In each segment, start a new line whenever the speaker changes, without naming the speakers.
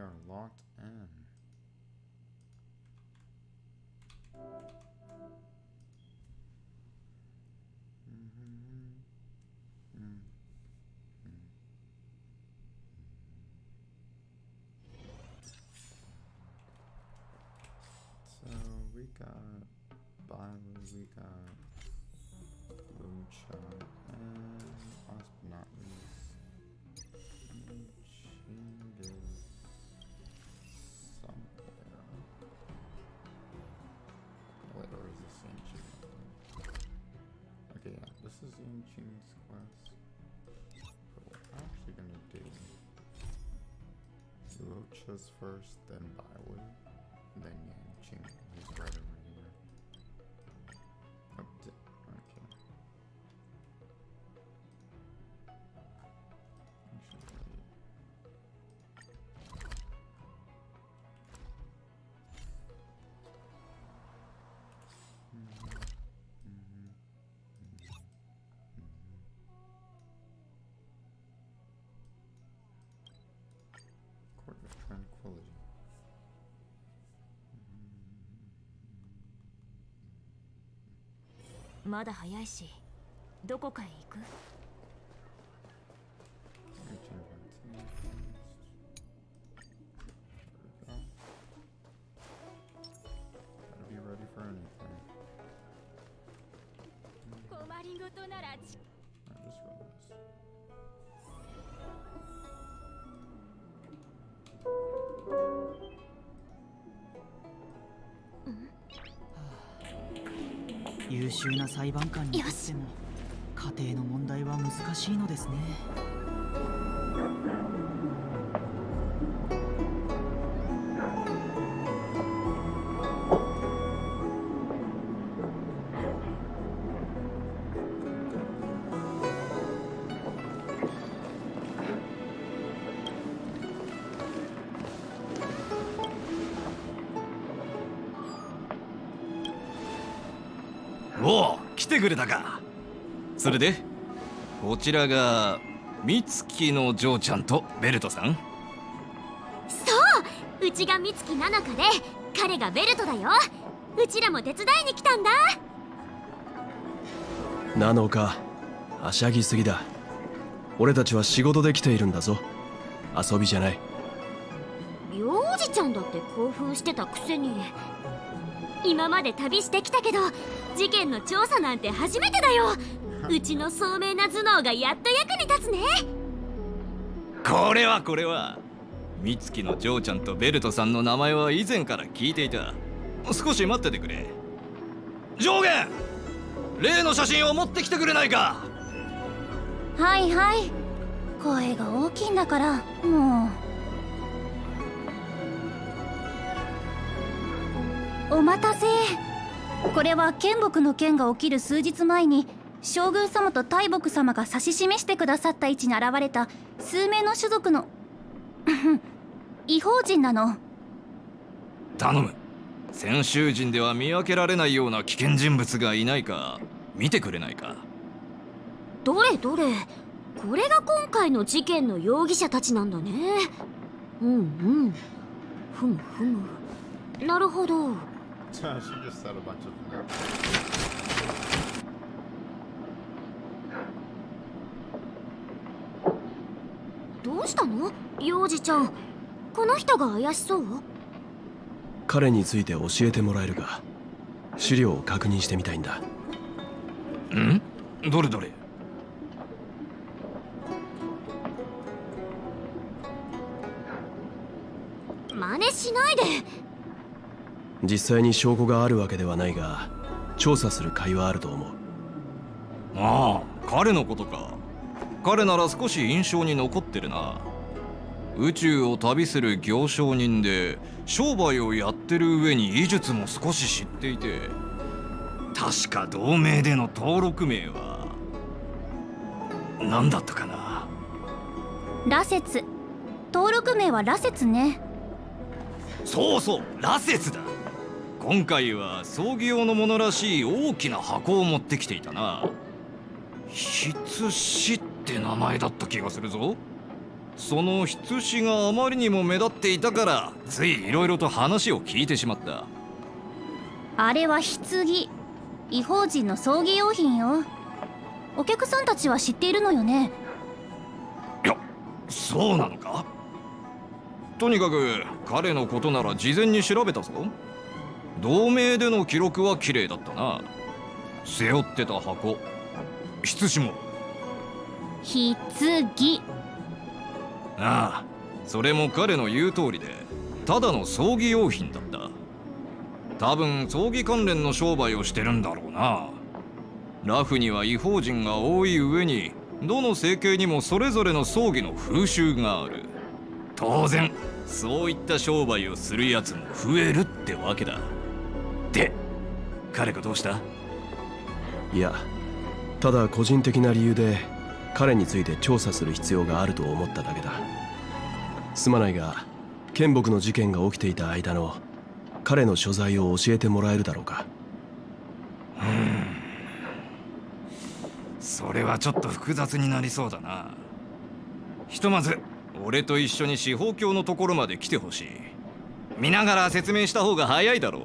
are locked in. So we got Byler, we got Lucha, and last but not least, Changes somewhere. Wait, or is this Ancient? Okay, yeah, this is Ancient's quest. But we're actually gonna do Lucha's first, then Byler, then Yanqing. He's right over here. Oh, okay. Court of Tranquility.
まだ早いし、どこかへ行く？
Gotta be ready for anything.
困りごとなら
I just realized.
Hmm? 優秀な裁判官にとっても家庭の問題は難しいのですね。
おお、来てくれたか。それでこちらが美月の嬢ちゃんとベルトさん。
そう、うちが美月なのかで彼がベルトだよ。うちらも手伝いに来たんだ。
なのか、はしゃぎすぎだ。俺たちは仕事で来ているんだぞ。遊びじゃない。
幼児ちゃんだって興奮してたくせに。今まで旅してきたけど事件の調査なんて初めてだよ。うちの聡明な頭脳がやっと役に立つね。
これは美月の嬢ちゃんとベルトさんの名前は以前から聞いていた。少し待っててくれ。上下、例の写真を持ってきてくれないか。
はいはい、声が大きいんだからもう。お待たせ。これは剣木の件が起きる数日前に将軍様と大木様が指し示してくださった位置に現れた数名の種族の異邦人なの。
頼む。先週人では見分けられないような危険人物がいないか見てくれないか。
どれどれ、これが今回の事件の容疑者たちなんだね。うんうん、ふむふむ、なるほど。
She just said a bunch of things.
どうしたの幼児ちゃん。この人が怪しそう？
彼について教えてもらえるか。資料を確認してみたいんだ。
ん？どれどれ。
真似しないで。
実際に証拠があるわけではないが、調査する甲斐はあると思う。
ああ、彼のことか。彼なら少し印象に残ってるな。宇宙を旅する行商人で商売をやってる上に医術も少し知っていて、確か同盟での登録名は何だったかな。
羅刹。登録名は羅刹ね。
そうそう、羅刹だ。今回は葬儀用のものらしい大きな箱を持ってきていたな。筆師って名前だった気がするぞ。その筆子があまりにも目立っていたからついいろいろと話を聞いてしまった。
あれは棺、異邦人の葬儀用品よ。お客さんたちは知っているのよね。
いや、そうなのか。とにかく彼のことなら事前に調べたぞ。同盟での記録は綺麗だったな。背負ってた箱、筆子も。
棺。
ああ、それも彼の言う通りでただの葬儀用品だった。多分葬儀関連の商売をしてるんだろうな。ラフには異邦人が多い上にどの整形にもそれぞれの葬儀の風習がある。当然そういった商売をするやつも増えるってわけだ。で、彼がどうした？
いや、ただ個人的な理由で彼について調査する必要があると思っただけだ。すまないが、剣木の事件が起きていた間の彼の所在を教えてもらえるだろうか。
それはちょっと複雑になりそうだな。ひとまず俺と一緒に司法卿のところまで来てほしい。見ながら説明した方が早いだろう。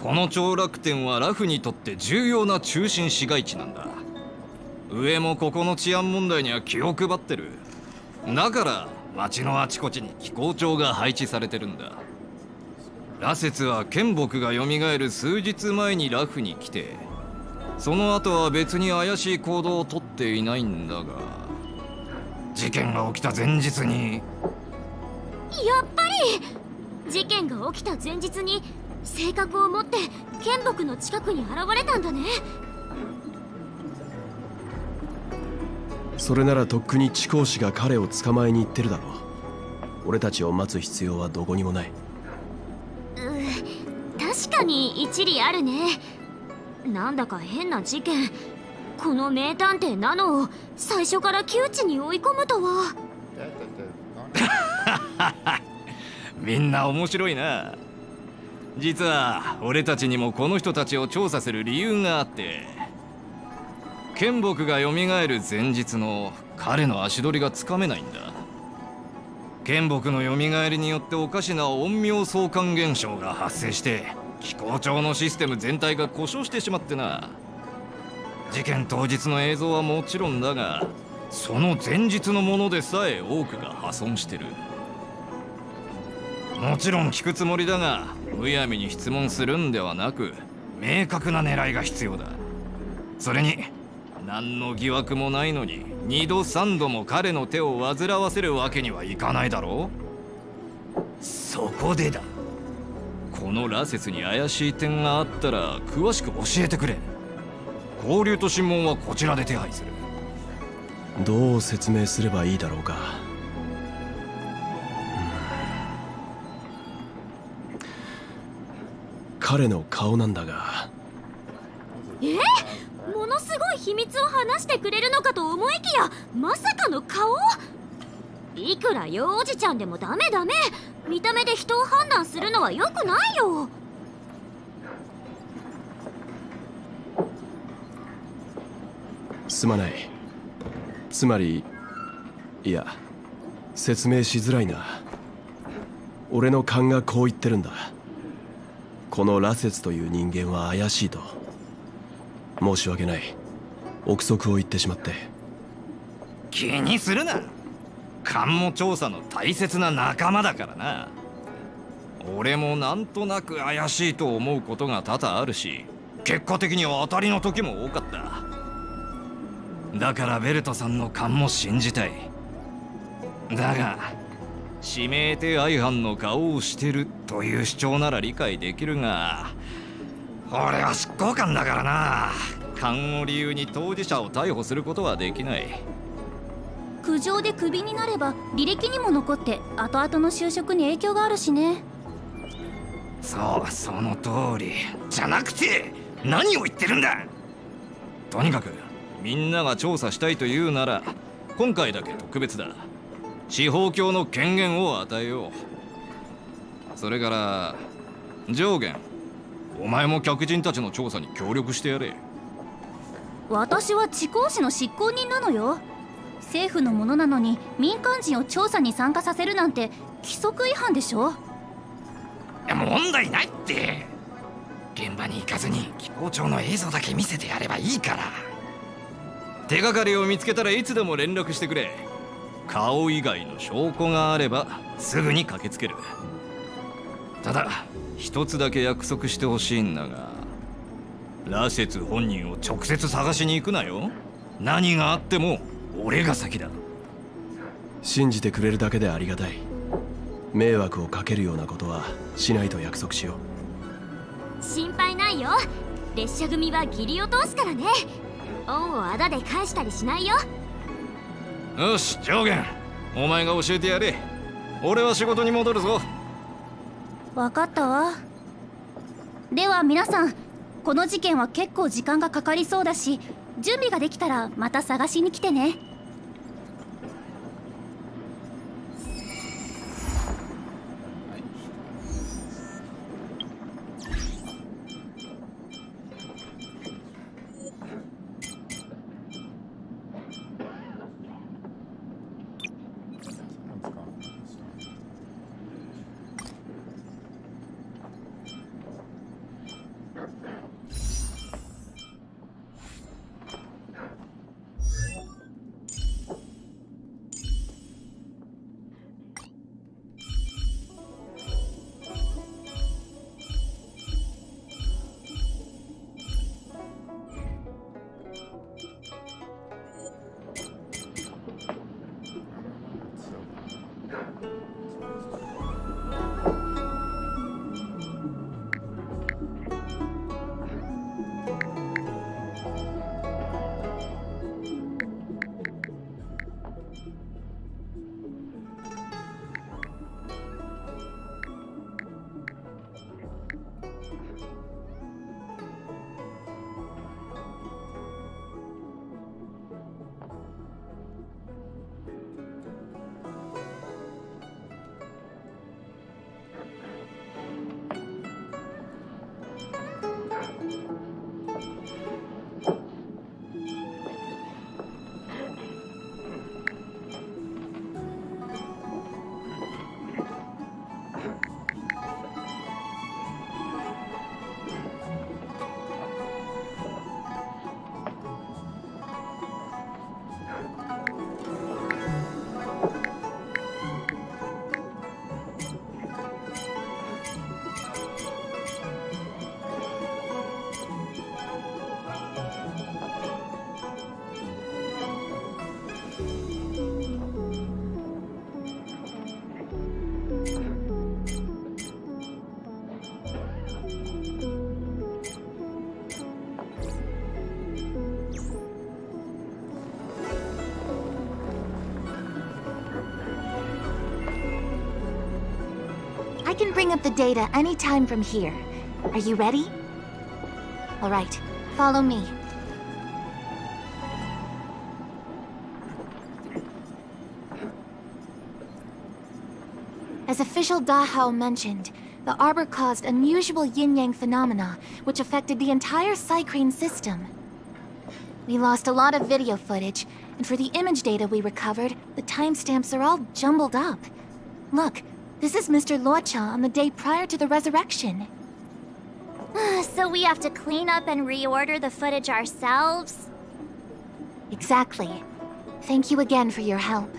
この長楽天はラフにとって重要な中心市街地なんだ。上もここの治安問題には気を配ってる。だから町のあちこちに機構長が配置されてるんだ。羅刹は剣木が蘇る数日前にラフに来て、その後は別に怪しい行動をとっていないんだが、事件が起きた前日に。
やっぱり事件が起きた前日に性格を持って剣木の近くに現れたんだね。
それならとっくに地公使が彼を捕まえに行ってるだろう。俺たちを待つ必要はどこにもない。
確かに一理あるね。なんだか変な事件。この名探偵ナノを最初から窮地に追い込むとは。
みんな面白いな。実は俺たちにもこの人たちを調査する理由があって、剣木が蘇る前日の彼の足取りがつかめないんだ。剣木の蘇りによっておかしな陰陽相関現象が発生して機構長のシステム全体が故障してしまってな。事件当日の映像はもちろんだが、その前日のものでさえ多くが破損してる。もちろん聞くつもりだが、むやみに質問するんではなく明確な狙いが必要だ。それに何の疑惑もないのに2度3度も彼の手を煩わせるわけにはいかないだろう。そこでだ、この羅刹に怪しい点があったら詳しく教えてくれ。交流と審問はこちらで手配する。
どう説明すればいいだろうか。彼の顔なんだが。
ものすごい秘密を話してくれるのかと思いきや、まさかの顔。いくら幼おじちゃんでもダメ。見た目で人を判断するのは良くないよ。
すまない。つまり、いや、説明しづらいな。俺の勘がこう言ってるんだ。この羅刹という人間は怪しいと。申し訳ない。憶測を言ってしまって。
気にするな。勘も調査の大切な仲間だからな。俺もなんとなく怪しいと思うことが多々あるし、結果的には当たりの時も多かった。だからベルトさんの勘も信じたい。だが指名手配犯の顔をしてるという主張なら理解できるが、俺は執行官だからな。勘を理由に当事者を逮捕することはできない。
苦情でクビになれば履歴にも残って後々の就職に影響があるしね。
そう、その通りじゃなくて何を言ってるんだ。とにかくみんなが調査したいというなら今回だけ特別だ。司法卿の権限を与えよう。それから上限、お前も客人たちの調査に協力してやれ。
私は地公使の執行人なのよ。政府のものなのに民間人を調査に参加させるなんて規則違反でしょ。
いや問題ないって。現場に行かずに機構長の映像だけ見せてやればいいから。手がかりを見つけたらいつでも連絡してくれ。顔以外の証拠があればすぐに駆けつける。ただ一つだけ約束してほしいんだが、羅刹本人を直接探しに行くなよ。何があっても俺が先だ。
信じてくれるだけでありがたい。迷惑をかけるようなことはしないと約束しよう。
心配ないよ。列車組は義理を通すからね。恩をあだで返したりしないよ。
よし、上限お前が教えてやれ。俺は仕事に戻るぞ。
分かったわ。では皆さん、この事件は結構時間がかかりそうだし、準備ができたらまた探しに来てね。
I can bring up the data anytime from here. Are you ready? All right, follow me. As official Dahao mentioned, the arbor caused unusual yin-yang phenomena, which affected the entire Cycrane system. We lost a lot of video footage, and for the image data we recovered, the timestamps are all jumbled up. Look, this is Mr. Luocha on the day prior to the resurrection.
So we have to clean up and reorder the footage ourselves?
Exactly. Thank you again for your help.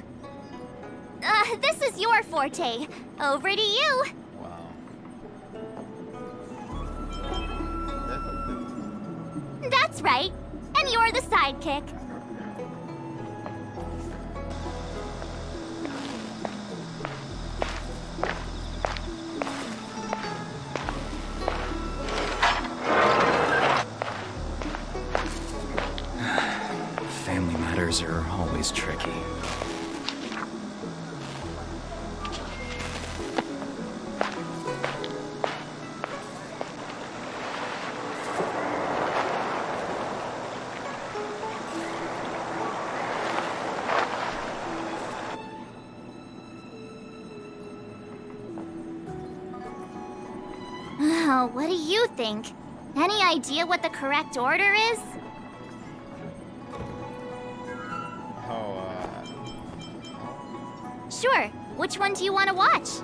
This is your forte. Over to you.
Wow.
That's right. And you're the sidekick.
Family matters are always tricky.
What do you think? Any idea what the correct order is?
Oh,
Sure. Which one do you want to watch?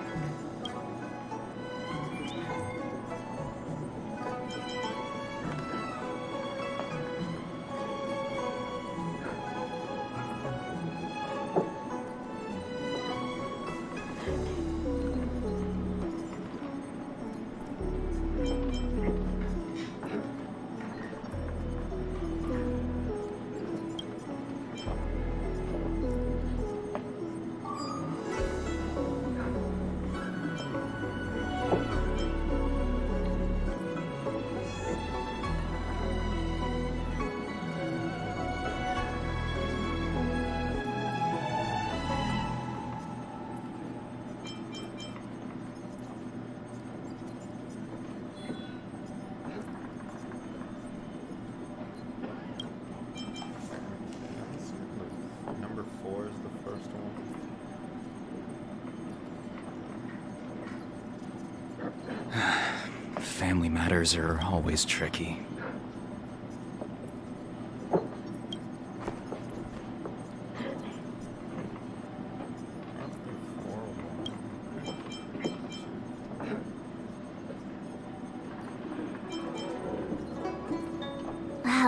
Number 4 is the first one.
Family matters are always tricky.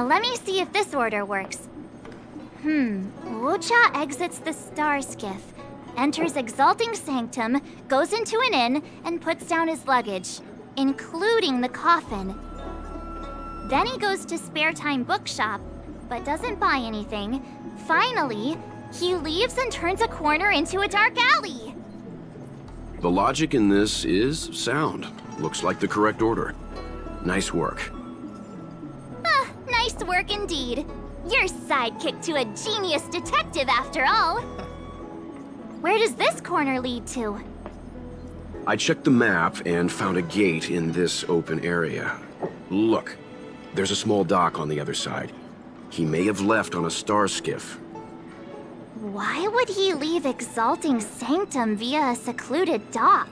Let me see if this order works. Lucha exits the star skiff, enters Exalting Sanctum, goes into an inn, and puts down his luggage, including the coffin. Then he goes to Spare Time Bookshop, but doesn't buy anything. Finally, he leaves and turns a corner into a dark alley.
The logic in this is sound. Looks like the correct order. Nice work.
Nice work indeed. You're sidekick to a genius detective after all. Where does this corner lead to?
I checked the map and found a gate in this open area. Look, there's a small dock on the other side. He may have left on a star skiff.
Why would he leave Exalting Sanctum via a secluded dock?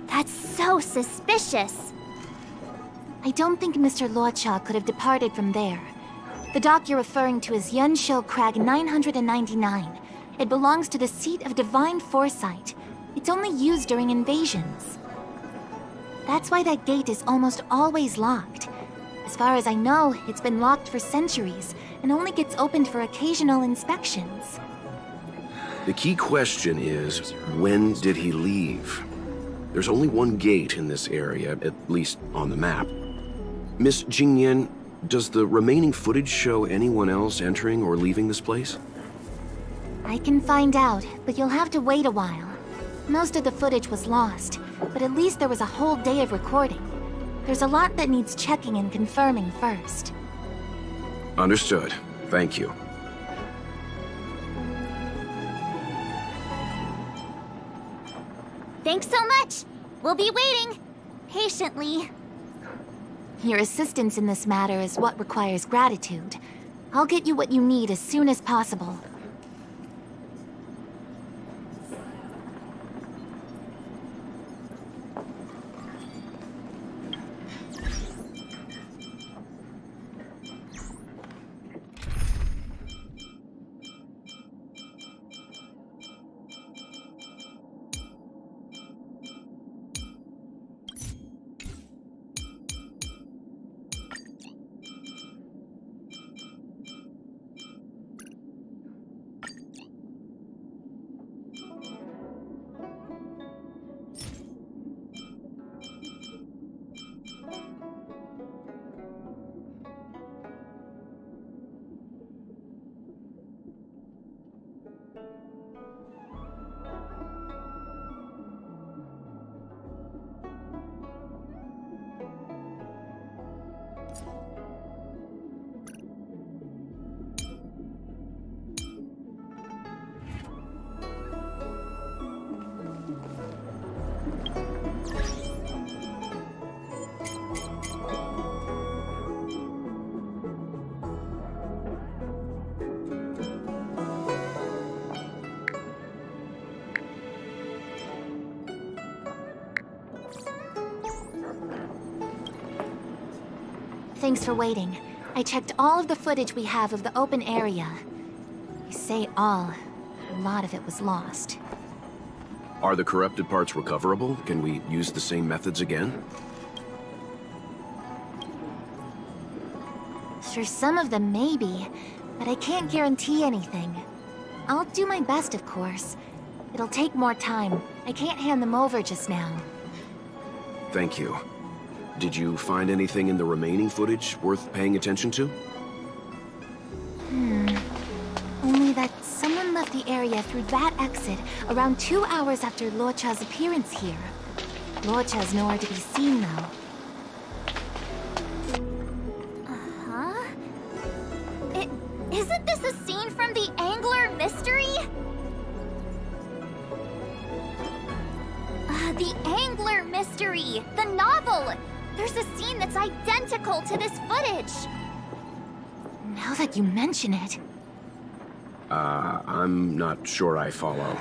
That's so suspicious.
I don't think Mr. Luocha could have departed from there. The dock you're referring to is Yunshou Crag 999. It belongs to the seat of divine foresight. It's only used during invasions. That's why that gate is almost always locked. As far as I know, it's been locked for centuries and only gets opened for occasional inspections.
The key question is, when did he leave? There's only one gate in this area, at least on the map. Miss Jingyan, does the remaining footage show anyone else entering or leaving this place?
I can find out, but you'll have to wait a while. Most of the footage was lost, but at least there was a whole day of recording. There's a lot that needs checking and confirming first.
Understood. Thank you.
Thanks so much. We'll be waiting. Patiently.
Your assistance in this matter is what requires gratitude. I'll get you what you need as soon as possible. Thanks for waiting. I checked all of the footage we have of the open area. I say all. A lot of it was lost.
Are the corrupted parts recoverable? Can we use the same methods again?
For some of them, maybe, but I can't guarantee anything. I'll do my best, of course. It'll take more time. I can't hand them over just now.
Thank you. Did you find anything in the remaining footage worth paying attention to?
Only that someone left the area through that exit around 2 hours after Luocha's appearance here. Luocha's nowhere to be seen, though.
Isn't this a scene from the Angler mystery? The Angler mystery! The novel! There's a scene that's identical to this footage!
Now that you mention it...
I'm not sure I follow.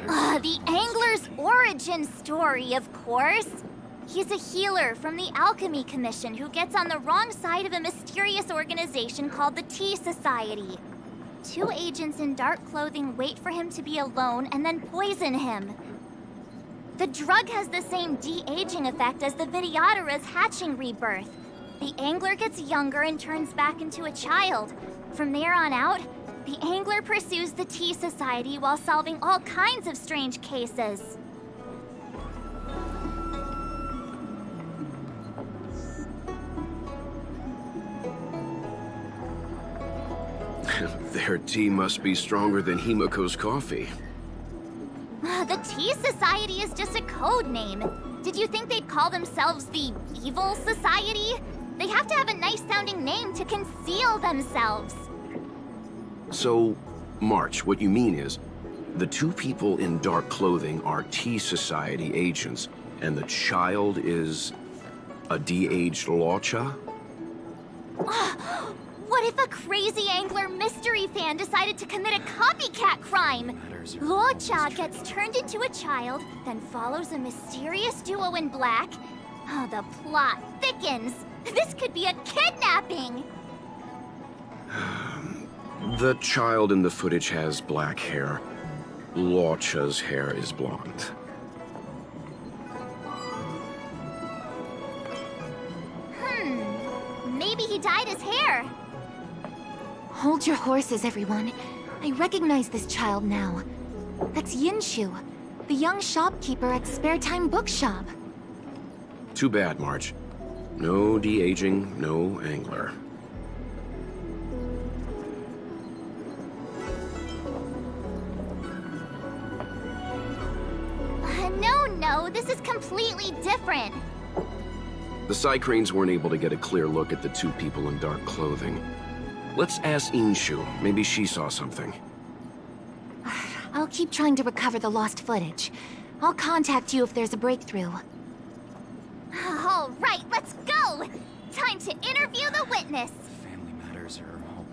The Angler's origin story, of course! He's a healer from the Alchemy Commission who gets on the wrong side of a mysterious organization called the Tea Society. 2 agents in dark clothing wait for him to be alone and then poison him. The drug has the same de-aging effect as the Videodara's hatching rebirth. The Angler gets younger and turns back into a child. From there on out, the Angler pursues the Tea Society while solving all kinds of strange cases.
Their tea must be stronger than Himiko's coffee.
The Tea Society is just a code name. Did you think they'd call themselves the Evil Society? They have to have a nice-sounding name to conceal themselves.
So, March, what you mean is, the 2 people in dark clothing are Tea Society agents, and the child is a de-aged Luocha?
What if a crazy Angler mystery fan decided to commit a copycat crime? Luocha gets turned into a child, then follows a mysterious duo in black. Oh, the plot thickens. This could be a kidnapping!
The child in the footage has black hair. Luocha's hair is blonde.
Maybe he dyed his hair.
Hold your horses, everyone. I recognize this child now. That's Yinshu, the young shopkeeper at Spare Time Bookshop.
Too bad, March. No de-aging, no Angler.
No, this is completely different.
The Cycranes weren't able to get a clear look at the 2 people in dark clothing. Let's ask Inshu. Maybe she saw something.
I'll keep trying to recover the lost footage. I'll contact you if there's a breakthrough.
All right, let's go! Time to interview the witness.
Family matters are all...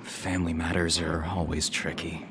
Family matters are always tricky.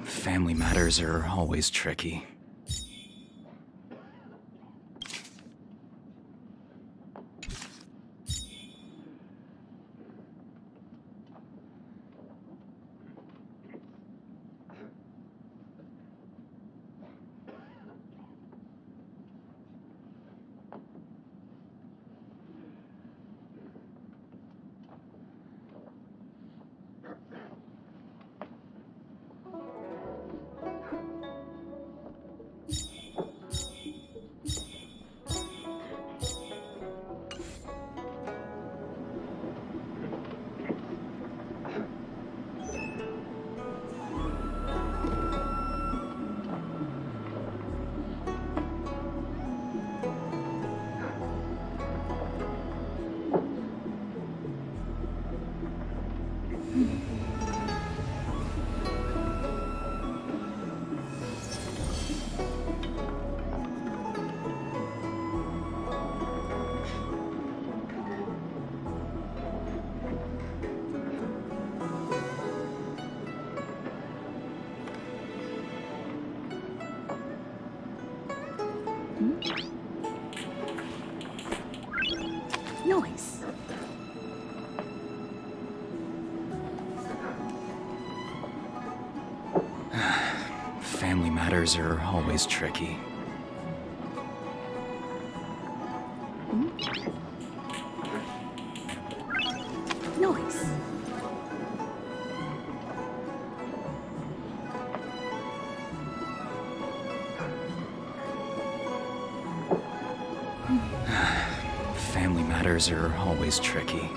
Family matters are always tricky.
Noise.
Family matters are always tricky.
Noise.
Family matters are always tricky.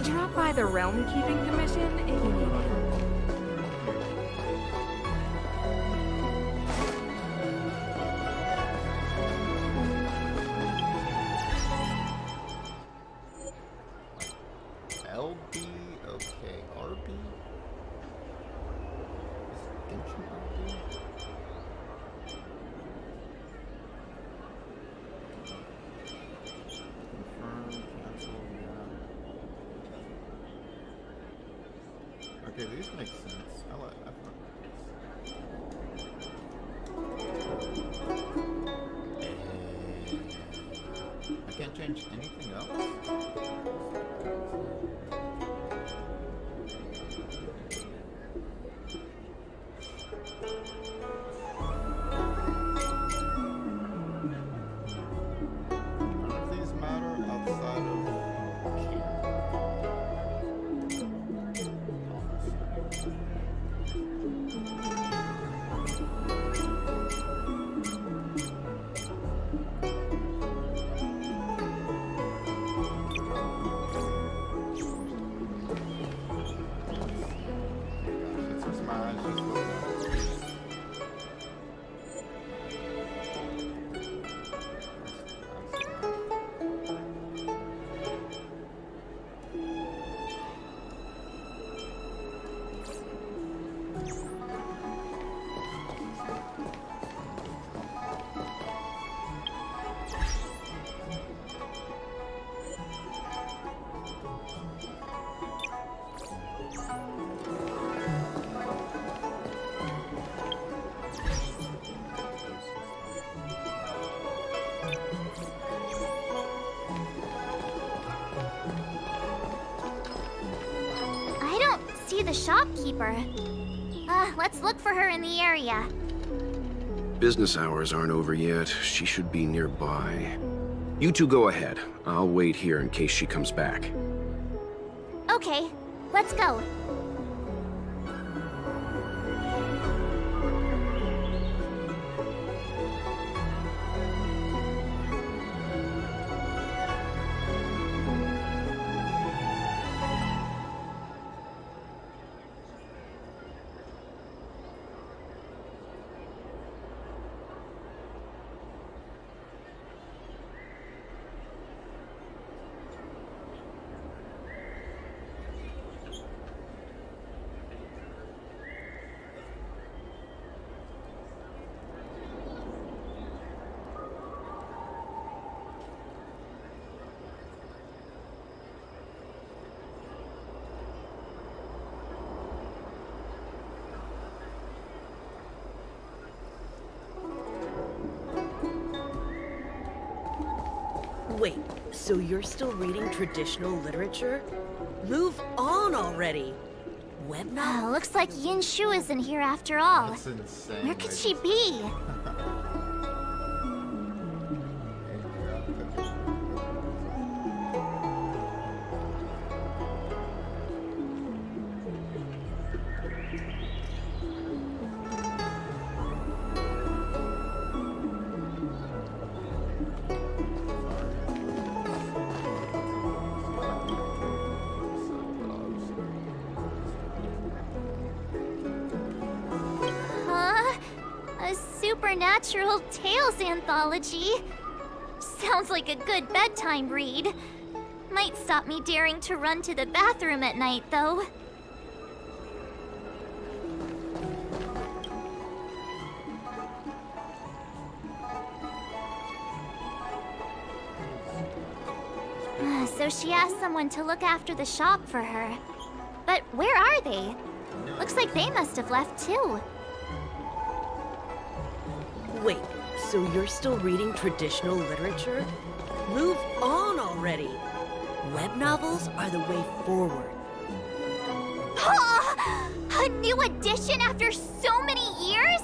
Drop by the Realm Keeping Commission if you need help.
LB, okay, RB? Extension RB? Confirm, cancel, yeah. Okay, these make sense. I fuck with this. I can't change anything else? None of these matter outside of it's just my eyes just
I don't see the shopkeeper. Let's look for her in the area.
Business hours aren't over yet. She should be nearby. You two go ahead. I'll wait here in case she comes back.
Okay, let's go.
Wait, so you're still reading traditional literature? Move on already! Web novel?
Looks like Yin Shu isn't here after all.
That's insane.
Where could she be? A supernatural tales anthology. Sounds like a good bedtime read. Might stop me daring to run to the bathroom at night, though. So she asked someone to look after the shop for her. But where are they? Looks like they must have left too.
Wait, so you're still reading traditional literature? Move on already! Web novels are the way forward.
A new edition after so many years?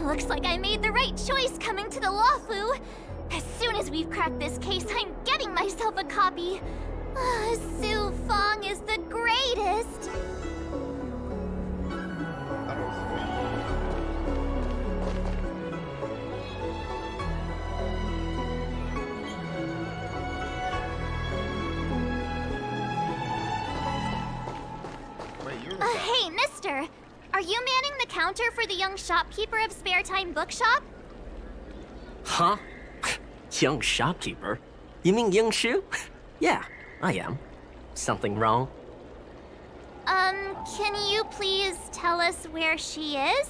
Looks like I made the right choice coming to the Lawfu. As soon as we've cracked this case, I'm getting myself a copy. Su Fong is the greatest. Hey, mister! Are you manning the counter for the young shopkeeper of Spare Time Bookshop?
Huh? Young shopkeeper? You mean Young Shu? Yeah, I am. Something wrong?
Can you please tell us where she is?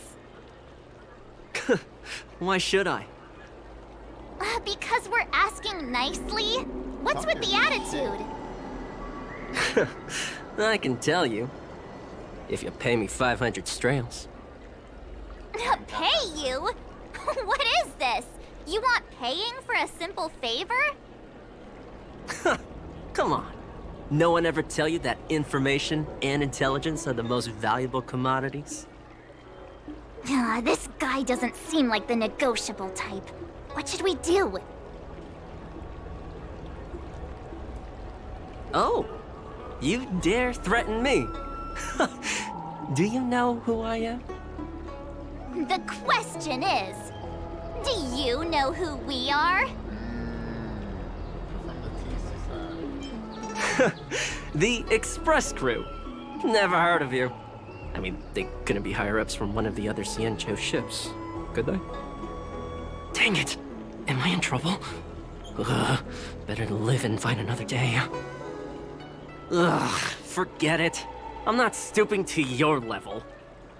Why should I?
Because we're asking nicely. What's with the attitude?
I can tell you. If you pay me 500 strails.
Pay you? What is this? You want paying for a simple favor?
Come on. No one ever tell you that information and intelligence are the most valuable commodities?
This guy doesn't seem like the negotiable type. What should we do?
Oh, you dare threaten me? Do you know who I am?
The question is, do you know who we are?
The Express Crew. Never heard of you. I mean, they couldn't be higher-ups from one of the other Xianzhou ships, could they? Dang it! Am I in trouble? Ugh, better live and find another day. Ugh, forget it. I'm not stooping to your level.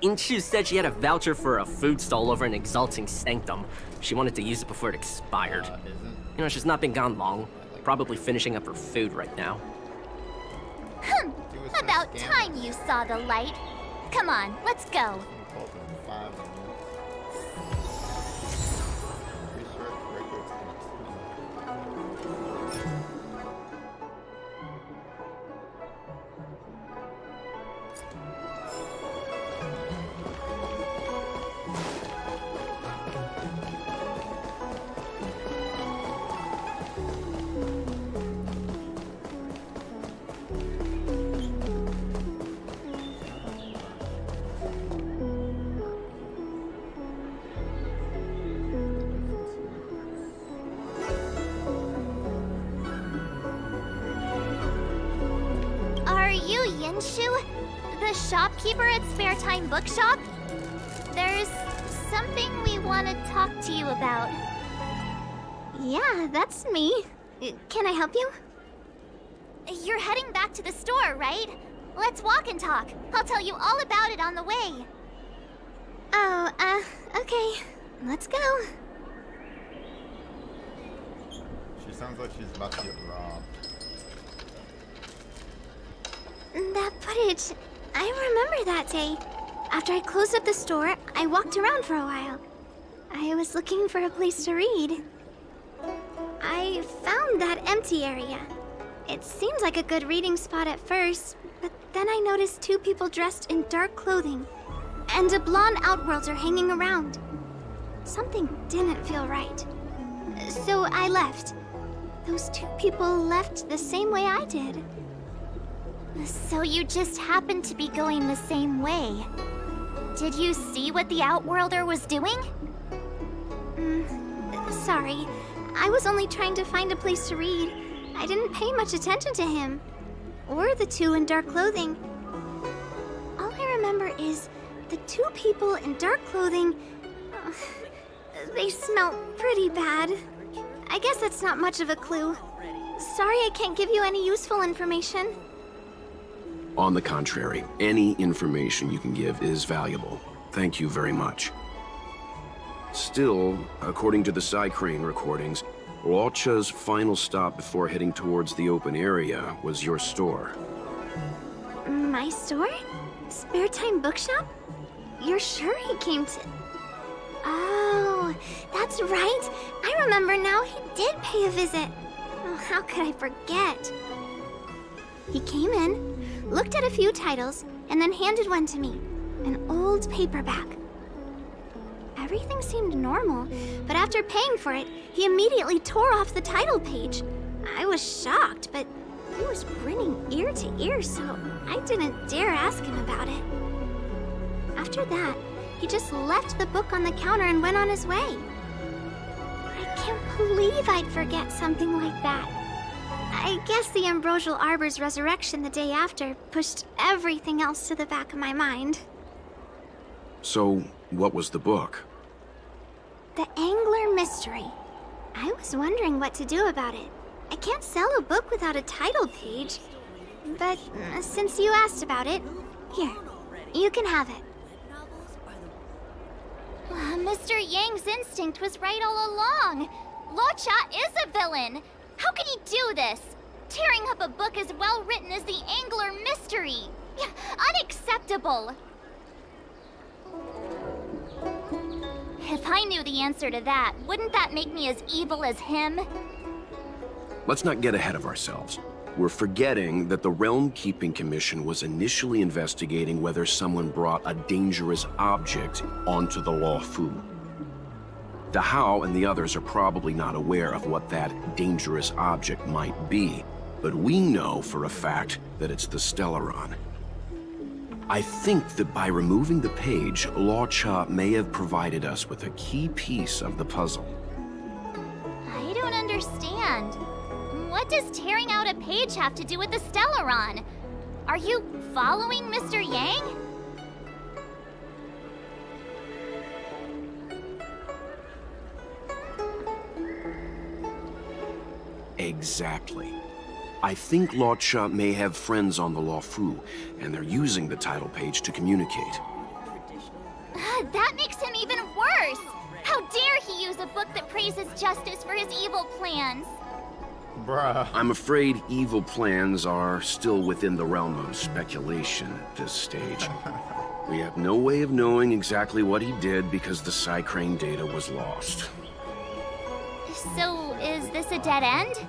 Inchu said she had a voucher for a food stall over in Exalting Sanctum. She wanted to use it before it expired. You know, she's not been gone long. Probably finishing up her food right now.
About time you saw the light. Come on, let's go. Are you Yinshu? The shopkeeper at Spare Time Bookshop? There's something we want to talk to you about. Yeah, that's me. Can I help you? You're heading back to the store, right? Let's walk and talk. I'll tell you all about it on the way. Oh, okay. Let's go.
She sounds like she's about to get robbed.
That footage, I remember that day. After I closed up the store, I walked around for a while. I was looking for a place to read. I found that empty area. It seemed like a good reading spot at first, but then I noticed two people dressed in dark clothing and a blonde outworlder hanging around. Something didn't feel right. So I left. Those two people left the same way I did.
So you just happened to be going the same way. Did you see what the Outworlder was doing?
Sorry. I was only trying to find a place to read. I didn't pay much attention to him. Or the two in dark clothing. All I remember is the two people in dark clothing... they smell pretty bad. I guess that's not much of a clue. Sorry I can't give you any useful information.
On the contrary, any information you can give is valuable. Thank you very much. Still, according to the Cycrane recordings, Luocha's final stop before heading towards the open area was your store.
My store? Spare Time Bookshop? You're sure he came to... Oh, that's right. I remember now, he did pay a visit. Oh, how could I forget? He came in, looked at a few titles, and then handed one to me. An old paperback. Everything seemed normal, but after paying for it, he immediately tore off the title page. I was shocked, but he was grinning ear to ear, so I didn't dare ask him about it. After that, he just left the book on the counter and went on his way. I can't believe I'd forget something like that. I guess the Ambrosial Arbor's resurrection the day after pushed everything else to the back of my mind.
So, what was the book?
The Angler Mystery. I was wondering what to do about it. I can't sell a book without a title page. But since you asked about it, here, you can have it.
Mr. Yang's instinct was right all along. Luocha is a villain. How could he do this? Tearing up a book as well written as the Angler Mystery. Unacceptable. If I knew the answer to that, wouldn't that make me as evil as him?
Let's not get ahead of ourselves. We're forgetting that the Realm Keeping Commission was initially investigating whether someone brought a dangerous object onto the Luofu. The Hao and the others are probably not aware of what that dangerous object might be, but we know for a fact that it's the Stellaron. I think that by removing the page, Luocha may have provided us with a key piece of the puzzle.
I don't understand. What does tearing out a page have to do with the Stellaron? Are you following Mr. Yang?
Exactly. I think Luocha may have friends on the Luofu, and they're using the title page to communicate.
That makes him even worse! How dare he use a book that praises justice for his evil plans?
Bruh.
I'm afraid evil plans are still within the realm of speculation at this stage. We have no way of knowing exactly what he did because the Cycrane data was lost.
So, is this a dead end?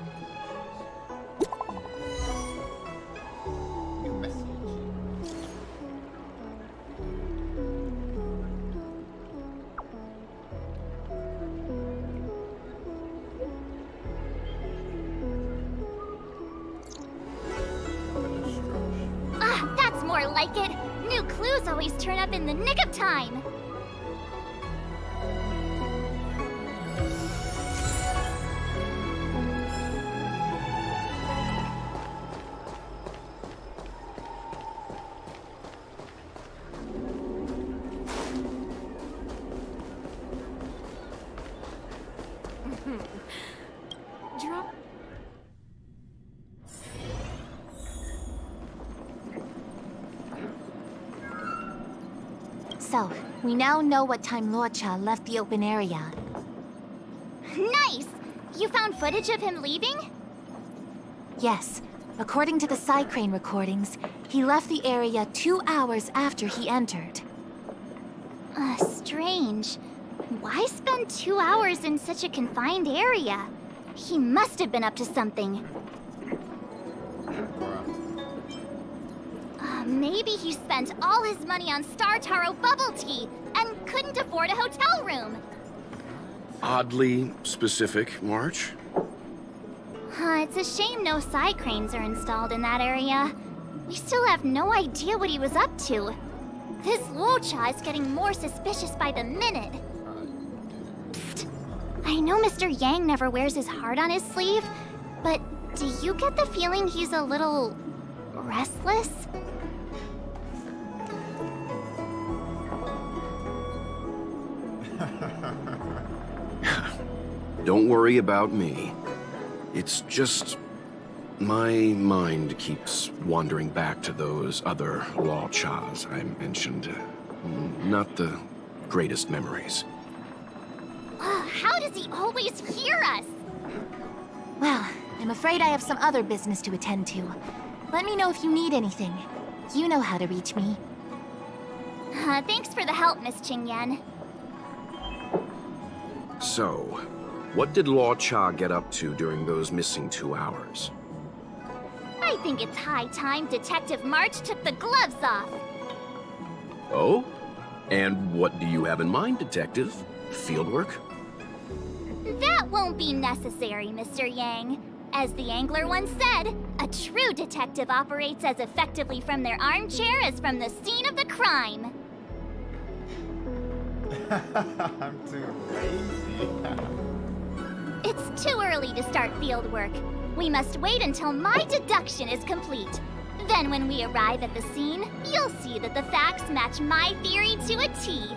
New message.
Ah, that's more like it. New clues always turn up in the nick of time.
Drop.
So, we now know what time Luocha left the open area. Nice! You found footage of him leaving? Yes. According to the Cycrane recordings, he left the area 2 hours after he entered. Strange. Why spend 2 hours in such a confined area?
He must have been up to something. Maybe he spent all his money on Star Taro bubble tea and couldn't afford a hotel room.
Oddly specific, March.
It's a shame no side cranes are installed in that area. We still have no idea what he was up to. This Luocha is getting more suspicious by the minute. Psst. I know Mr. Yang never wears his heart on his sleeve, but do you get the feeling he's a little restless?
Don't worry about me. It's just my mind keeps wandering back to those other Luochas I mentioned. Not the greatest memories.
How does he always hear us?
Well, I'm afraid I have some other business to attend to. Let me know if you need anything. You know how to reach me.
Thanks for the help, Miss Qingyan.
So, what did Luocha get up to during those missing 2 hours?
I think it's high time Detective March took the gloves off.
Oh? And what do you have in mind, Detective? Fieldwork?
That won't be necessary, Mr. Yang. As the angler once said, a true detective operates as effectively from their armchair as from the scene of the crime.
I'm too lazy.
It's too early to start field work. We must wait until my deduction is complete. Then when we arrive at the scene, you'll see that the facts match my theory to a T.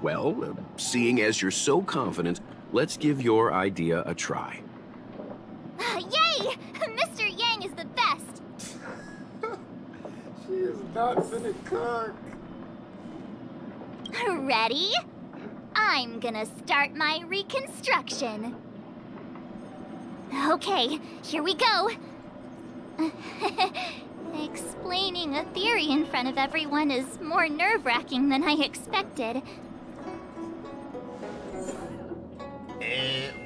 Well, seeing as you're so confident, let's give your idea a try.
Yay! Mr. Yang is the best!
She is not gonna cook.
Ready? I'm gonna start my reconstruction. Okay, here we go. Explaining a theory in front of everyone is more nerve-wracking than I expected.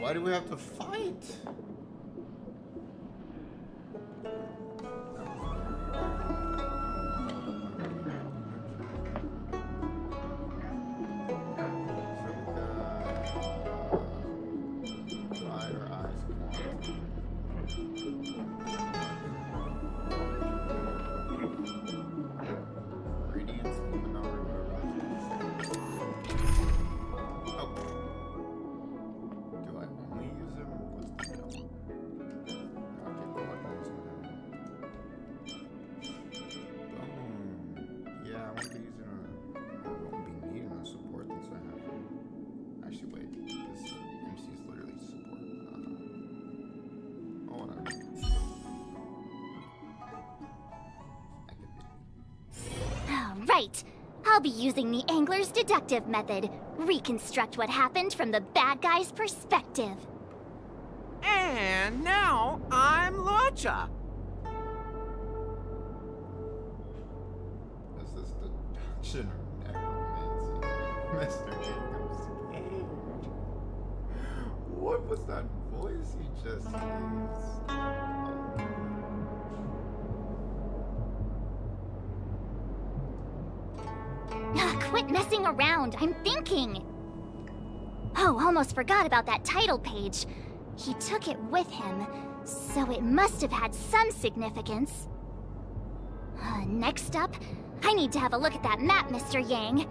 Why do we have to fight?
Right. I'll be using the angler's deductive method. Reconstruct what happened from the bad guy's perspective.
And now I'm Luocha.
This is deduction or necromancy. Mr. Jacob's scared. What was that voice he just used?
Quit messing around. I'm thinking. Oh, almost forgot about that title page. He took it with him, so it must have had some significance. Next up, I need to have a look at that map, Mr. Yang.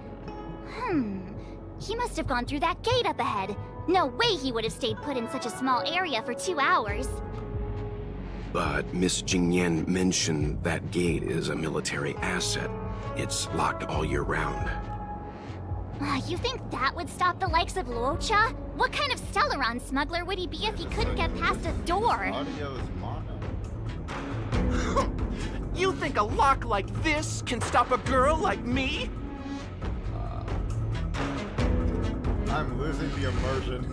He must have gone through that gate up ahead. No way he would have stayed put in such a small area for 2 hours.
But Miss Jingyan mentioned that gate is a military asset. It's locked all year round.
You think that would stop the likes of Luocha? What kind of Stellaron smuggler would he be if he couldn't get past a door?
Audio is mono.
You think a lock like this can stop a girl like me?
I'm losing the immersion.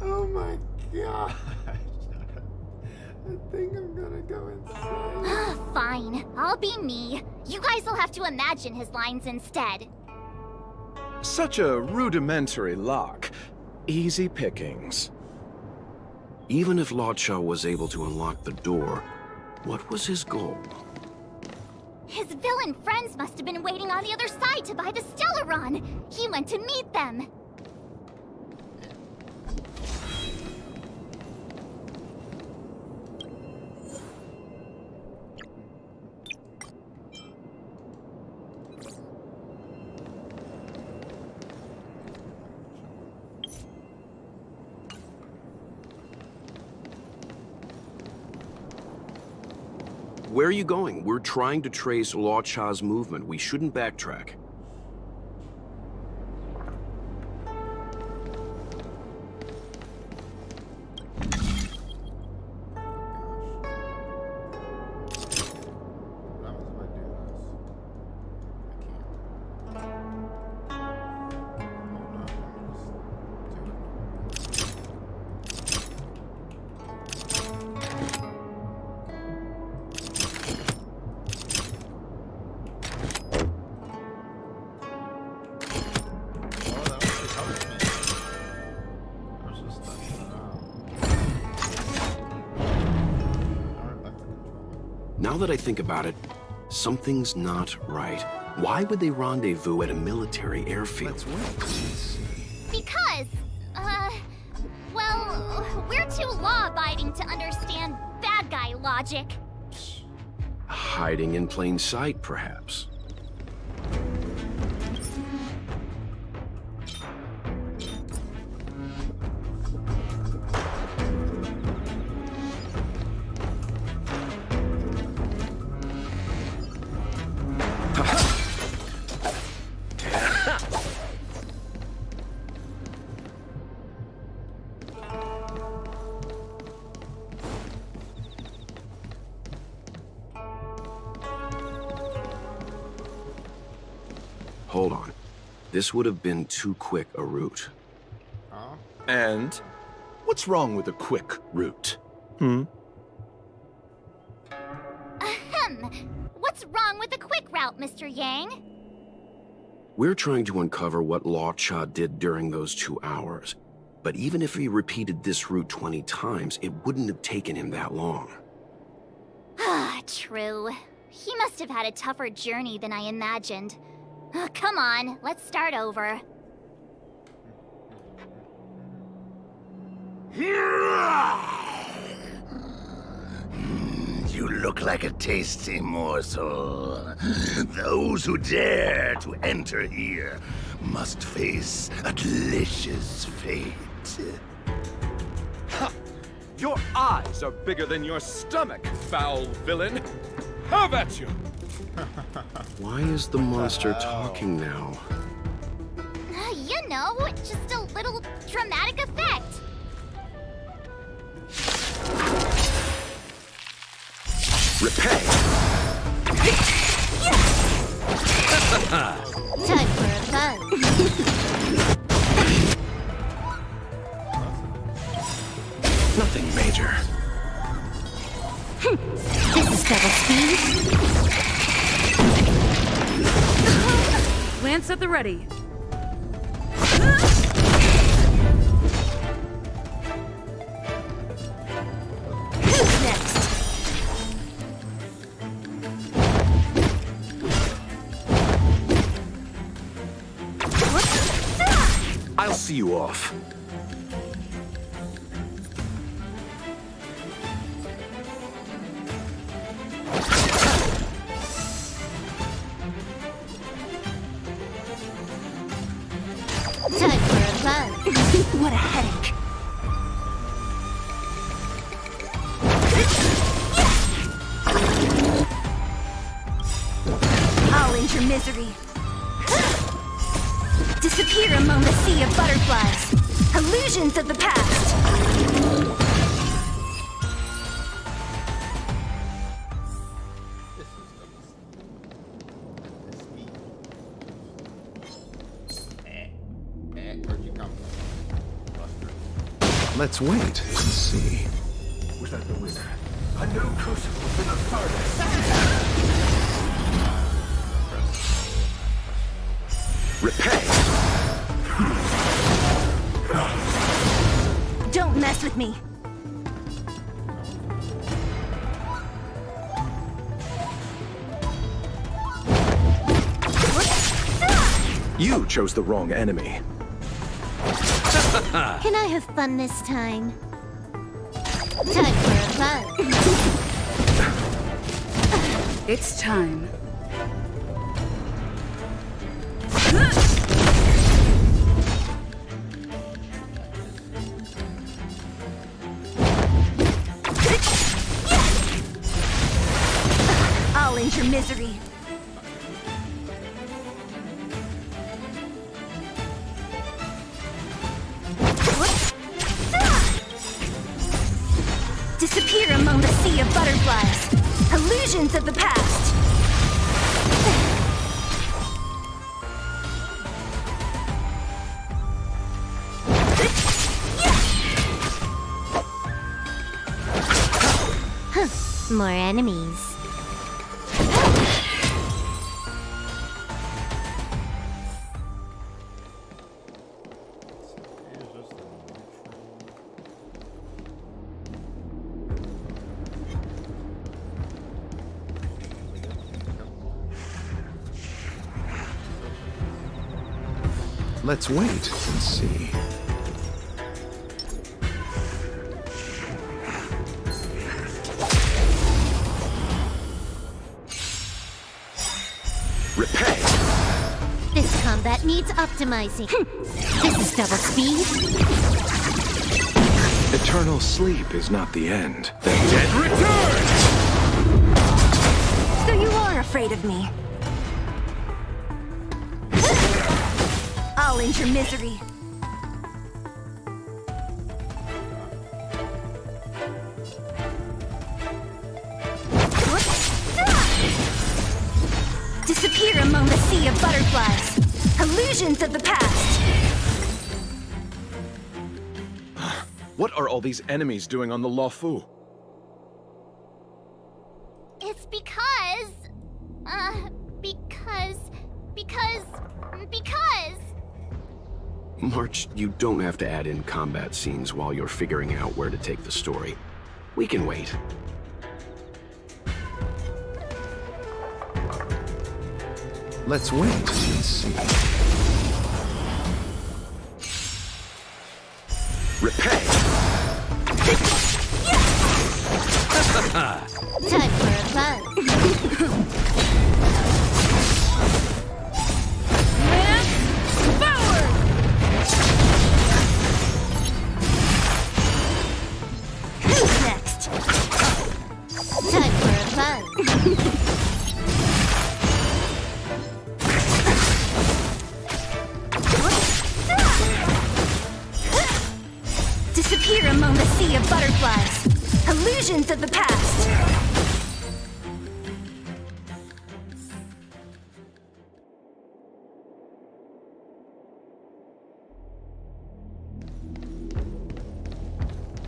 Oh my gosh. I think I'm gonna go insane.
Fine, I'll be me. You guys will have to imagine his lines instead.
Such a rudimentary lock. Easy pickings.
Even if Lotcha was able to unlock the door, what was his goal?
His villain friends must have been waiting on the other side to buy the Stellaron. He went to meet them.
Where are you going? We're trying to trace Lotcha's movement. We shouldn't backtrack. Now that I think about it, something's not right. Why would they rendezvous at a military airfield?
Let's wait.
Because, well, we're too law-abiding to understand bad guy logic.
Hiding in plain sight, perhaps. Hold on. This would have been too quick a route.
And what's wrong with a quick route? Hmm?
Ahem. What's wrong with the quick route, Mr. Yang?
We're trying to uncover what Lotcha did during those 2 hours. But even if he repeated this route 20 times, it wouldn't have taken him that long.
Ah, true. He must have had a tougher journey than I imagined. Come on, let's start over.
You look like a tasty morsel. Those who dare to enter here must face a delicious fate.
Ha! Your eyes are bigger than your stomach, foul villain! Have at you!
Why is the monster talking now?
You know, just a little dramatic effect.
Repay!
Time for a buzz.
Nothing major.
This is double speed.
Lance at the ready.
Who's next?
I'll see you off.
Time for a buzz. What a headache. I'll end your misery. Disappear among the sea of butterflies. Illusions of the past.
Where'd you come from?
Let's wait and see.
Was that the winner? A new crucible for the furnace.
Repay!
me.
You chose the wrong enemy.
Can I have fun this time? Time for a fun.
It's time.
I'll end your misery. Disappear among the sea of butterflies. Illusions of the past.
More enemies.
Let's wait and see.
Repay!
This combat needs optimizing. This is double speed.
Eternal sleep is not the end. The dead return!
So you are afraid of me. I'll end your misery. Disappear among the sea of butterflies. Illusions of the past.
What are all these enemies doing on the Luofu?
It's because...
March, you don't have to add in combat scenes while you're figuring out where to take the story. We can wait.
Let's wait and see.
Repay!
Time for a fun.
Who's next?
Time for a fun.
Disappear among the sea of butterflies. Illusions of the past.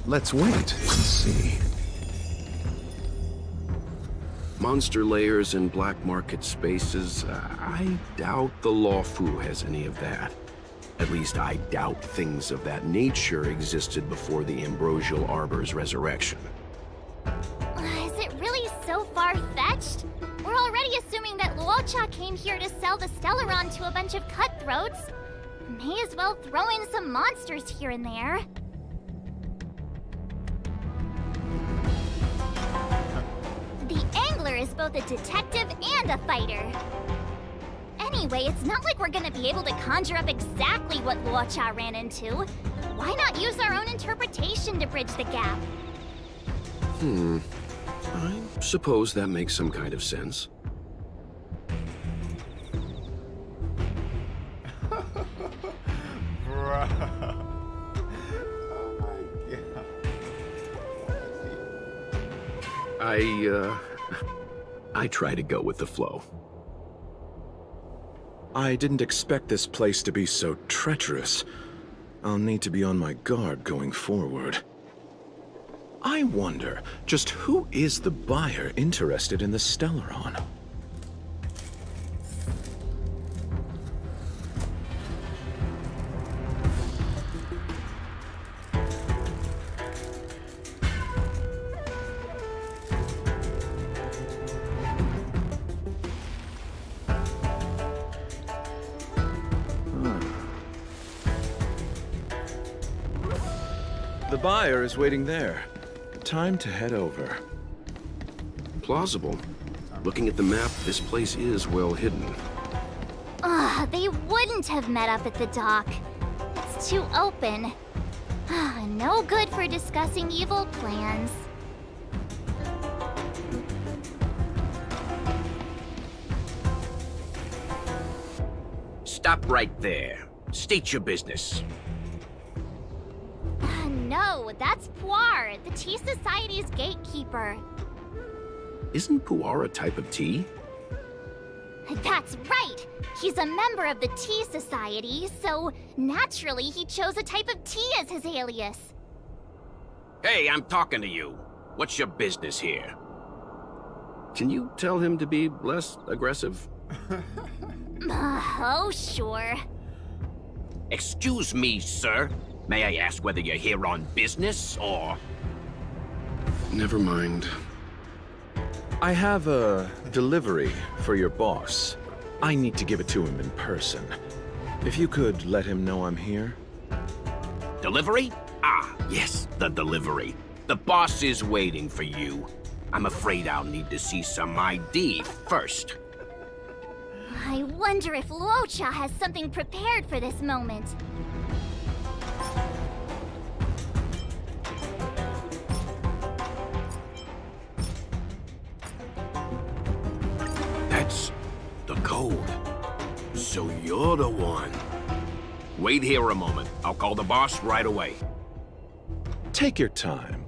Let's wait and see.
Monster layers and black market spaces, I doubt the Luofu has any of that. At least I doubt things of that nature existed before the Ambrosial Arbor's resurrection.
Is it really so far-fetched? We're already assuming that Luocha came here to sell the Stellaron to a bunch of cutthroats. May as well throw in some monsters here and there. The Angler is both a detective and a fighter. Anyway, it's not like we're gonna be able to conjure up exactly what Luocha ran into. Why not use our own interpretation to bridge the gap?
I suppose that makes some kind of sense.
Bruh.
I try to go with the flow.
I didn't expect this place to be so treacherous. I'll need to be on my guard going forward. I wonder, just who is the buyer interested in the Stellaron?
buyer is waiting there. Time to head over.
Plausible. Looking at the map, this place is well hidden.
Ugh, they wouldn't have met up at the dock. It's too open. No good for discussing evil plans.
Stop right there. State your business.
No, that's Puar, the Tea Society's gatekeeper.
Isn't pu'ar a type of tea?
That's right! He's a member of the Tea Society, so naturally he chose a type of tea as his alias.
Hey, I'm talking to you. What's your business here? Can you tell him to be less aggressive?
Oh, sure.
Excuse me, sir. May I ask whether you're here on business, or...? Never mind.
I have a delivery for your boss. I need to give it to him in person. If you could let him know I'm here.
Delivery? Ah, yes, the delivery. The boss is waiting for you. I'm afraid I'll need to see some ID first.
I wonder if Luocha has something prepared for this moment.
That's the code. So you're the one. Wait here a moment. I'll call the boss right away.
Take your time.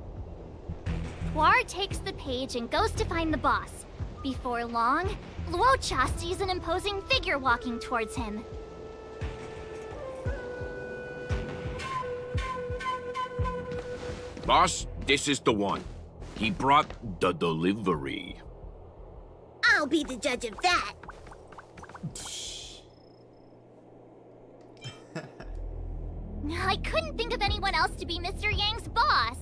Puar takes the page and goes to find the boss. Before long, Luocha sees an imposing figure walking towards him.
Boss, this is the one. He brought the delivery.
I'll be the judge of that.
I couldn't think of anyone else to be Mr. Yang's boss.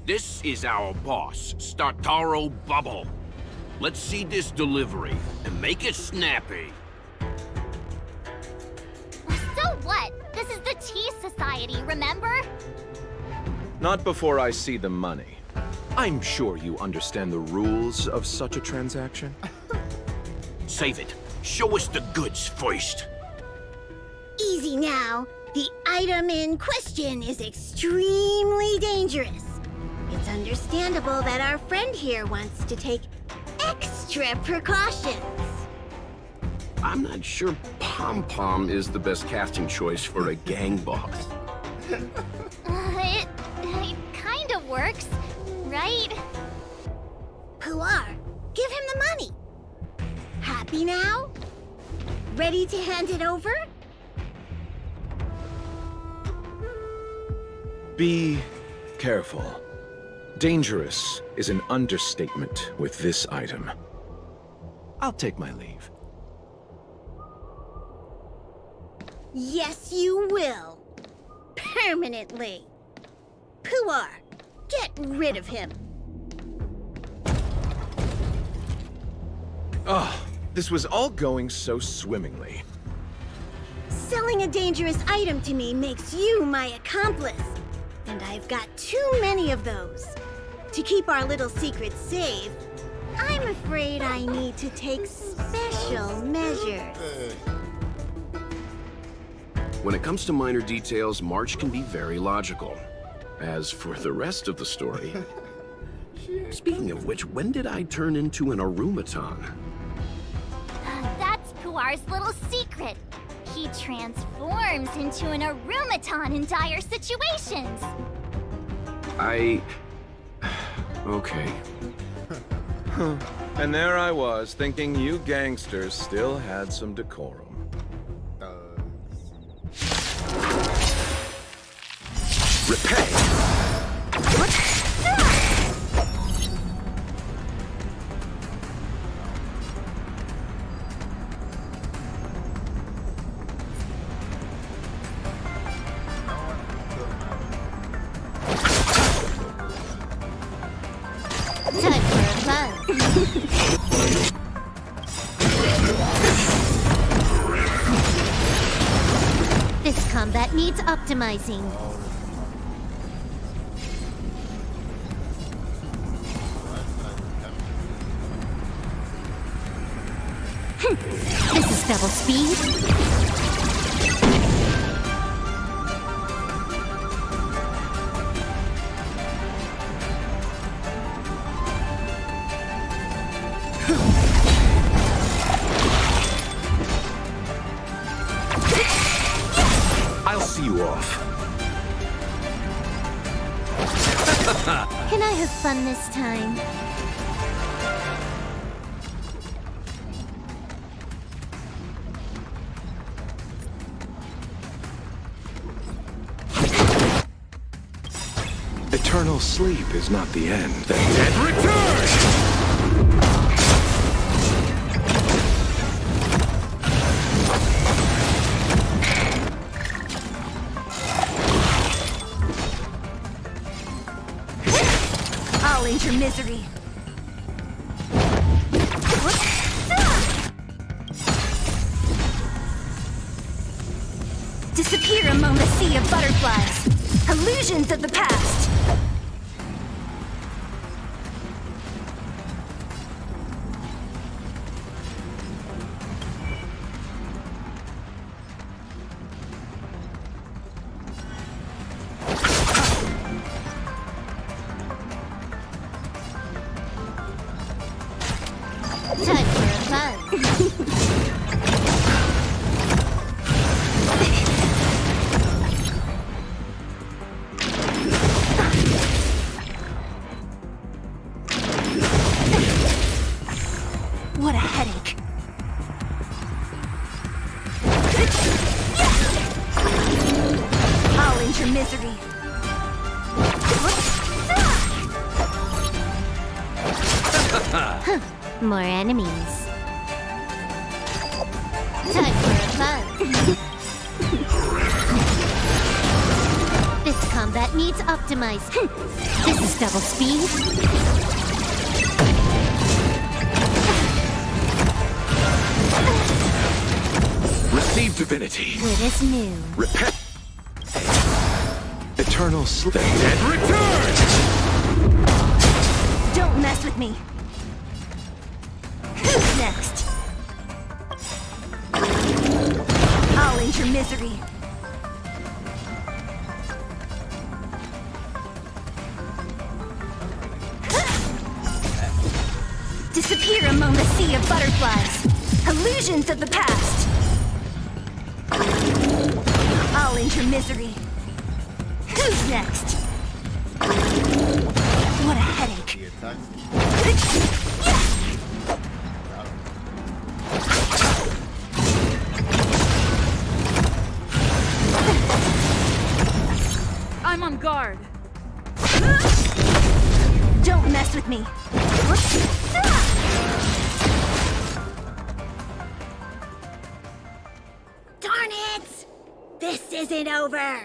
This is our boss, Startaro Bubble. Let's see this delivery and make it snappy.
So what? This is the Tea Society, remember?
Not before I see the money. I'm sure you understand the rules of such a transaction.
Save it. Show us the goods first.
Easy now. The item in question is extremely dangerous. It's understandable that our friend here wants to take extra precautions.
I'm not sure Pom Pom is the best casting choice for a gang boss.
It kind of works, right?
Puar, give him the money. Happy now? Ready to hand it over?
Be careful. Dangerous is an understatement with this item. I'll take my leave.
Yes, you will. Permanently. Puar, get rid of him.
Oh, this was all going so swimmingly.
Selling a dangerous item to me makes you my accomplice. And I've got too many of those. To keep our little secret safe, I'm afraid I need to take special measures.
When it comes to minor details, March can be very logical. As for the rest of the story... Speaking of which, when did I turn into an Arumaton?
That's Puar's little secret. He transforms into an Arumaton in dire situations.
Okay.
And there I was, thinking you gangsters still had some decorum.
Repay!
Time for a buzz. This combat needs optimizing.
This is double speed.
I'll see you off.
Can I have fun this time?
Eternal sleep is not the end. The dead return!
I'll end your misery. Disappear among the sea of butterflies. Illusions of the past.
Time for a buzz.
What a headache. I'll end your misery.
More enemies. Time for a buzz. This combat needs optimized. This is double speed.
Receive divinity.
Good as new.
Repent. Eternal sleep. The dead return!
Don't mess with me. Who's next? I'll end your misery. Disappear among the sea of butterflies. Illusions of the past. I'll end your misery. Who's next? What a headache.
He attacks me.
I'm on guard.
Don't mess with me.
Darn it! This isn't over!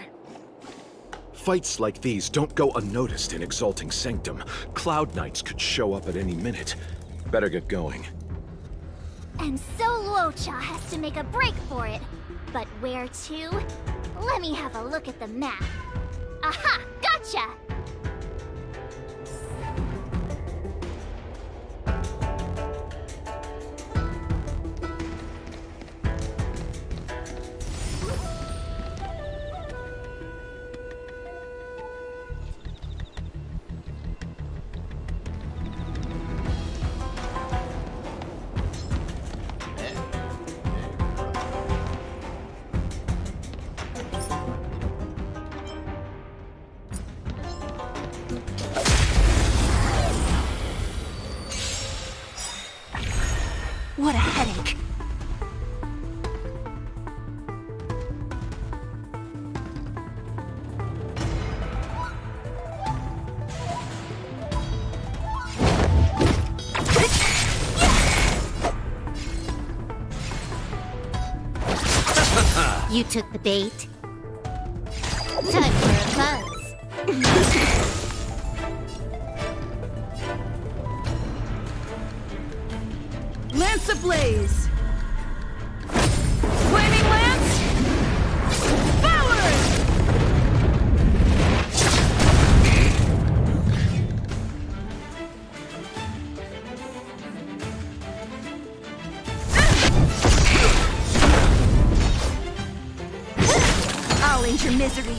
Fights like these don't go unnoticed in Exalting Sanctum. Cloud Knights could show up at any minute. Better get going.
And so Luocha has to make a break for it. But where to? Let me have a look at the map. Aha! Gotcha!
What a headache.
You took the bait. Time for a buzz.
Lance ablaze! Flaming lance! Forward!
to misery.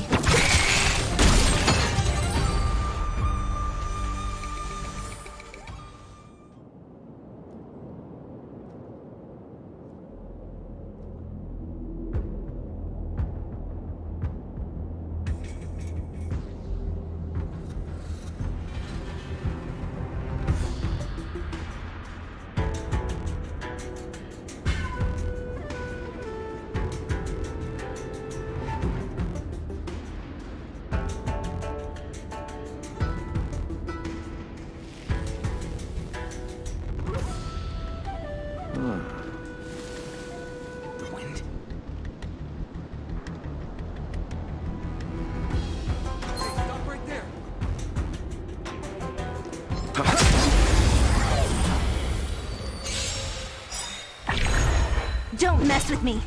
Don't mess with me.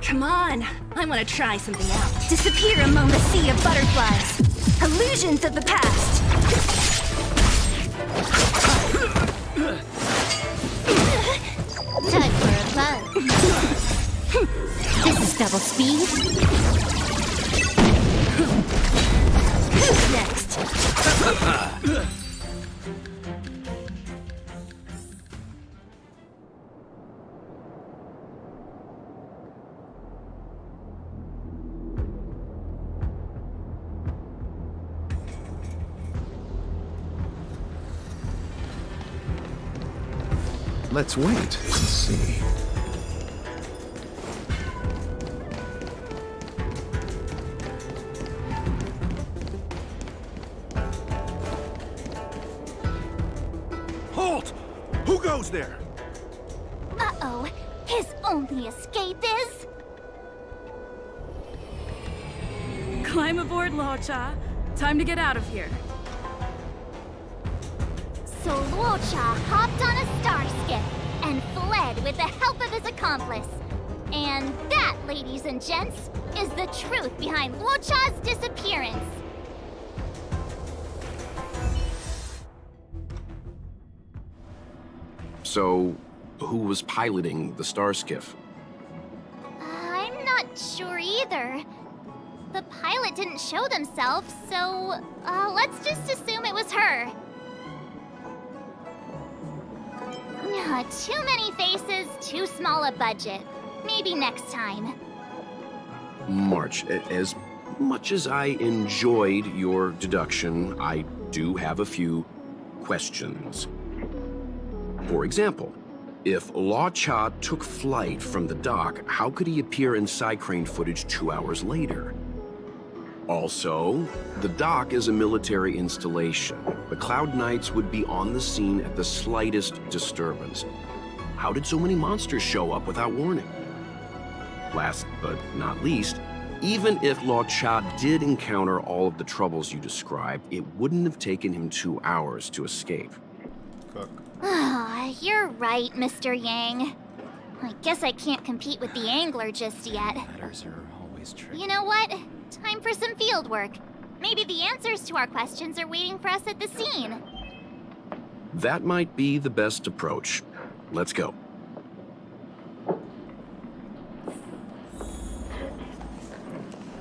Come on, I want to try something out. Disappear among the sea of butterflies. Illusions of the past.
Time for a plunge. This is double speed.
Who's next?
Let's wait and see.
Halt! Who goes there?
Uh-oh. His only escape is...
Climb aboard, Luocha. Time to get out of here.
So Luocha hopped on a star skiff and fled with the help of his accomplice. And that, ladies and gents, is the truth behind Luocha's disappearance.
So, who was piloting the star skiff?
I'm not sure either. The pilot didn't show themselves, so let's just assume it was her. Too many faces, too small a budget. Maybe next time.
March, as much as I enjoyed your deduction, I do have a few questions. For example, if Luocha took flight from the dock, how could he appear in Psycrane footage 2 hours later? Also, the dock is a military installation. The Cloud Knights would be on the scene at the slightest disturbance. How did so many monsters show up without warning? Last but not least, even if Luocha did encounter all of the troubles you described, it wouldn't have taken him 2 hours to escape.
You're right, Mr. Yang. I guess I can't compete with the angler just yet.
Matters are always tricky.
You know what? Time for some field work. Maybe the answers to our questions are waiting for us at the scene.
That might be the best approach. Let's go.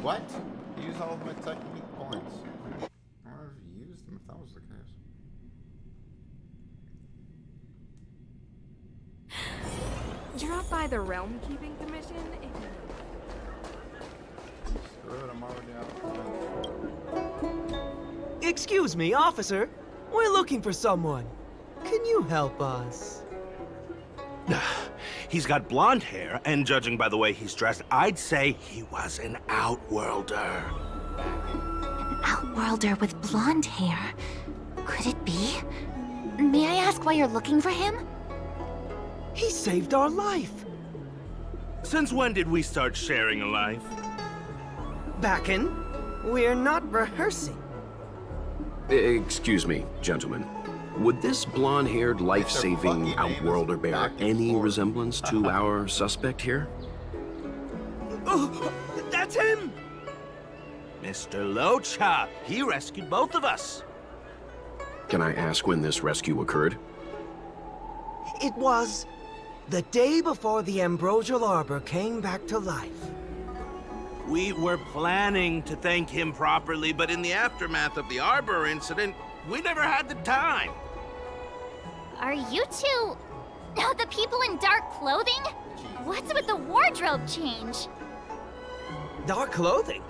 What? Use all of my technique points. I would have used them if that was the case.
Drop by the Realm Keeping Commission if
Screw it, I'm already out.
Excuse me, officer. We're looking for someone. Can you help us?
He's got blonde hair, and judging by the way he's dressed, I'd say he was an outworlder.
An outworlder with blonde hair? Could it be? May I ask why you're looking for him?
He saved our life.
Since when did we start sharing a life?
Backen, we're not rehearsing.
Excuse me, gentlemen. Would this blonde-haired, life-saving outworlder bear any resemblance to our suspect here?
Oh, that's him!
Mr. Locha. He rescued both of us.
Can I ask when this rescue occurred?
It was the day before the Ambrosial Arbor came back to life.
We were planning to thank him properly, but in the aftermath of the Arbor incident, we never had the time.
Are you two the people in dark clothing? What's with the wardrobe change?
Dark clothing?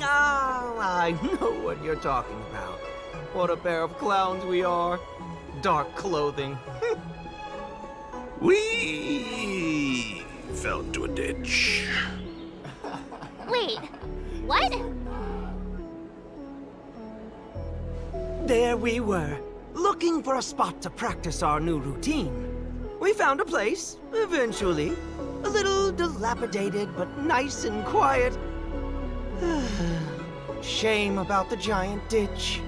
Ah, I know what you're talking about. What a pair of clowns we are. Dark clothing.
We fell into a ditch.
Wait, what?
There we were, looking for a spot to practice our new routine. We found a place, eventually. A little dilapidated, but nice and quiet. Shame about the giant ditch.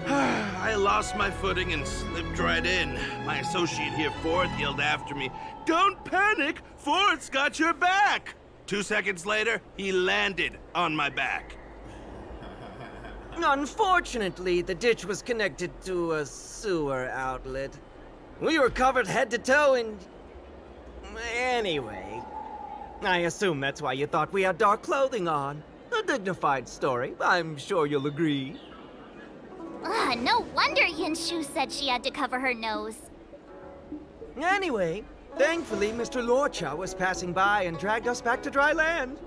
I lost my footing and slipped right in. My associate here, Fourth, yelled after me, "Don't panic! Fourth's got your back!" 2 seconds later, he landed on my back.
Unfortunately, the ditch was connected to a sewer outlet. We were covered head to toe in... Anyway, I assume that's why you thought we had dark clothing on. A dignified story, I'm sure you'll agree.
No wonder Yinshu said she had to cover her nose.
Anyway, thankfully Mr. Lorcha was passing by and dragged us back to dry land.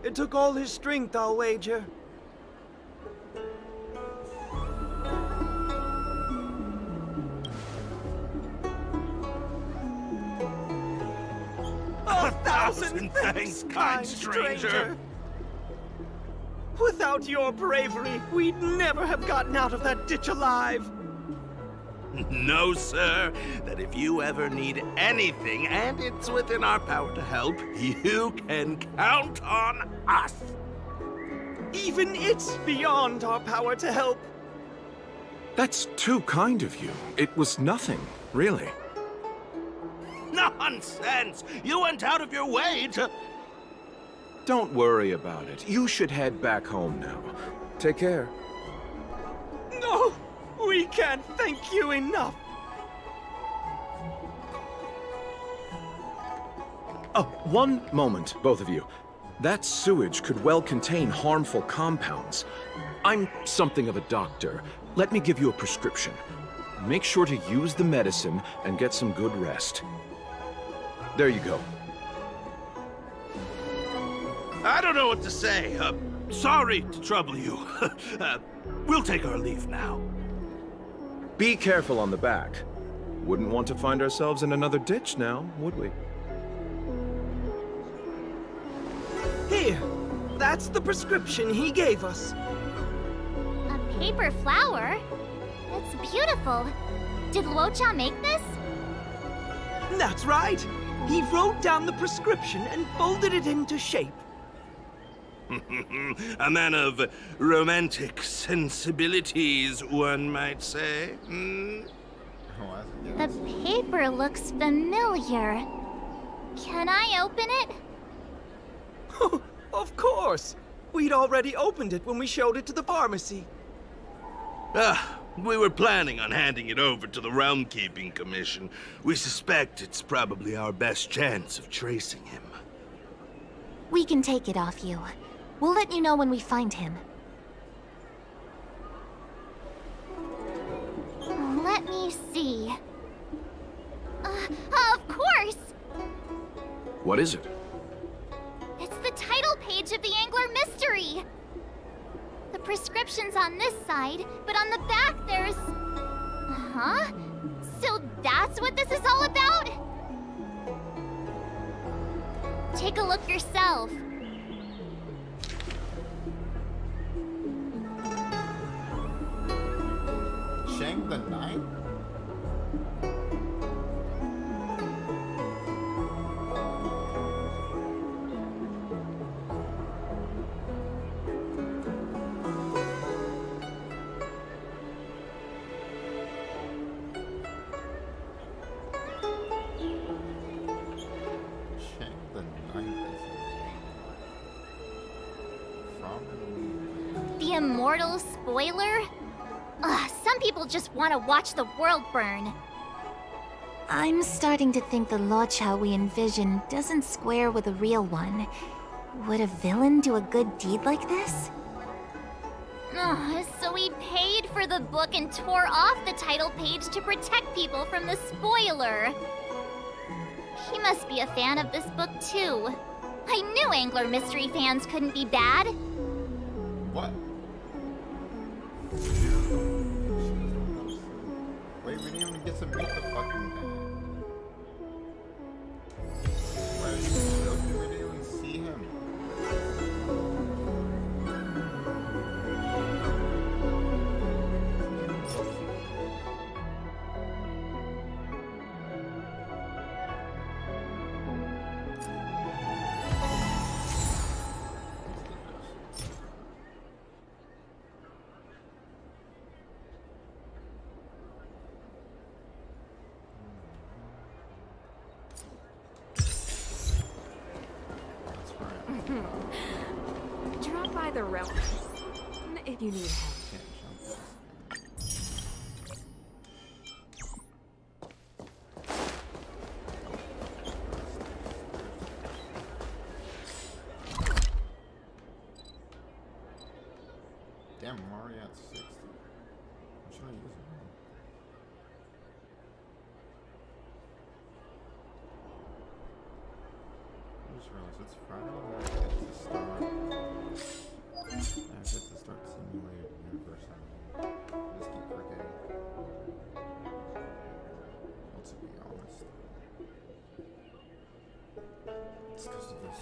It took all his strength, I'll wager. A thousand thanks, kind stranger! Without your bravery, we'd never have gotten out of that ditch alive.
No, sir. That if you ever need anything, and it's within our power to help, you can count on us.
Even it's beyond our power to help.
That's too kind of you. It was nothing, really.
Nonsense! You went out of your way to...
Don't worry about it. You should head back home now. Take care.
No! We can't thank you enough!
Oh, one moment, both of you. That sewage could well contain harmful compounds. I'm something of a doctor. Let me give you a prescription. Make sure to use the medicine and get some good rest. There you go.
I don't know what to say. Sorry to trouble you. We'll take our leave now.
Be careful on the back. Wouldn't want to find ourselves in another ditch now, would we?
Here, that's the prescription he gave us.
A paper flower? That's beautiful. Did Luocha make this?
That's right. He wrote down the prescription and folded it into shape.
A man of romantic sensibilities, one might say.
The paper looks familiar. Can I open it?
Of course! We'd already opened it when we showed it to the pharmacy.
We were planning on handing it over to the Realm Keeping Commission. We suspect it's probably our best chance of tracing him.
We can take it off you. We'll let you know when we find him.
Let me see. Of course!
What is it?
It's the title page of the Angler Mystery! The prescription's on this side, but on the back there's... Huh? So that's what this is all about? Take a look yourself.
Shang the Ninth? Shang the Ninth is
immortal spoiler? Ugh, some people just want to watch the world burn.
I'm starting to think the Locha we envision doesn't square with a real one. Would a villain do a good deed like this?
Ugh, so he paid for the book and tore off the title page to protect people from the spoiler. He must be a fan of this book too. I knew Angler Mystery fans couldn't be bad.
What? Wait, we didn't even get to meet the fucking guy. Wait, we didn't even see him.
Drop by the realm if you need help.
Damn, I'm already at 60. What should I use it on? I just realized it's Friday that I get to start. I get to start simulated universe. I just keep forgetting. Well, to be honest, it's because of this.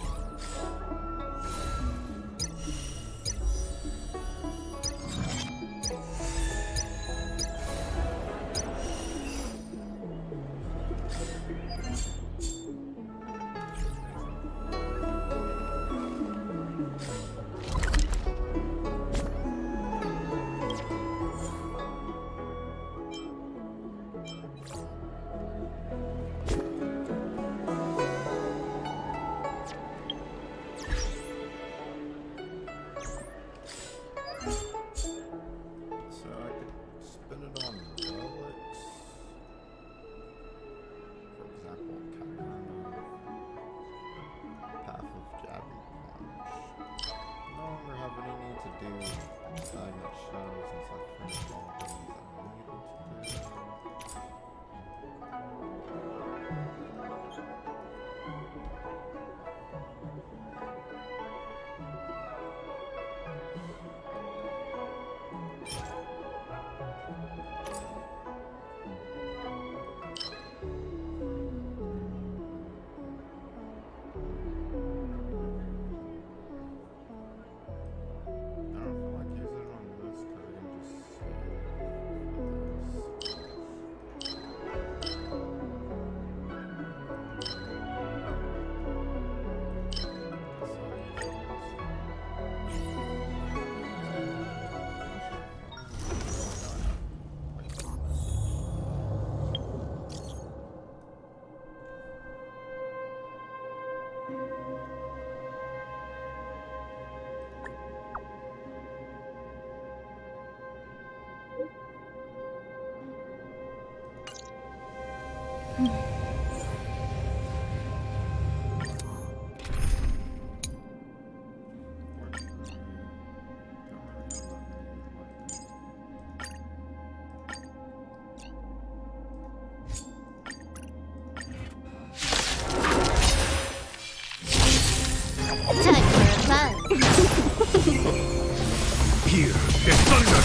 Here is thunder!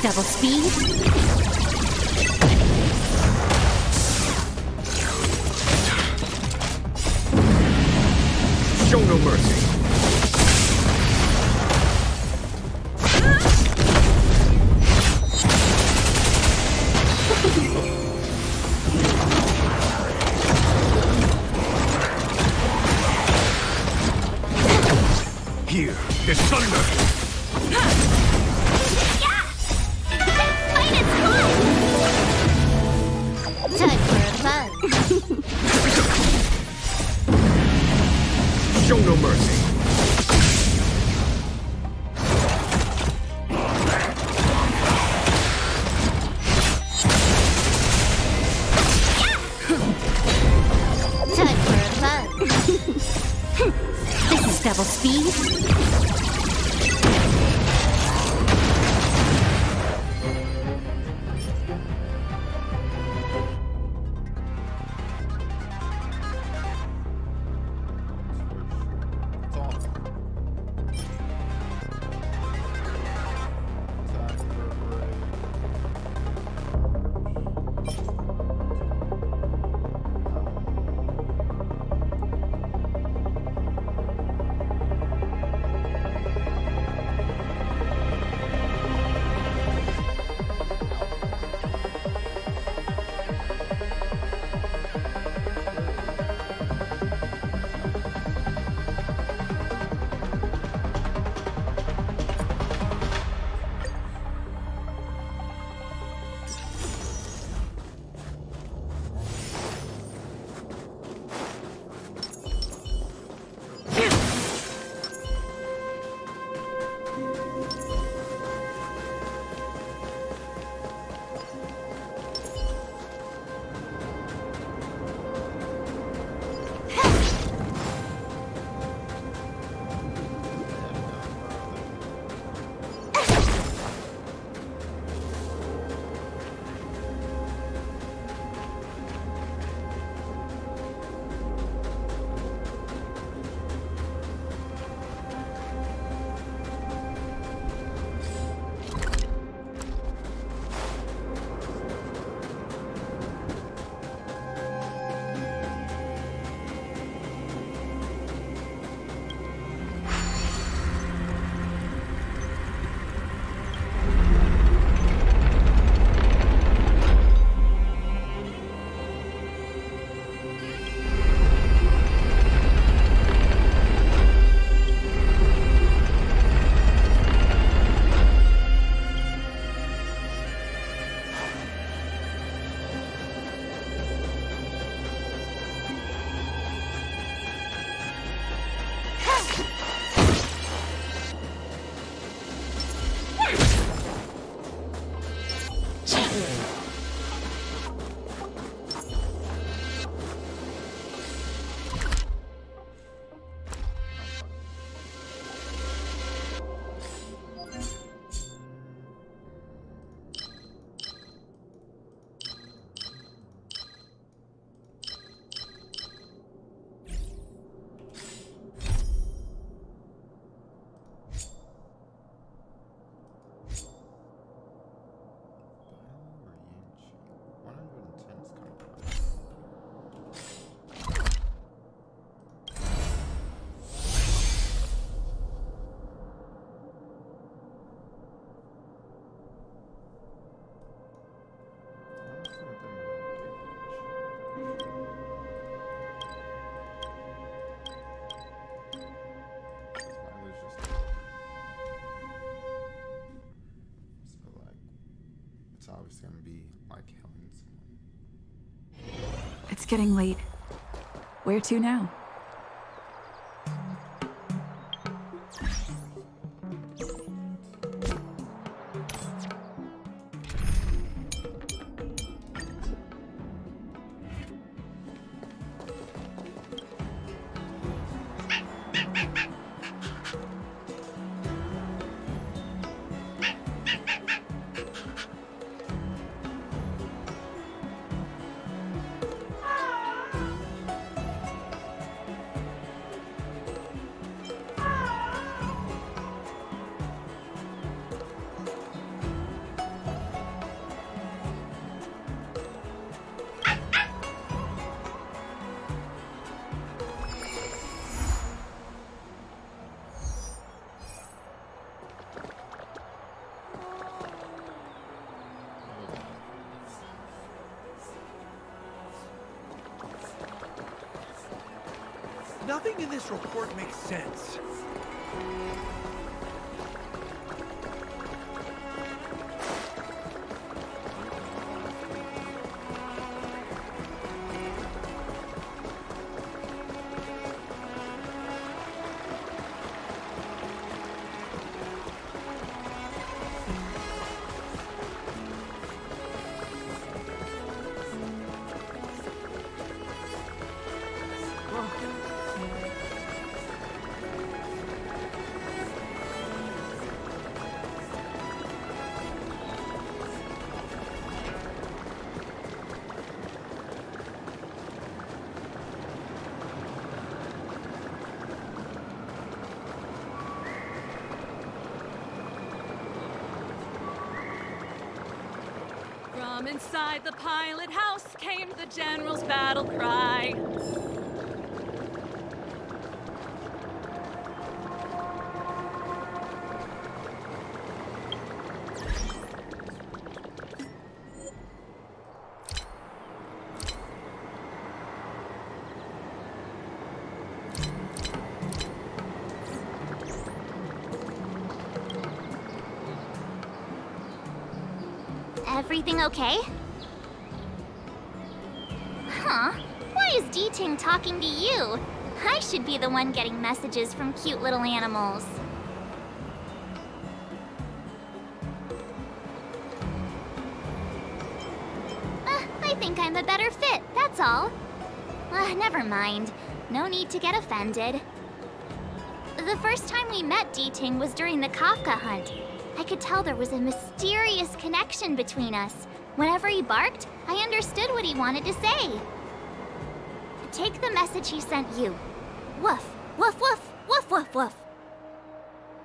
Double speed.
Show no
Here is thunder!
Time for a fun.
Show no mercy!
Time for a fun. This is double speed.
Obviously gonna be like killing someone.
It's getting late. Where to now?
Nothing in this report makes sense.
From inside the pilot house came the general's battle cry.
Everything okay? Huh? Why is D-Ting talking to you? I should be the one getting messages from cute little animals. I think I'm a better fit, that's all. Never mind. No need to get offended. The first time we met D-Ting was during the Kafka hunt. I could tell there was a mysterious connection between us. Whenever he barked, I understood what he wanted to say. Take the message he sent you. Woof, woof, woof, woof, woof, woof.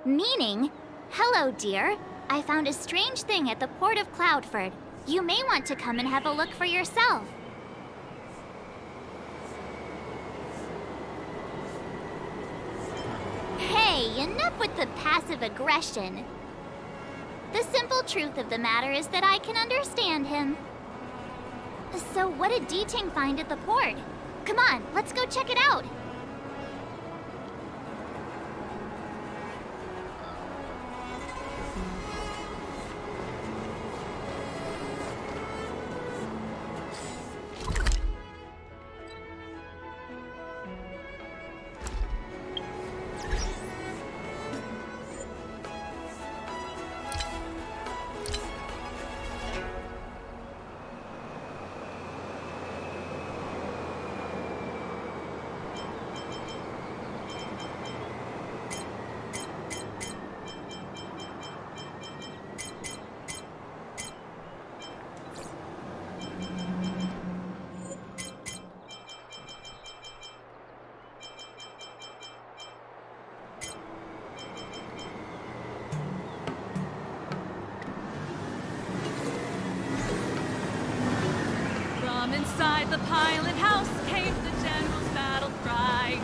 Meaning, hello, dear. I found a strange thing at the port of Cloudford. You may want to come and have a look for yourself. Hey, enough with the passive aggression. The simple truth of the matter is that I can understand him. So what did D-Ting find at the port? Come on, let's go check it out.
From inside the pilot house came the general's battle cry.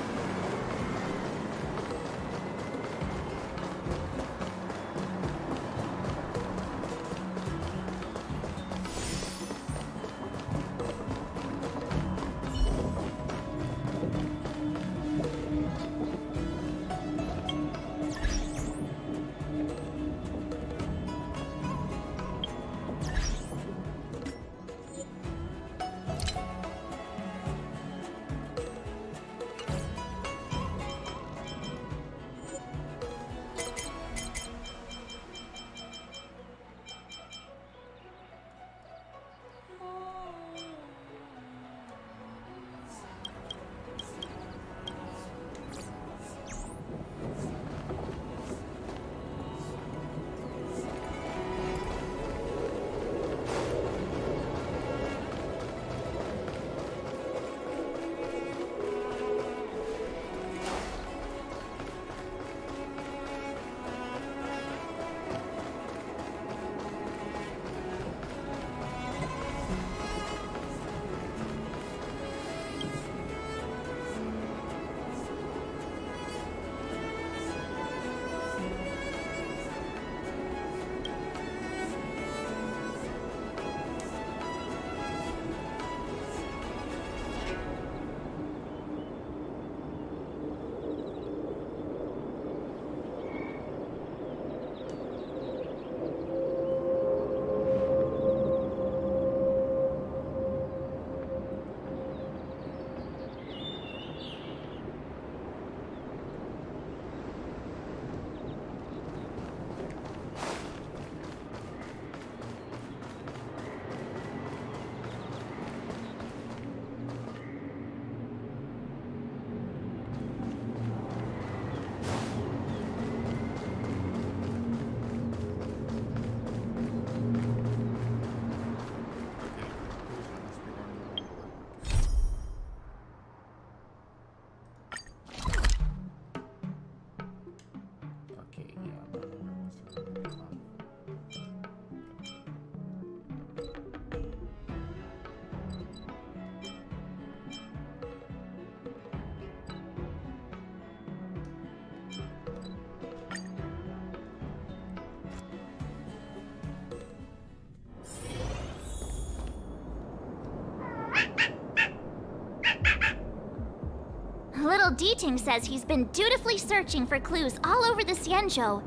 Little Deeting says he's been dutifully searching for clues all over the Xianzhou.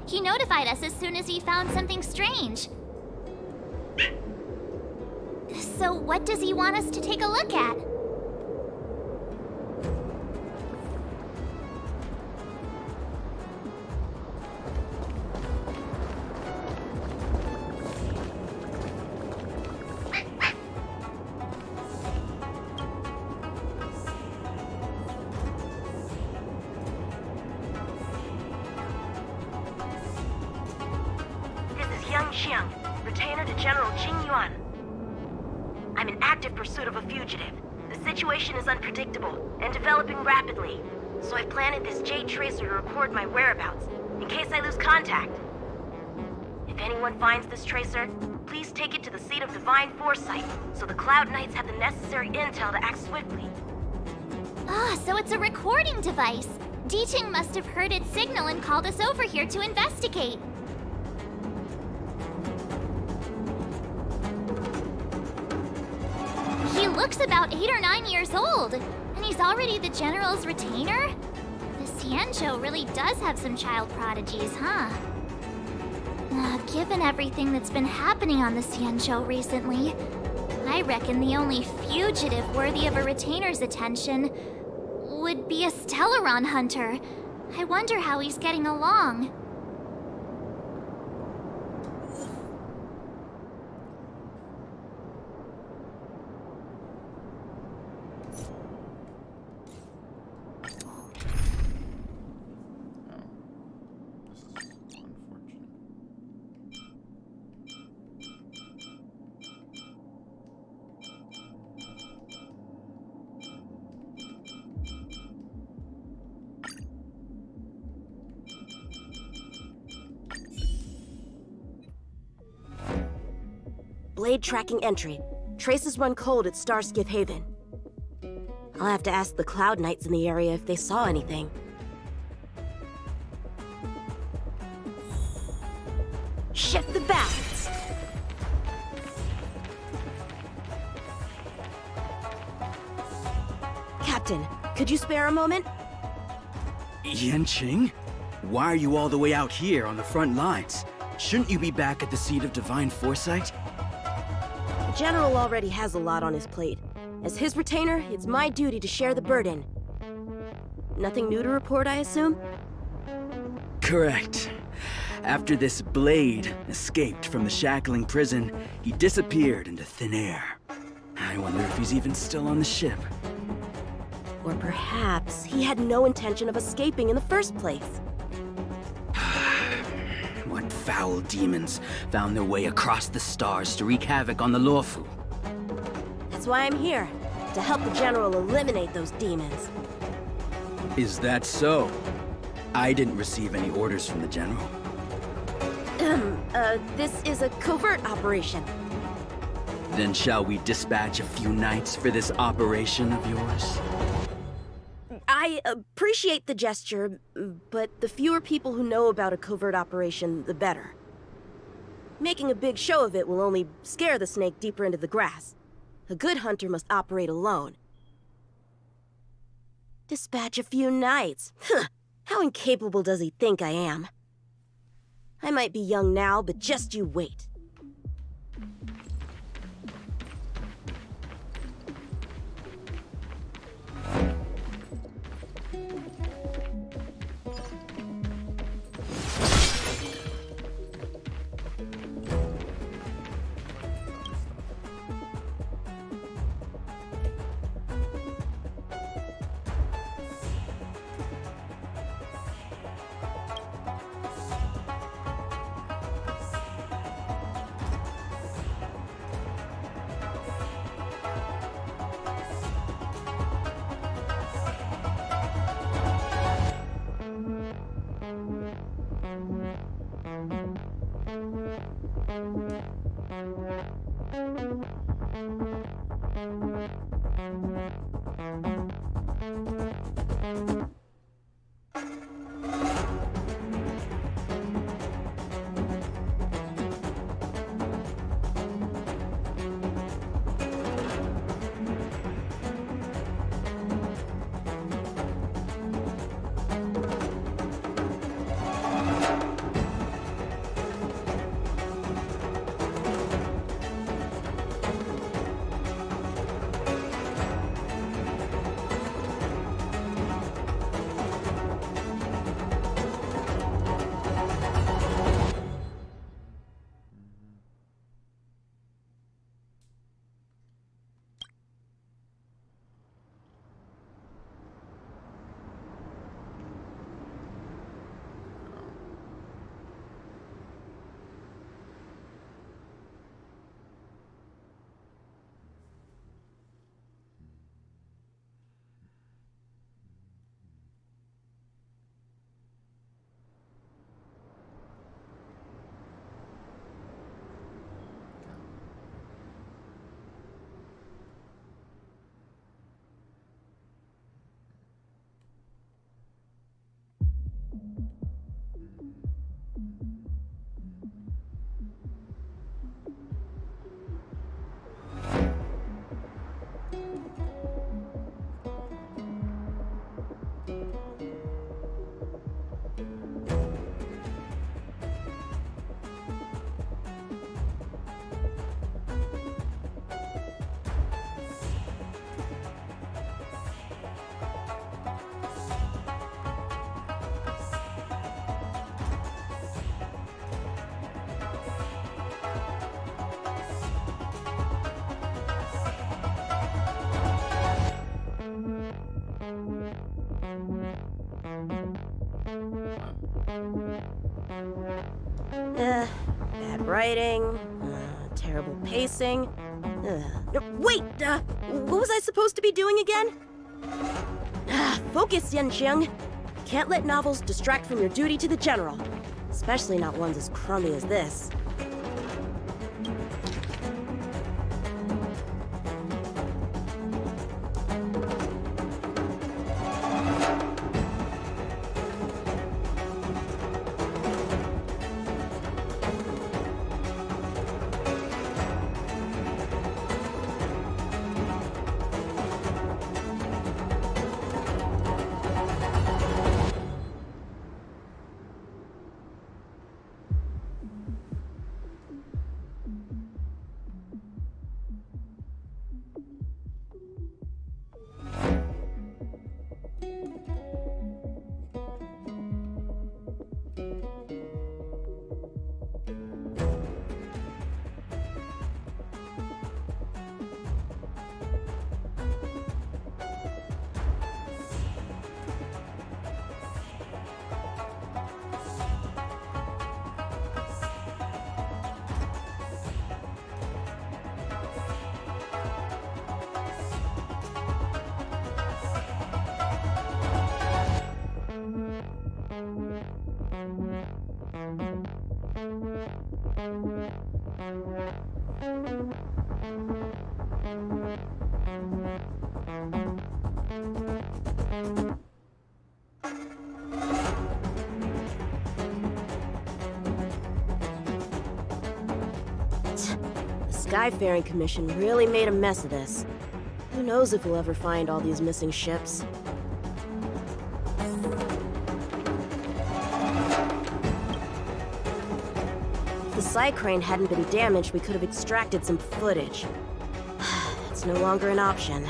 He notified us as soon as he found something strange. So what does he want us to take a look at?
Retainer to General Jing Yuan. I'm in active pursuit of a fugitive. The situation is unpredictable and developing rapidly, so I've planted this Zayht tracer to record my whereabouts, in case I lose contact. If anyone finds this tracer, please take it to the seat of divine foresight, so the Cloud Knights have the necessary intel to act swiftly.
Ah, so it's a recording device. Deeting must have heard its signal and called us over here to investigate. He looks about 8 or 9 years old, and he's already the General's retainer? The Xianzhou really does have some child prodigies, huh? Given everything that's been happening on the Xianzhou recently, I reckon the only fugitive worthy of a retainer's attention would be a Stellaron hunter. I wonder how he's getting along.
Blade tracking entry. Traces run cold at Starskiff Haven. I'll have to ask the Cloud Knights in the area if they saw anything. Shift the balance! Captain, could you spare a moment?
Yanqing? Why are you all the way out here on the front lines? Shouldn't you be back at the seat of divine foresight?
The General already has a lot on his plate. As his retainer, it's my duty to share the burden. Nothing new to report, I assume?
Correct. After this Blade escaped from the shackling prison, he disappeared into thin air. I wonder if he's even still on the ship.
Or perhaps he had no intention of escaping in the first place.
What foul demons found their way across the stars to wreak havoc on the Luofu?
That's why I'm here, to help the General eliminate those demons.
Is that so? I didn't receive any orders from the General.
This is a covert operation.
Then shall we dispatch a few knights for this operation of yours?
I appreciate the gesture, but the fewer people who know about a covert operation, the better. Making a big show of it will only scare the snake deeper into the grass. A good hunter must operate alone. Dispatch a few knights. Huh. How incapable does he think I am? I might be young now, but just you wait. Bad writing, terrible pacing. Wait, what was I supposed to be doing again? Focus, Yanqiang. Can't let novels distract from your duty to the General. Especially not ones as crummy as this. The Skyfaring Commission really made a mess of this. Who knows if we'll ever find all these missing ships. If the Psycrane hadn't been damaged, we could have extracted some footage. It's no longer an option.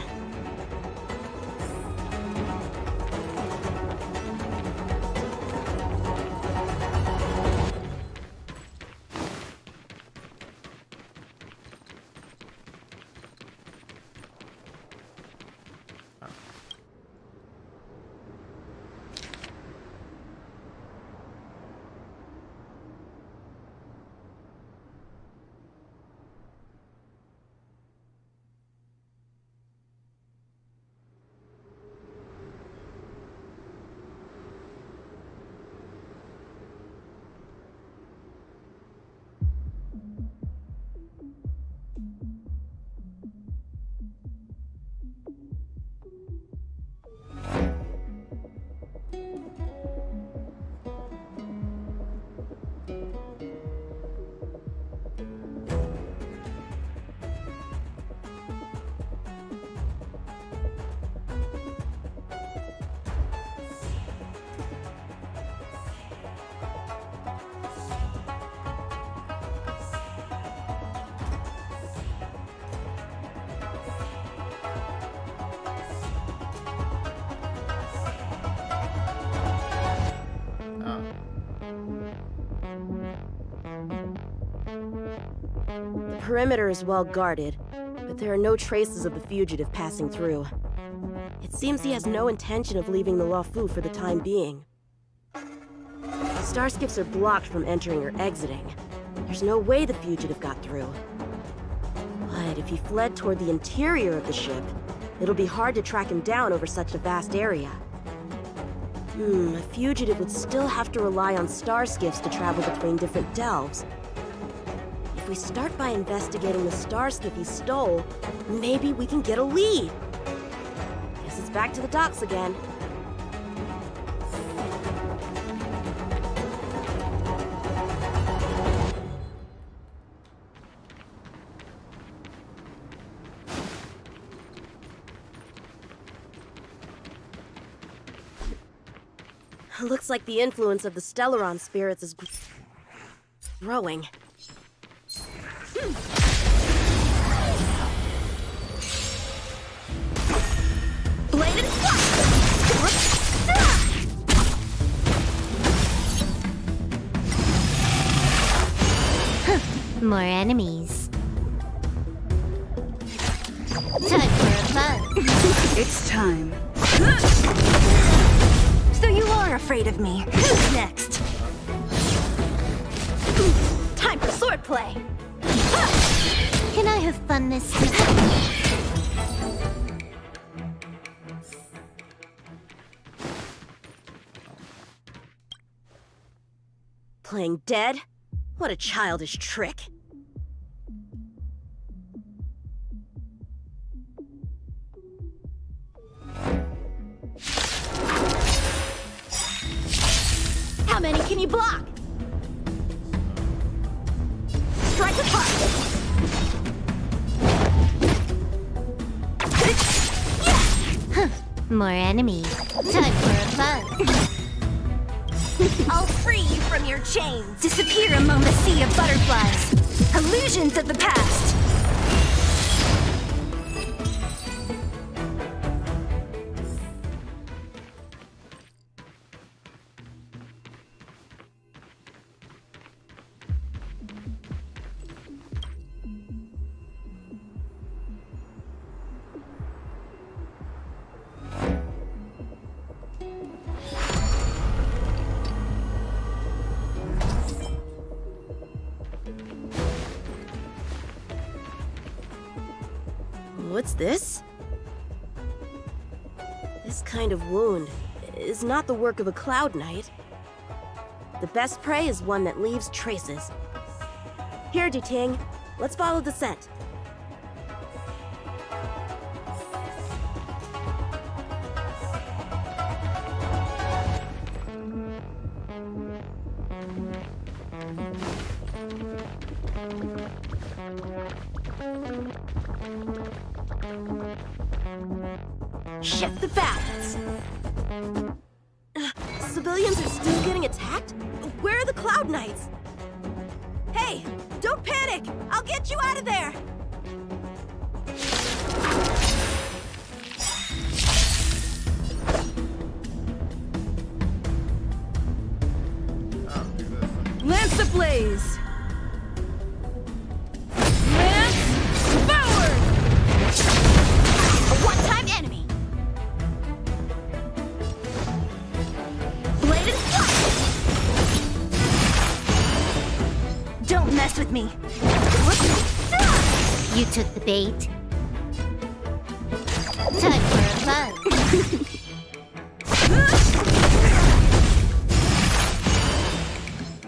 The perimeter is well guarded, but there are no traces of the fugitive passing through. It seems he has no intention of leaving the Luofu for the time being. Starskips are blocked from entering or exiting. There's no way the fugitive got through. But if he fled toward the interior of the ship, it'll be hard to track him down over such a vast area. A fugitive would still have to rely on starskiffs to travel between different delves. If we start by investigating the starskiff he stole, maybe we can get a lead. Guess it's back to the docks again. Looks like the influence of the Stellaron spirits is growing. Blade and
More enemies. Time for a fun.
It's time.
So you are afraid of me. Who's next?
Time for swordplay!
Can I have fun this time?
Playing dead? What a childish trick.
How many can you block? Strike apart!
More enemies. Time for a buzz.
I'll free you from your chains! Disappear among the sea of butterflies! Illusions of the past!
What's this? This kind of wound is not the work of a Cloud Knight. The best prey is one that leaves traces. Here, Duting, let's follow the scent. Shift the balance. Civilians are still getting attacked? Where are the Cloud Knights? Hey, don't panic! I'll get you out of there! Lance ablaze! Lance forward! A one-time enemy! Blade and flash! Don't mess with me!
You took the bait. Time for a buzz.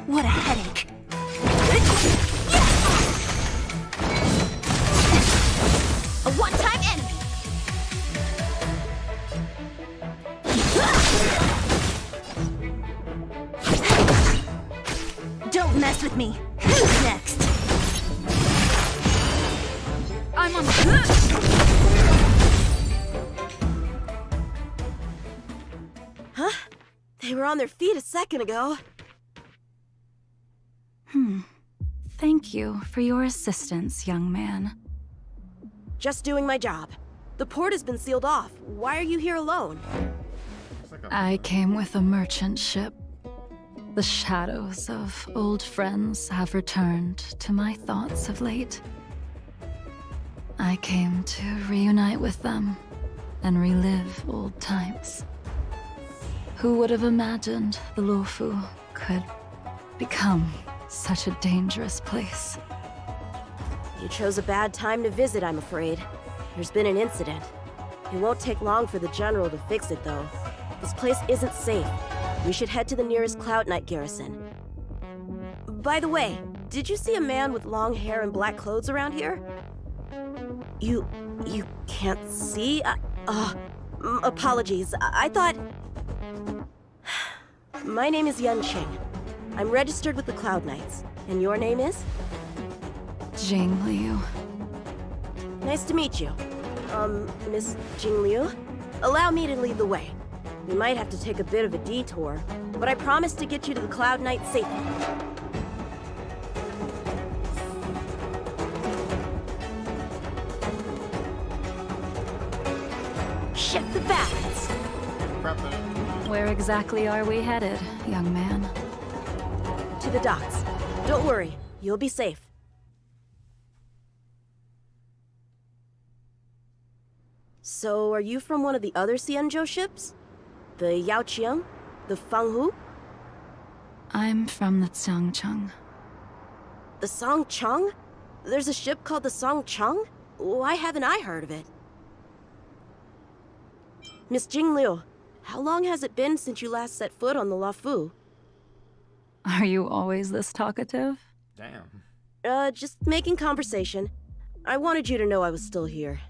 What a headache! A one-time enemy! Don't mess with me! Who's next? I'm on
Huh? They were on their feet a second ago.
Thank you for your assistance, young man.
Just doing my job. The port has been sealed off. Why are you here alone?
I came with a merchant ship. The shadows of old friends have returned to my thoughts of late. I came to reunite with them and relive old times. Who would have imagined the Luofu could become such a dangerous place?
You chose a bad time to visit, I'm afraid. There's been an incident. It won't take long for the General to fix it, though. This place isn't safe. We should head to the nearest Cloud Knight garrison. By the way, did you see a man with long hair and black clothes around here? You can't see? Apologies. I thought... My name is Yunqing. I'm registered with the Cloud Knights. And your name is?
Jing Liu.
Nice to meet you. Miss Jing Liu? Allow me to lead the way. We might have to take a bit of a detour, but I promise to get you to the Cloud Knight safely. Shift the balance.
Where exactly are we headed, young man?
To the docks. Don't worry, you'll be safe. So, are you from one of the other Xianzhou ships? The Yaoqiang? The Fanghu?
I'm from the Xiangcheng.
The Songcheng? There's a ship called the Songcheng? Why haven't I heard of it? Miss Jingliu, how long has it been since you last set foot on the Luofu?
Are you always this talkative?
Damn.
Just making conversation. I wanted you to know I was still here.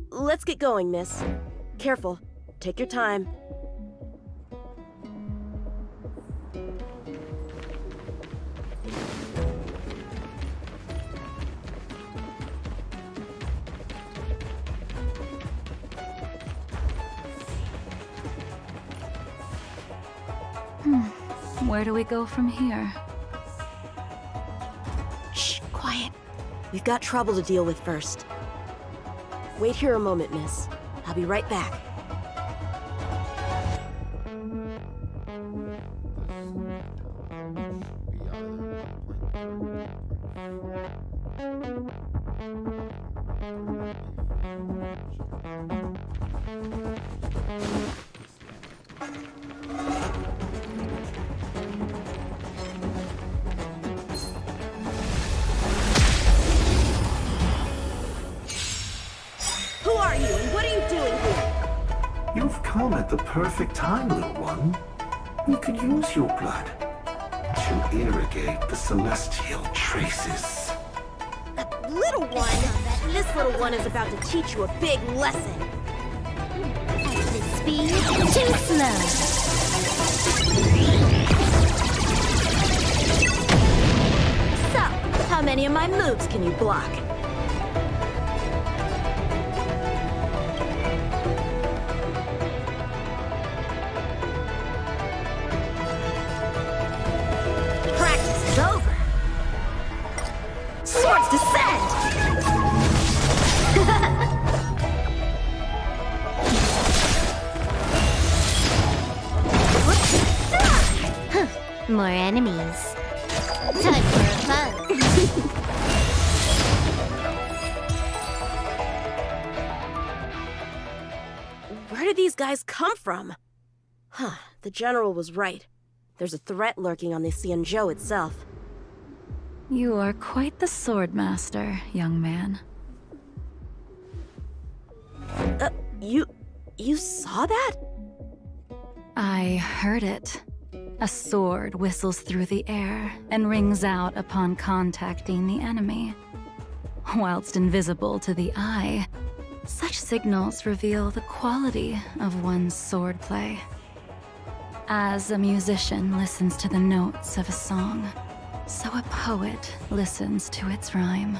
Let's get going, miss. Careful. Take your time.
Where do we go from here?
Shh, quiet. We've got trouble to deal with first. Wait here a moment, miss. I'll be right back. Who are you, and what are you doing here?
You've come at the perfect time, little one. We could use your blood to irrigate the celestial traces.
Little one? This little one is about to teach you a big lesson.
At this speed, too slow.
So, how many of my moves can you block? Practice is over. Swords descend!
More enemies. Time for a fun.
Where did these guys come from? Huh, the general was right. There's a threat lurking on the Xianzhou itself.
You are quite the sword master, young man.
You saw that?
I heard it. A sword whistles through the air and rings out upon contacting the enemy. Whilst invisible to the eye, such signals reveal the quality of one's swordplay. As a musician listens to the notes of a song, so a poet listens to its rhyme.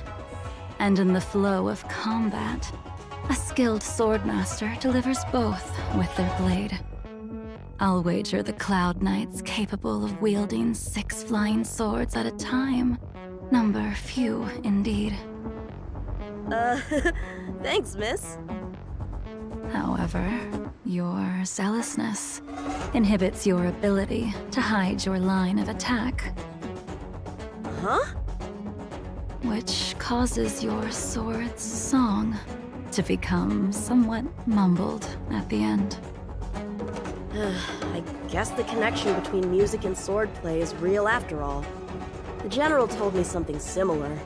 And in the flow of combat, a skilled swordmaster delivers both with their blade. I'll wager the Cloud Knights capable of wielding 6 flying swords at a time. Number few, indeed.
Thanks, miss.
However, your zealousness inhibits your ability to hide your line of attack.
Huh?
Which causes your sword's song to become somewhat mumbled at the end.
I guess the connection between music and swordplay is real after all. The general told me something similar.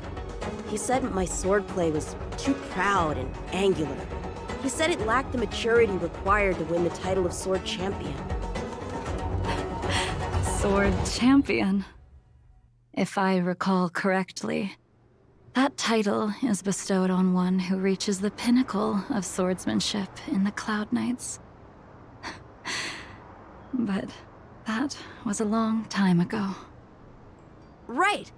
He said my swordplay was too proud and angular. He said it lacked the maturity required to win the title of Sword Champion.
Sword Champion. If I recall correctly, that title is bestowed on one who reaches the pinnacle of swordsmanship in the Cloud Knights. But that was a long time ago.
Right!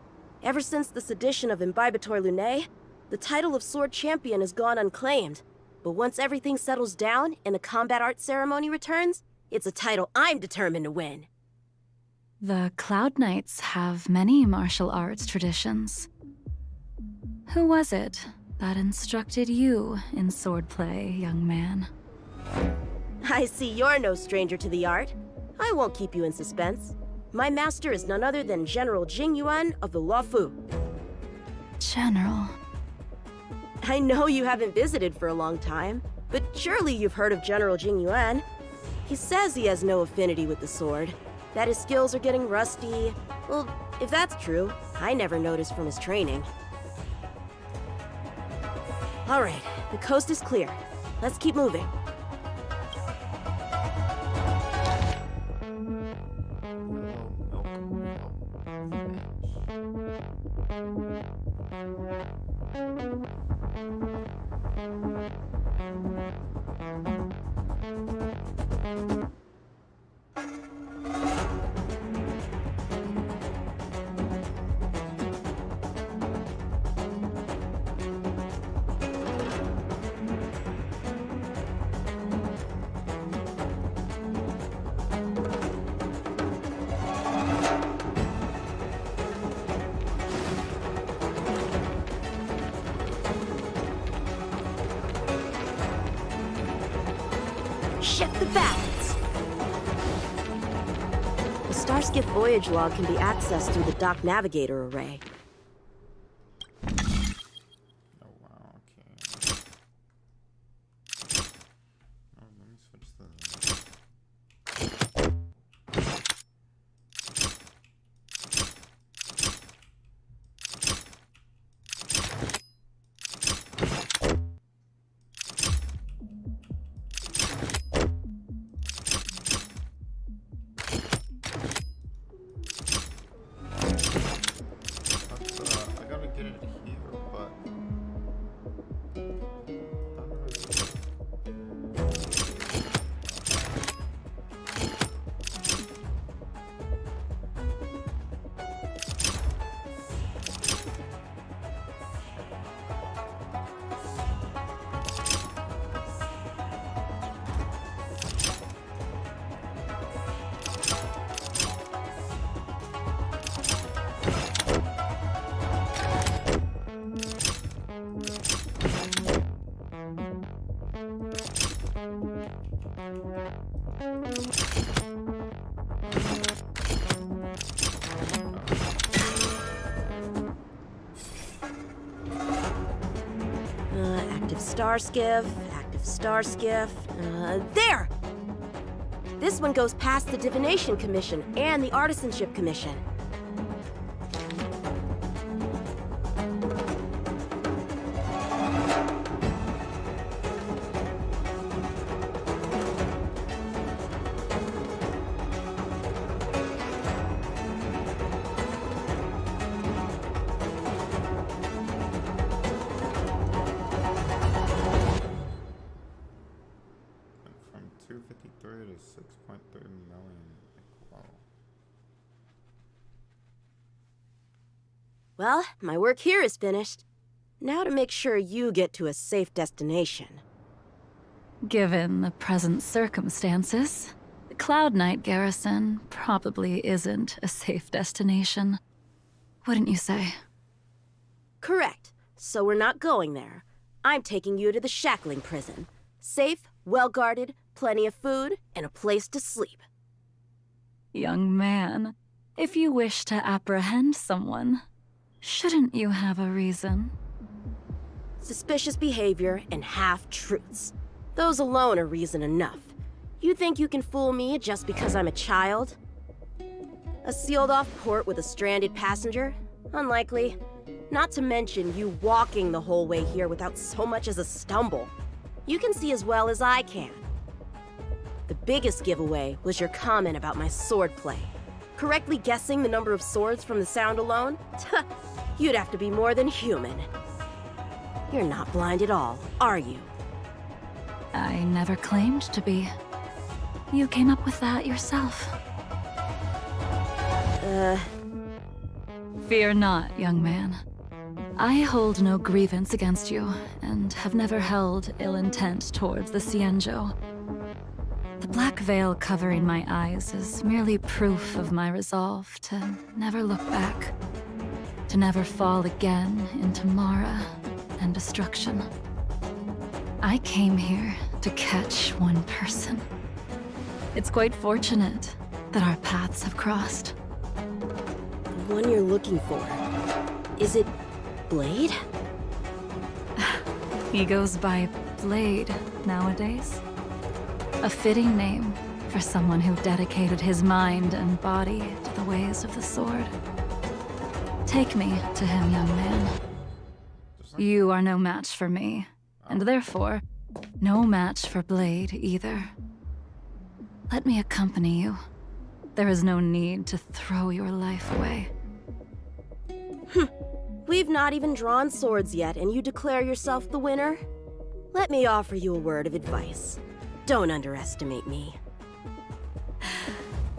Ever since the sedition of Imbibitor Lunae, the title of Sword Champion has gone unclaimed. But once everything settles down and the combat art ceremony returns, it's a title I'm determined to win.
The Cloud Knights have many martial arts traditions. Who was it that instructed you in swordplay, young man?
I see you're no stranger to the art. I won't keep you in suspense. My master is none other than General Jing Yuan of the Luofu.
General.
I know you haven't visited for a long time. But surely you've heard of General Jing Yuan. He says he has no affinity with the sword, that his skills are getting rusty. Well, if that's true, I never noticed from his training. All right, the coast is clear. Let's keep moving. Shift the balance. The Starskiff voyage log can be accessed through the dock navigator array.
Oh wow, okay. Oh, let me switch the... I gotta get it here, but...
Active Starskiff. There! This one goes past the Divination Commission and the Artisanship Commission.
From 253 to 6.3 million. Wow.
Well, my work here is finished. Now to make sure you get to a safe destination.
Given the present circumstances, the Cloud Knight garrison probably isn't a safe destination. Wouldn't you say?
Correct. So we're not going there. I'm taking you to the shackling prison. Safe, well-guarded, plenty of food, and a place to sleep.
Young man, if you wish to apprehend someone, shouldn't you have a reason?
Suspicious behavior and half-truths. Those alone are reason enough. You think you can fool me just because I'm a child? A sealed-off port with a stranded passenger? Unlikely. Not to mention you walking the whole way here without so much as a stumble. You can see as well as I can. The biggest giveaway was your comment about my swordplay. Correctly guessing the number of swords from the sound alone? You'd have to be more than human. You're not blind at all, are you?
I never claimed to be. You came up with that yourself. Fear not, young man. I hold no grievance against you, and have never held ill intent towards the Xianzhou. The black veil covering my eyes is merely proof of my resolve to never look back, to never fall again into Mara and destruction. I came here to catch one person. It's quite fortunate that our paths have crossed.
The one you're looking for. Is it Blade?
He goes by Blade nowadays. A fitting name for someone who dedicated his mind and body to the ways of the sword. Take me to him, young man. You are no match for me, and therefore, no match for Blade either. Let me accompany you. There is no need to throw your life away.
We've not even drawn swords yet, and you declare yourself the winner? Let me offer you a word of advice. Don't underestimate me.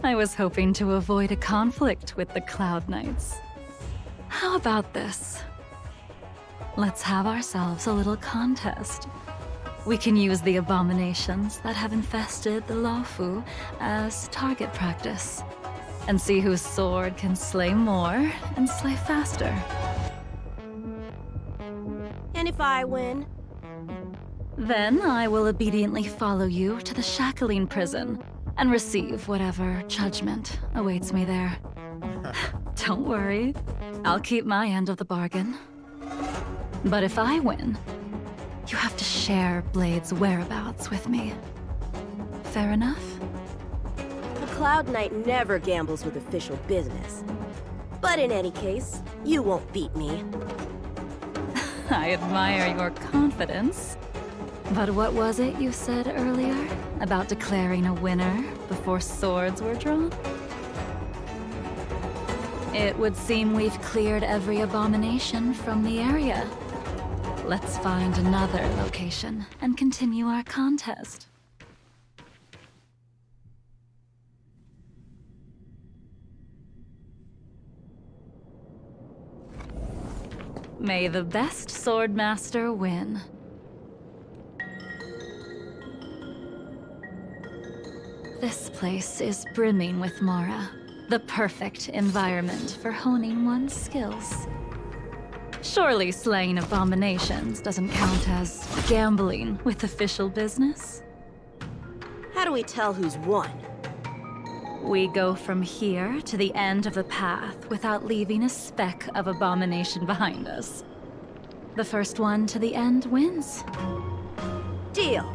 I was hoping to avoid a conflict with the Cloud Knights. How about this? Let's have ourselves a little contest. We can use the abominations that have infested the Luofu as target practice, and see whose sword can slay more and slay faster.
And if I win?
Then I will obediently follow you to the shackling prison and receive whatever judgment awaits me there. Don't worry, I'll keep my end of the bargain. But if I win, you have to share Blade's whereabouts with me. Fair enough?
The Cloud Knight never gambles with official business. But in any case, you won't beat me.
I admire your confidence. But what was it you said earlier about declaring a winner before swords were drawn? It would seem we've cleared every abomination from the area. Let's find another location and continue our contest. May the best swordmaster win. This place is brimming with Mara, the perfect environment for honing one's skills. Surely slaying abominations doesn't count as gambling with official business?
How do we tell who's won?
We go from here to the end of the path without leaving a speck of abomination behind us. The first one to the end wins.
Deal.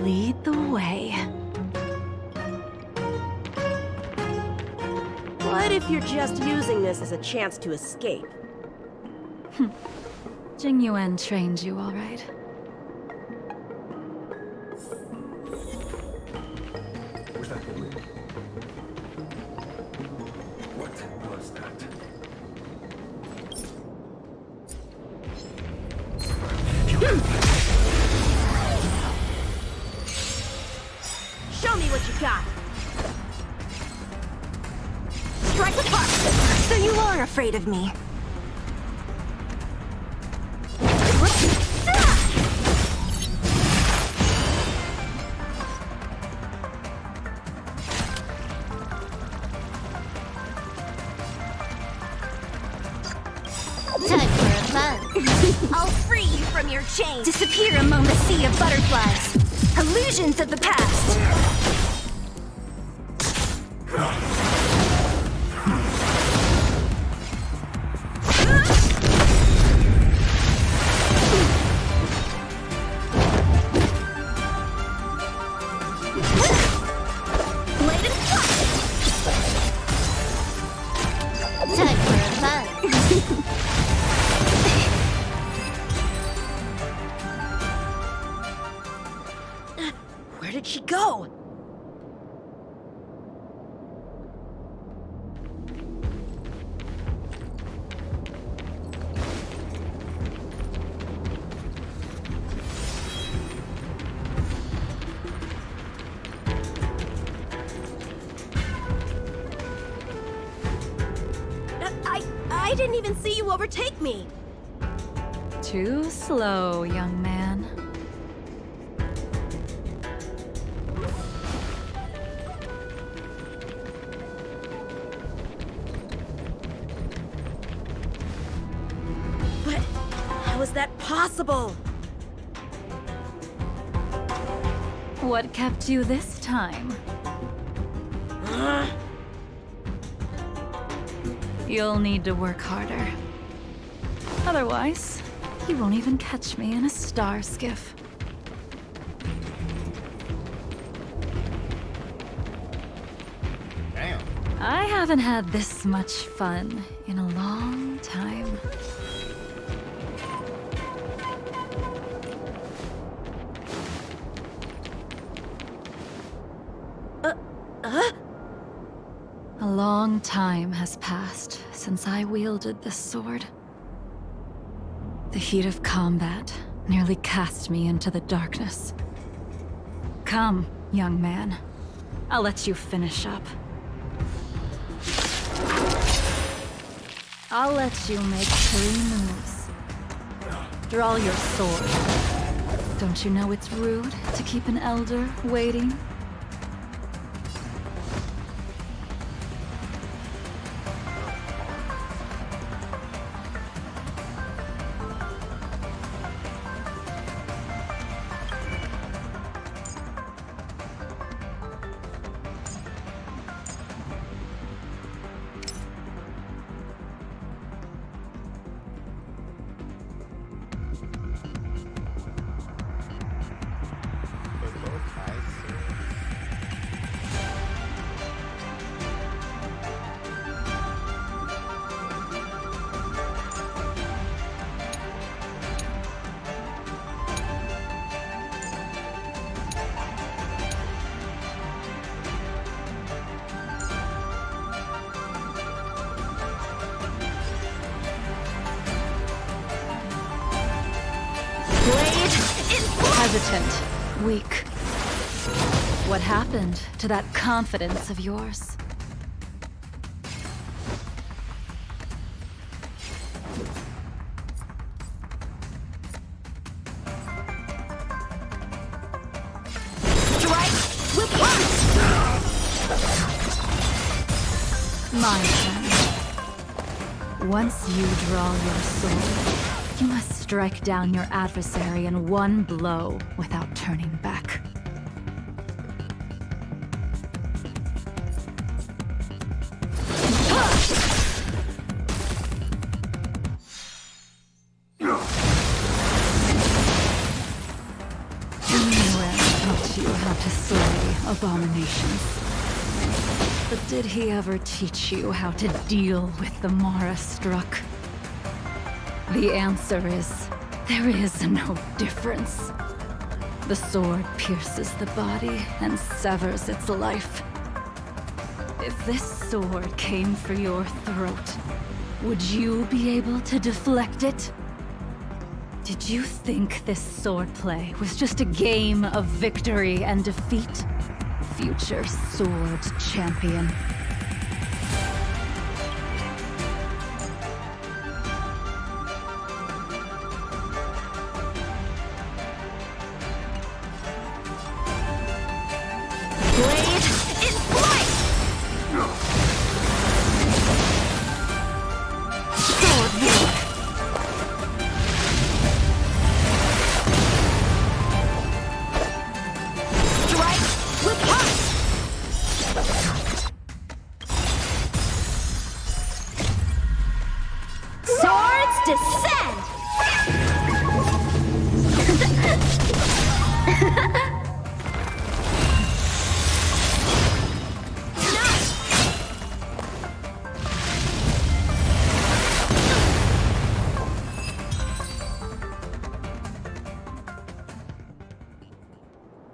Lead the way.
What if you're just using this as a chance to escape?
Jing Yuan trained you all right.
Was that the wind? What was that?
Show me what you got!
Strike apart! So you are afraid of me.
Time for a fun. I'll free you from your chains.
Disappear among the sea of butterflies. Illusions of the past.
Time for a fun.
Where did she go? I didn't even see you overtake me.
Too slow, young man.
But how is that possible?
What kept you this time? You'll need to work harder. Otherwise, You won't even catch me in a star skiff.
Damn.
I haven't had this much fun in a long time. A long time has passed since I wielded this sword. The heat of combat nearly cast me into the darkness. Come, young man. I'll let you finish up. I'll let you make 3 moves. Draw your sword. Don't you know it's rude to keep an elder waiting? Hesitant, weak. What happened to that confidence of yours?
Strike with
My friend. Once you draw your sword, you must strike down your adversary in one blow without turning back. Emmanuel taught you how to slay abominations. But did he ever teach you how to deal with the Mara struck? The answer is, there is no difference. The sword pierces the body and severs its life. If this sword came for your throat, would you be able to deflect it? Did you think this swordplay was just a game of victory and defeat? Future sword champion.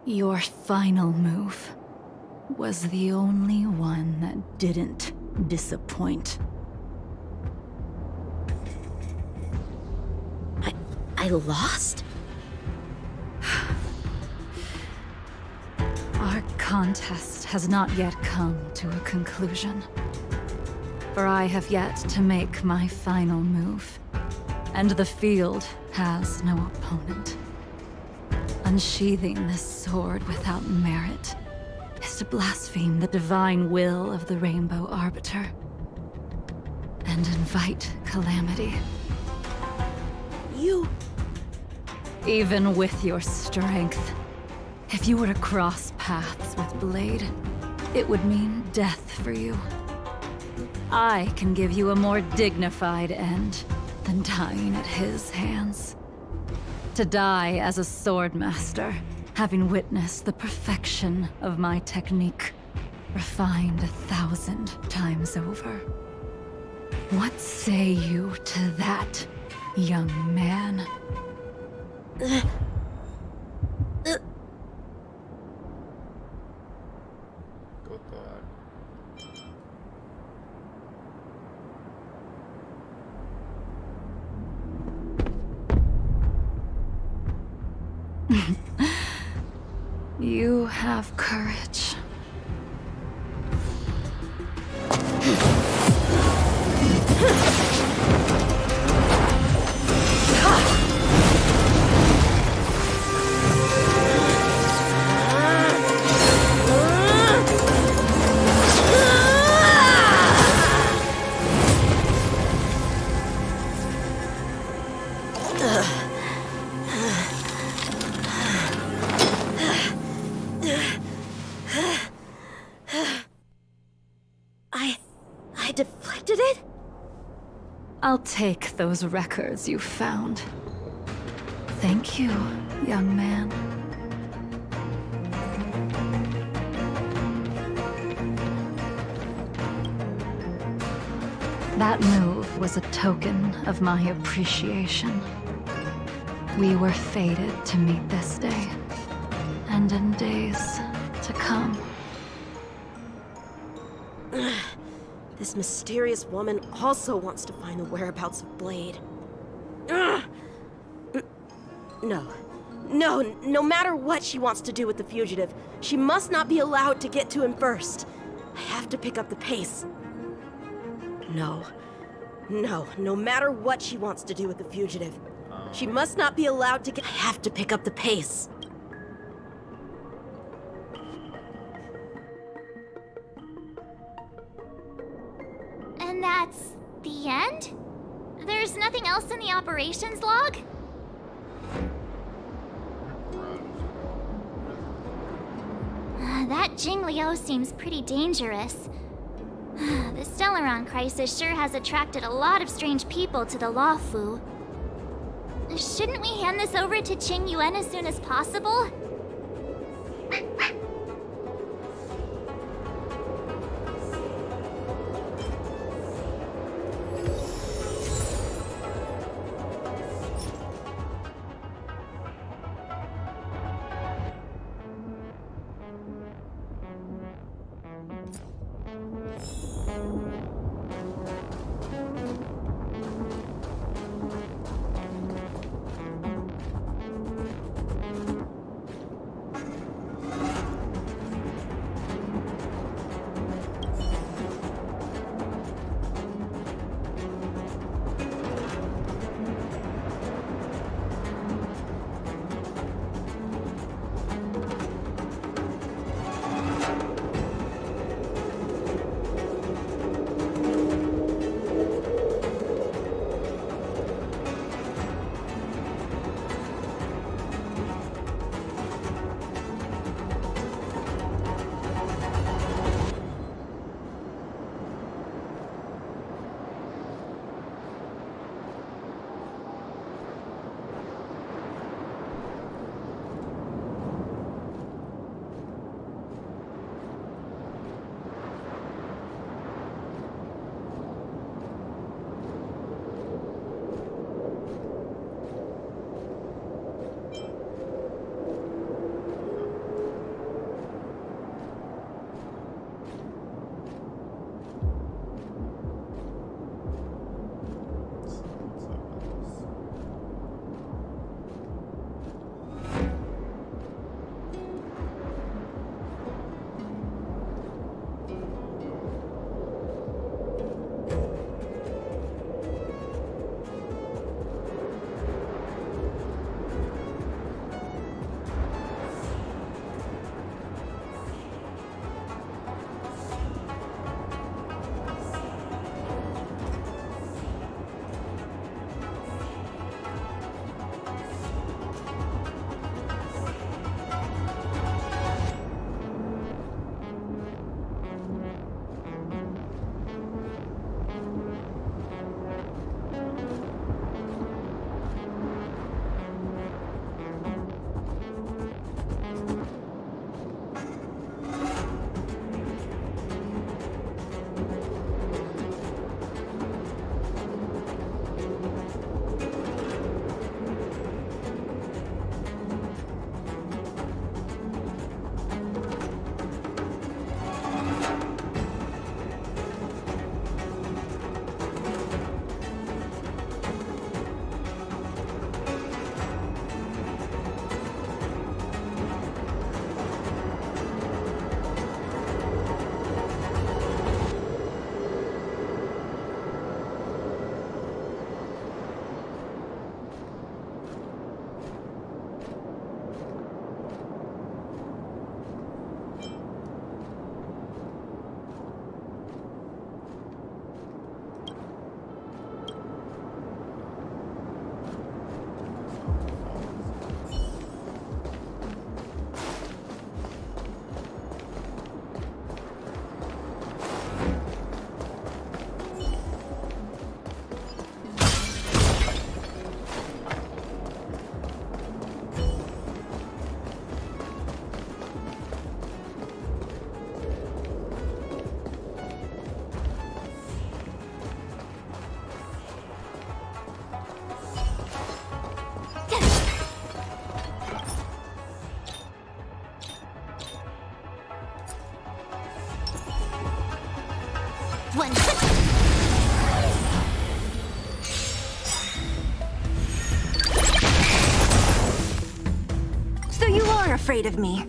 Your final move was the only one that didn't disappoint.
I lost?
Our contest has not yet come to a conclusion. For I have yet to make my final move, and the field has no opponent. Unsheathing this sword without merit is to blaspheme the divine will of the Rainbow Arbiter and invite calamity.
You...
Even with your strength, if you were to cross paths with Blade, it would mean death for you. I can give you a more dignified end than dying at his hands. To die as a swordmaster, having witnessed the perfection of my technique, refined 1,000 times over. What say you to that, young man? You have courage.
I deflected it?
I'll take those records you found. Thank you, young man. That move was a token of my appreciation. We were fated to meet this day, and in days to come.
This mysterious woman also wants to find the whereabouts of Blade. No matter what she wants to do with the fugitive, she must not be allowed to get to him first. I have to pick up the pace. No matter what she wants to do with the fugitive, she must not be allowed to get— I have to pick up the pace.
And that's the end? There's nothing else in the operations log? That Jingliu seems pretty dangerous. The Stellaron crisis sure has attracted a lot of strange people to the Luofu. Shouldn't we hand this over to Qing Yuan as soon as possible?
afraid of me.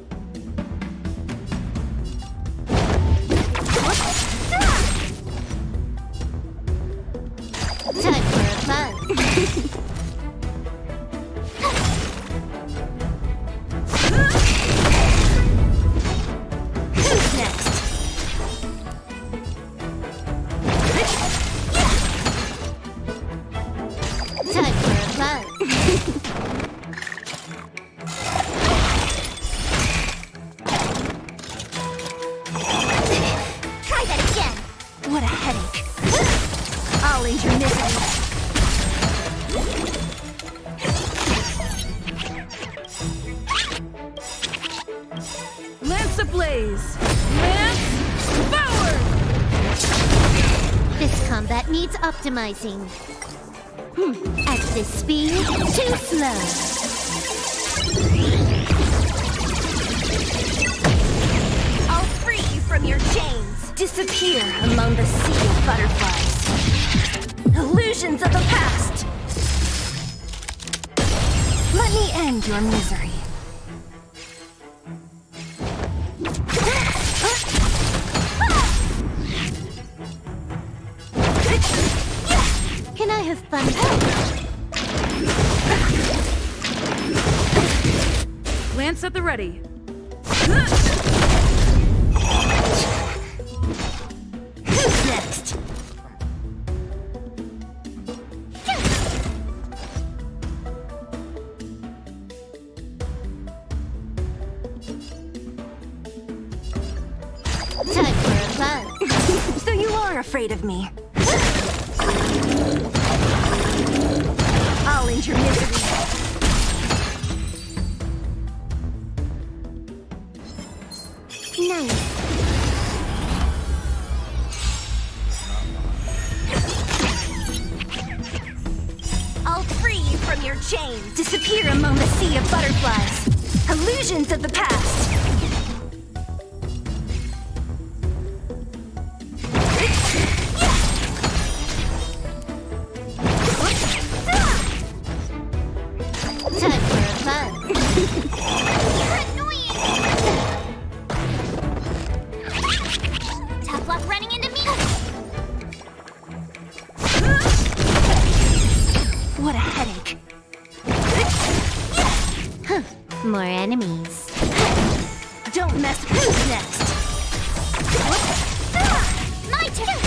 Time for a buzz.
Who's next?
Time for a buzz.
Try that again. What a headache. I'll end your misery.
Lance ablaze! Lance forward!
This combat needs optimizing. At this speed, too slow.
I'll free you from your chains. Disappear among the sea of butterflies. Illusions of the past. Let me end your misery.
Can I have fun?
Lance at the ready.
Who's next?
Time for a buzz.
So you are afraid of me. I'll end your misery.
Nice.
I'll free you from your chains. Disappear among the sea of butterflies. Illusions of the past.
Time for a buzz.
You're annoying.
Tough luck running into me.
What a headache.
More enemies.
Don't mess. Who's next?
My turn.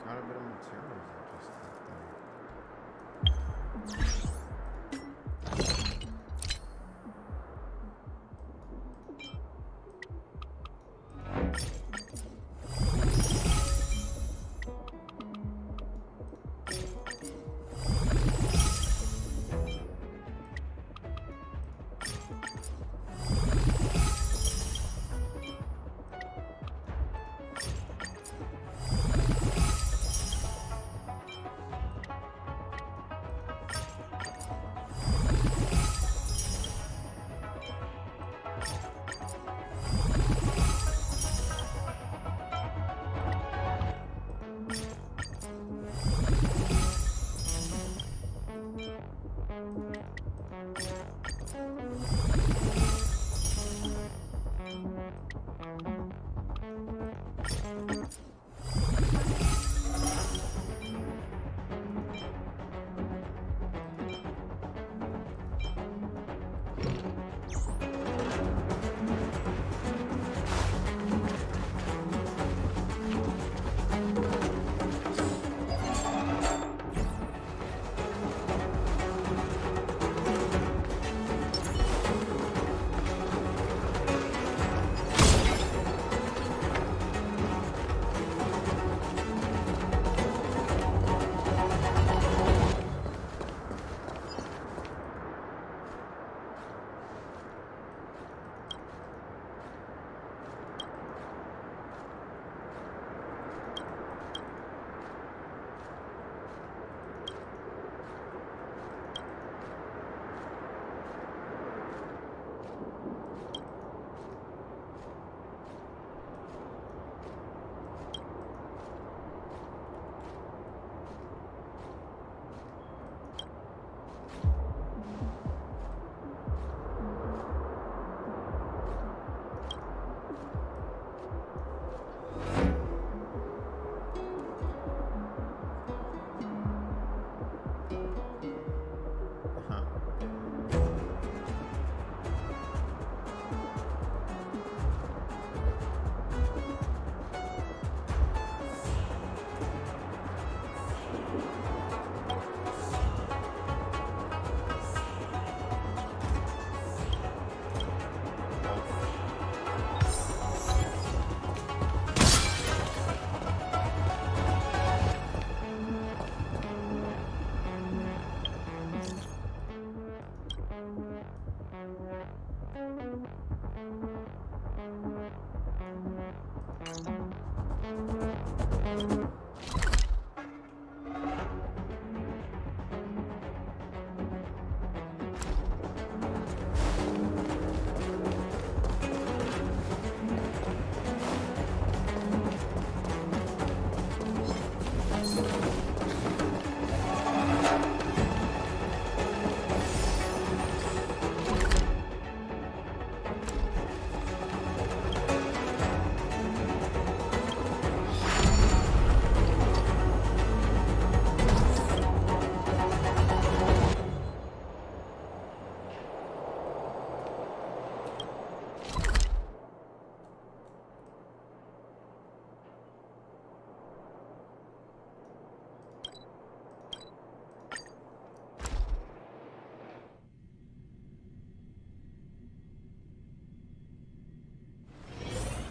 Got a bit of materials I just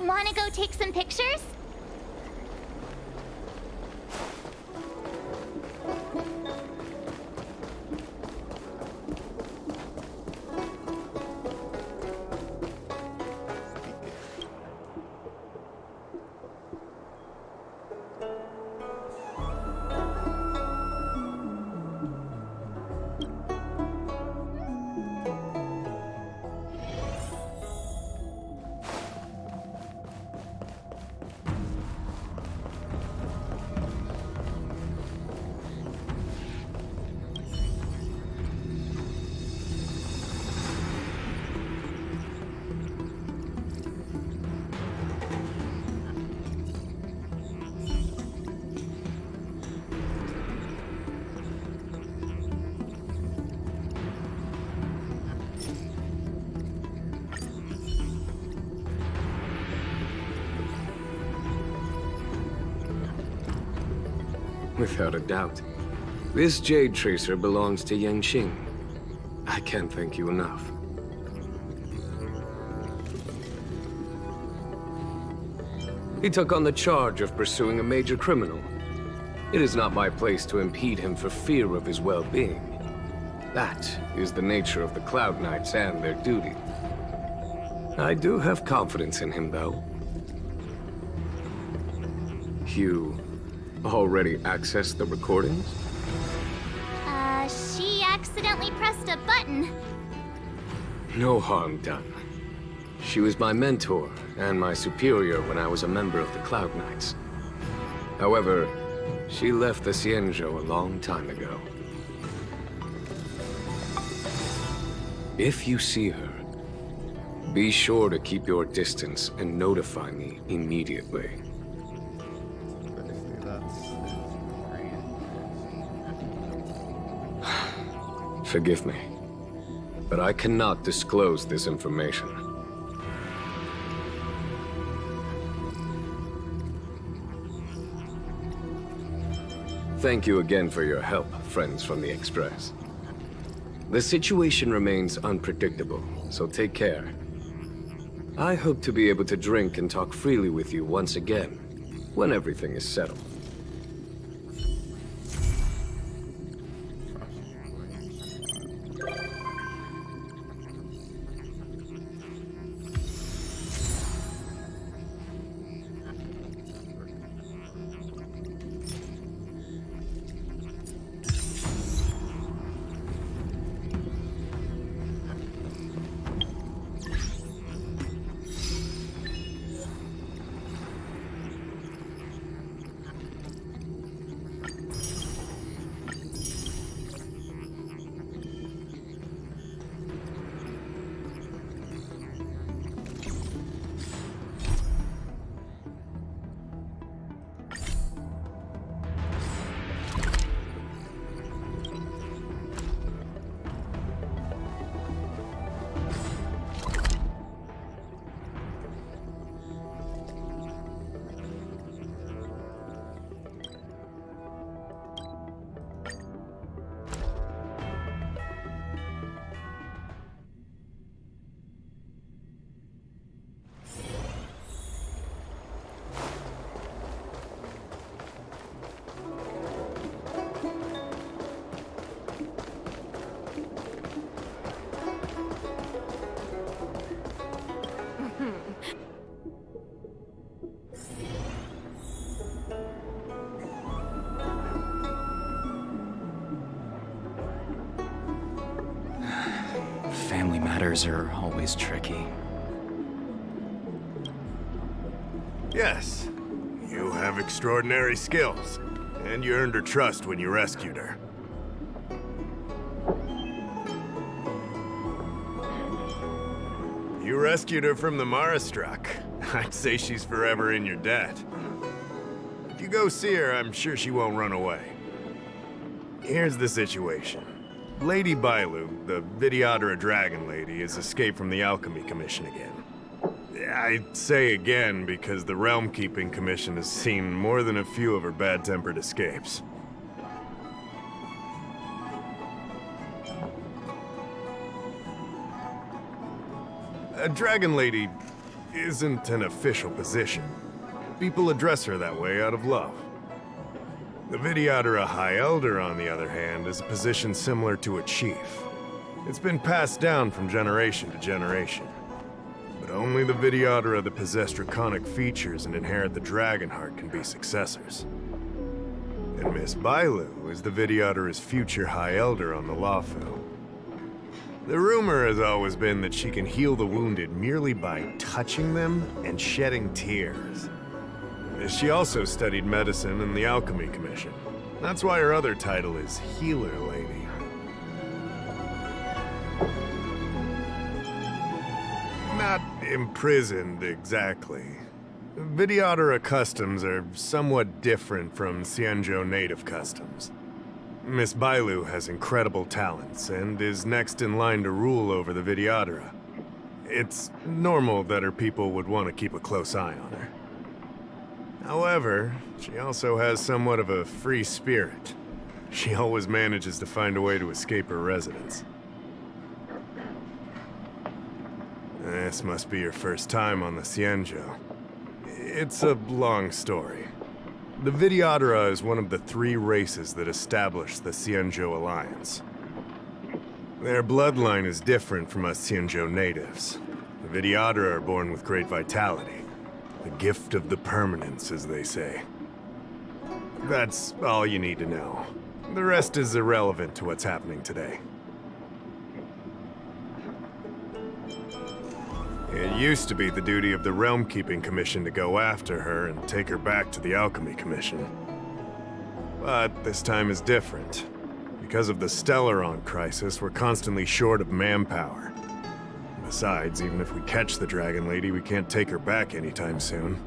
Wanna go take some pictures?
Without a doubt. This jade tracer belongs to Yangqing. I can't thank you enough. He took on the charge of pursuing a major criminal. It is not my place to impede him for fear of his well-being. That is the nature of the Cloud Knights and their duty. I do have confidence in him, though. You already accessed the recordings?
She accidentally pressed a button.
No harm done. She was my mentor and my superior when I was a member of the Cloud Knights. However, she left the Xianzhou a long time ago. If you see her, be sure to keep your distance and notify me immediately. Forgive me, but I cannot disclose this information. Thank you again for your help, friends from the Express. The situation remains unpredictable, so take care. I hope to be able to drink and talk freely with you once again, when everything is settled.
family matters are always tricky.
Yes, you have extraordinary skills, and you earned her trust when you rescued her. You rescued her from the Marastruck. I'd say she's forever in your debt. If you go see her, I'm sure she won't run away. Here's the situation. Lady Bailu, the Vidyadhara Dragon Lady, has escaped from the Alchemy Commission again. I say again because the Realm Keeping Commission has seen more than a few of her bad-tempered escapes. A Dragon Lady isn't an official position. People address her that way out of love. The Vidyadhara High Elder, on the other hand, is a position similar to a chief. It's been passed down from generation to generation. But only the Vidyadhara that possess draconic features and inherit the dragon heart can be successors. And Miss Bailu is the Vidyadhara's future High Elder on the Lawfu. The rumor has always been that she can heal the wounded merely by touching them and shedding tears. She also studied medicine in the Alchemy Commission. That's why her other title is Healer Lady. Not imprisoned, exactly. Vidyadhara customs are somewhat different from Xianzhou native customs. Miss Bailu has incredible talents and is next in line to rule over the Vidyadhara. It's normal that her people would want to keep a close eye on her. However, she also has somewhat of a free spirit. She always manages to find a way to escape her residence. This must be your first time on the Xianzhou. It's a long story. The Vidyadhara is one of the 3 races that established the Xianzhou Alliance. Their bloodline is different from us Xianzhou natives. The Vidyadhara are born with great vitality. The gift of the permanence, as they say. That's all you need to know. The rest is irrelevant to what's happening today. It used to be the duty of the Realm Keeping Commission to go after her and take her back to the Alchemy Commission. But this time is different. Because of the Stellaron crisis, we're constantly short of manpower. Besides, even if we catch the Dragon Lady, we can't take her back anytime soon.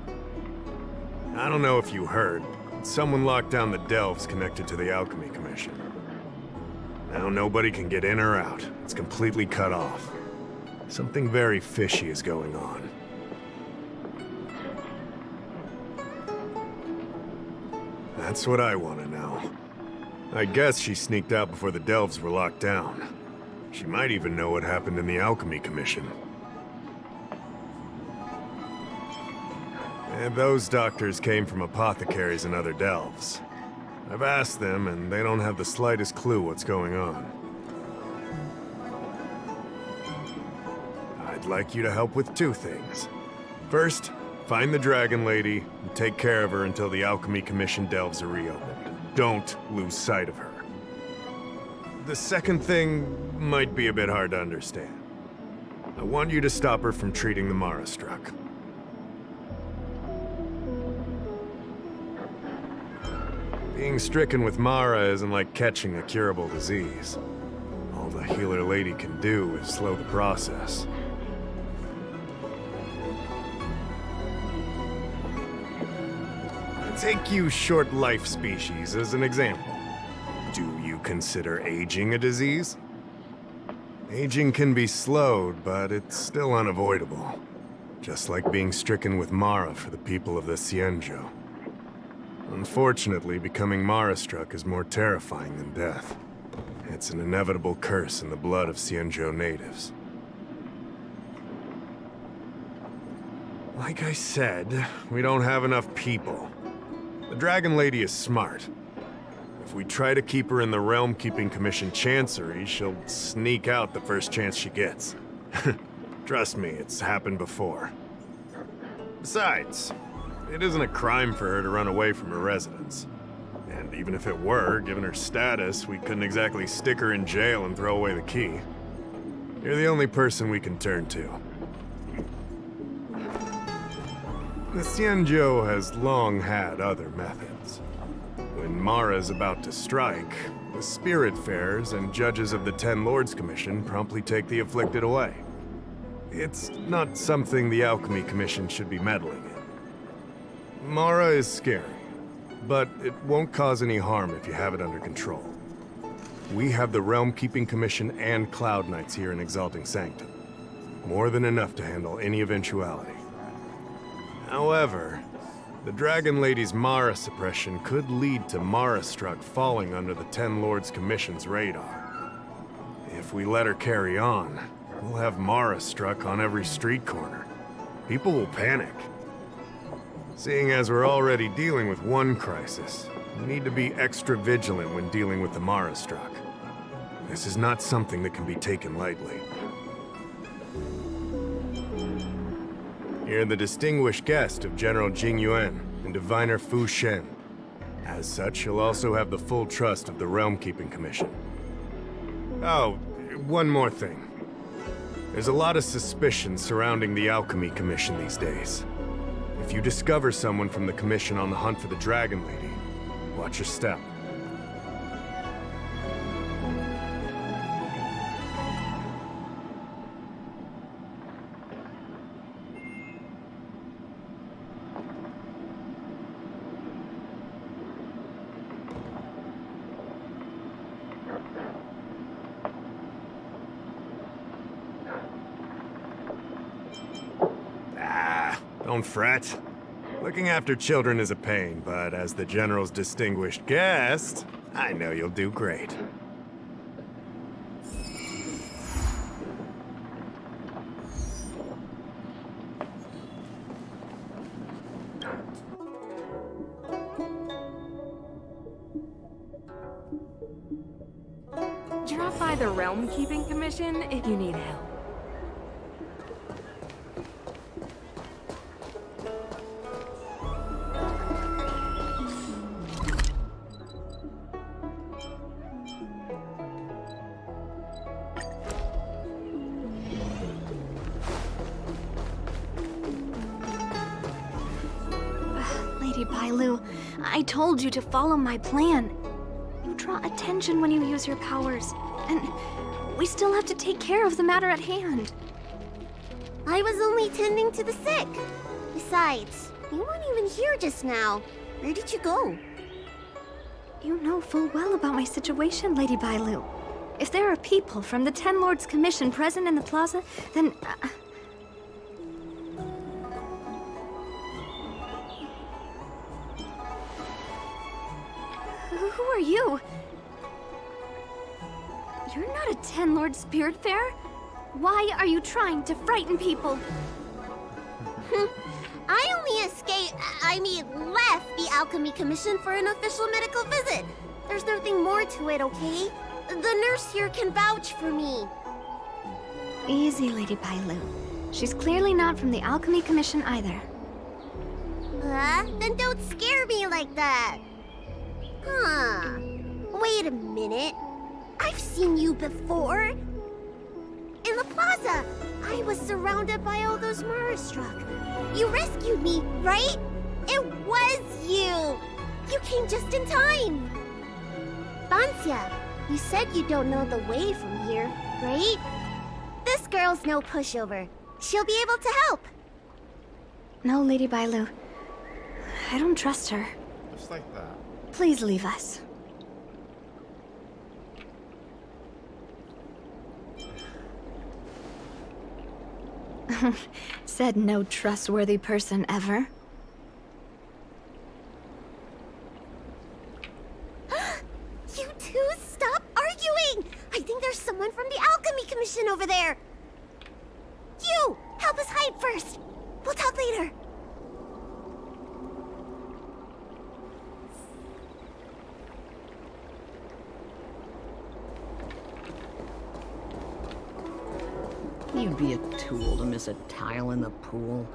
I don't know if you heard, but someone locked down the delves connected to the Alchemy Commission. Now nobody can get in or out. It's completely cut off. Something very fishy is going on. That's what I want to know. I guess she sneaked out before the delves were locked down. She might even know what happened in the Alchemy Commission. And those doctors came from apothecaries and other delves. I've asked them, and they don't have the slightest clue what's going on. I'd like you to help with 2 things. First, find the Dragon Lady and take care of her until the Alchemy Commission delves are reopened. Don't lose sight of her. The second thing might be a bit hard to understand. I want you to stop her from treating the Marastruck. Being stricken with Mara isn't like catching a curable disease. All the Healer Lady can do is slow the process. Take you short life species as an example. Do you consider aging a disease? Aging can be slowed, but it's still unavoidable. Just like being stricken with Mara for the people of the Xianzhou. Unfortunately, becoming Mara-struck is more terrifying than death. It's an inevitable curse in the blood of Xianzhou natives. Like I said, we don't have enough people. The Dragon Lady is smart. If we try to keep her in the Realm Keeping Commission Chancery, she'll sneak out the first chance she gets. Trust me, it's happened before. Besides, it isn't a crime for her to run away from her residence. And even if it were, given her status, we couldn't exactly stick her in jail and throw away the key. You're the only person we can turn to. The Xianzhou has long had other methods. When Mara's about to strike, the Spiritfarers and judges of the Ten Lords Commission promptly take the afflicted away. It's not something the Alchemy Commission should be meddling in. Mara is scary, but it won't cause any harm if you have it under control. We have the Realm Keeping Commission and Cloud Knights here in Exalting Sanctum. More than enough to handle any eventuality. However, the Dragon Lady's Mara suppression could lead to Mara Struck falling under the Ten Lords Commission's radar. If we let her carry on, we'll have Mara Struck on every street corner. People will panic. Seeing as we're already dealing with one crisis, we need to be extra vigilant when dealing with the Mara Struck. This is not something that can be taken lightly. You're the distinguished guest of General Jing Yuan and Diviner Fu Shen. As such, you'll also have the full trust of the Realm Keeping Commission. Oh, one more thing. There's a lot of suspicion surrounding the Alchemy Commission these days. If you discover someone from the Commission on the hunt for the Dragon Lady, watch your step. Don't fret. Looking after children is a pain, but as the General's distinguished guest, I know you'll do great.
Drop by the Realm Keeping Commission if you need help.
Lady Bailu, I told you to follow my plan. You draw attention when you use your powers, and we still have to take care of the matter at hand.
I was only tending to the sick. Besides, you weren't even here just now. Where did you go?
You know full well about my situation, Lady Bailu. If there are people from the Ten Lords Commission present in the plaza, then... Who are you? You're not a Ten Lord Spiritfarer. Why are you trying to frighten people?
I only left the Alchemy Commission for an official medical visit. There's nothing more to it, okay? The nurse here can vouch for me.
Easy, Lady Bailu. She's clearly not from the Alchemy Commission either.
Then don't scare me like that. Huh. Wait a minute. I've seen you before. In the plaza. I was surrounded by all those Mara Struck. You rescued me, right? It was you. You came just in time. Bansia, you said you don't know the way from here, right? This girl's no pushover. She'll be able to help.
No, Lady Bailu. I don't trust her.
Just like that.
Please leave us. Said no trustworthy person ever.
You two, stop arguing! I think there's someone from the Alchemy Commission over there. You! Help us hide first! We'll talk later.
You'd be a tool to miss a tile in the pool.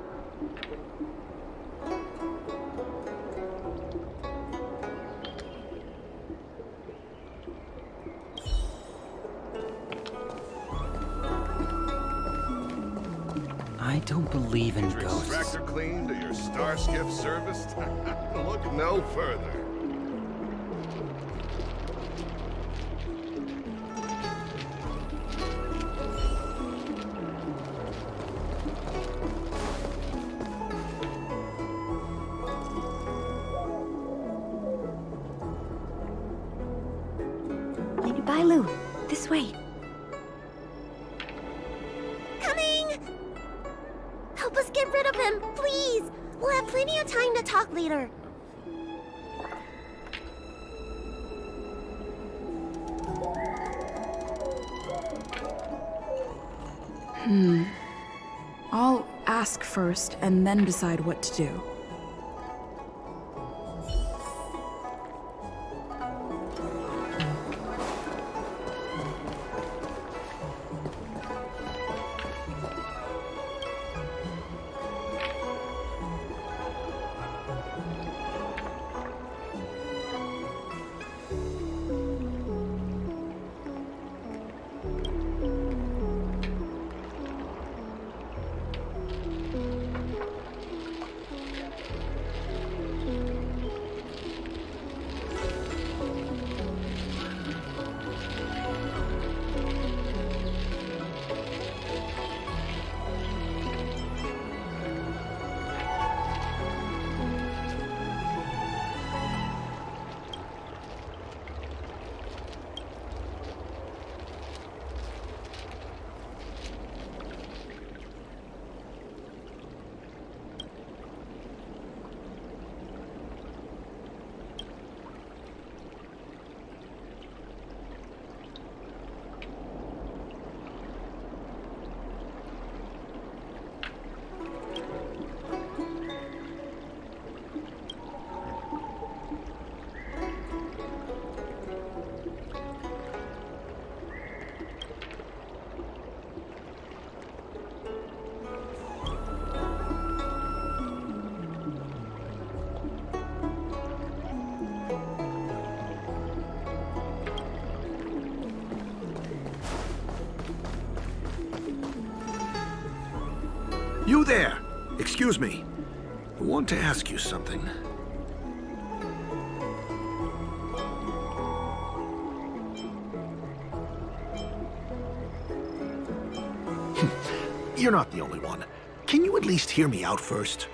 don't believe in
Is your
ghosts.
extractor cleaned or your star skiff serviced? Look no further.
Bye, Lou. This way.
Coming! Help us get rid of him, please! We'll have plenty of time to talk later.
I'll ask first and then decide what to do.
You there! Excuse me. I want to ask you something. You're not the only one. Can you at least hear me out first?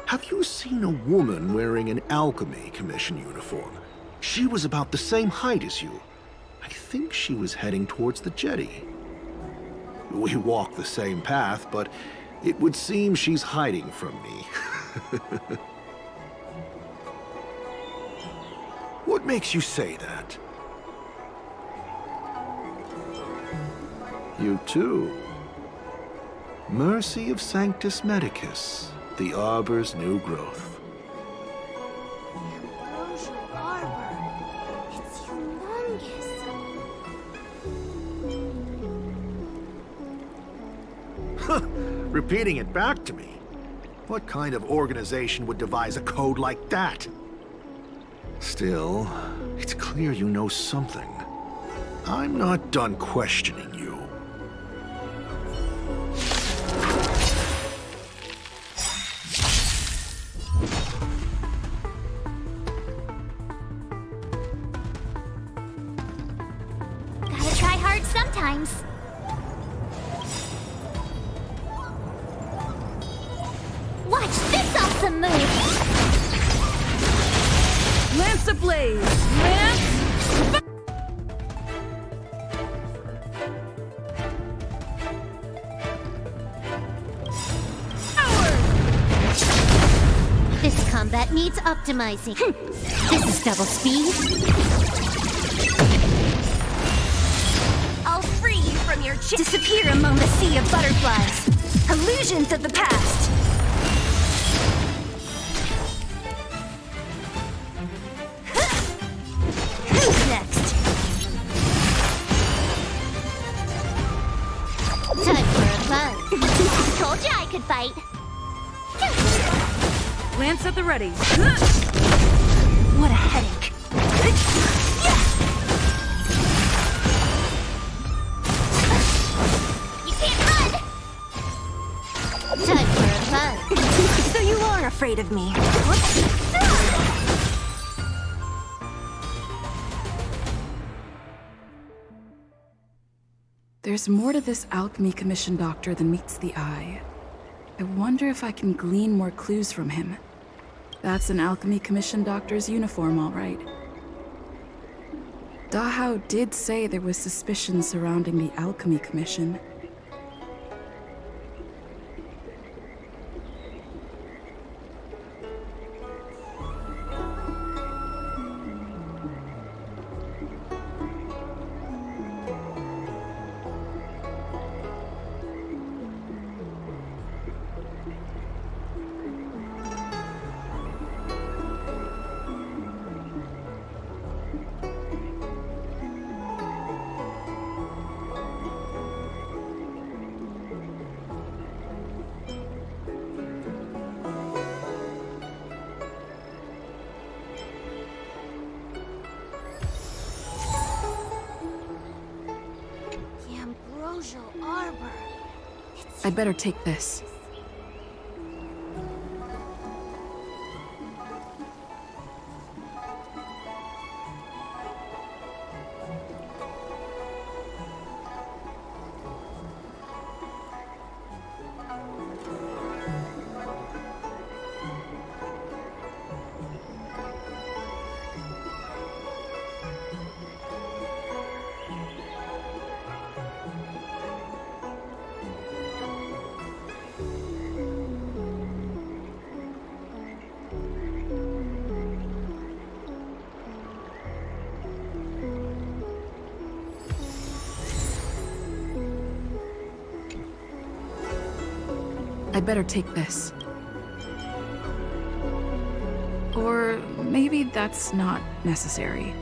Have you seen a woman wearing an alchemy commission uniform? She was about the same height as you. I think she was heading towards the jetty. We walk the same path, but it would seem she's hiding from me. What makes you say that? You too. Mercy of Sanctus Medicus, the Arbor's new growth.
Ambrosial Arbor. It's humongous.
Repeating it back to me. What kind of organization would devise a code like that? Still, it's clear you know something. I'm not done questioning you.
Gotta try hard sometimes. Watch this awesome move!
Lance ablaze! Lance!
This combat needs optimizing. This is double speed.
I'll free you from your disappear among the sea of butterflies. Illusions of the past. Who's next?
Time for a fight.
Told you I could fight.
Lance at the ready.
What a headache. You can't run!
with me.
There's more to this alchemy commission doctor than meets the eye. I wonder if I can glean more clues from him. That's an alchemy commission doctor's uniform, all right. Dahao did say there was suspicion surrounding the alchemy commission. I'd better take this. I'd better take this. Or maybe that's not necessary.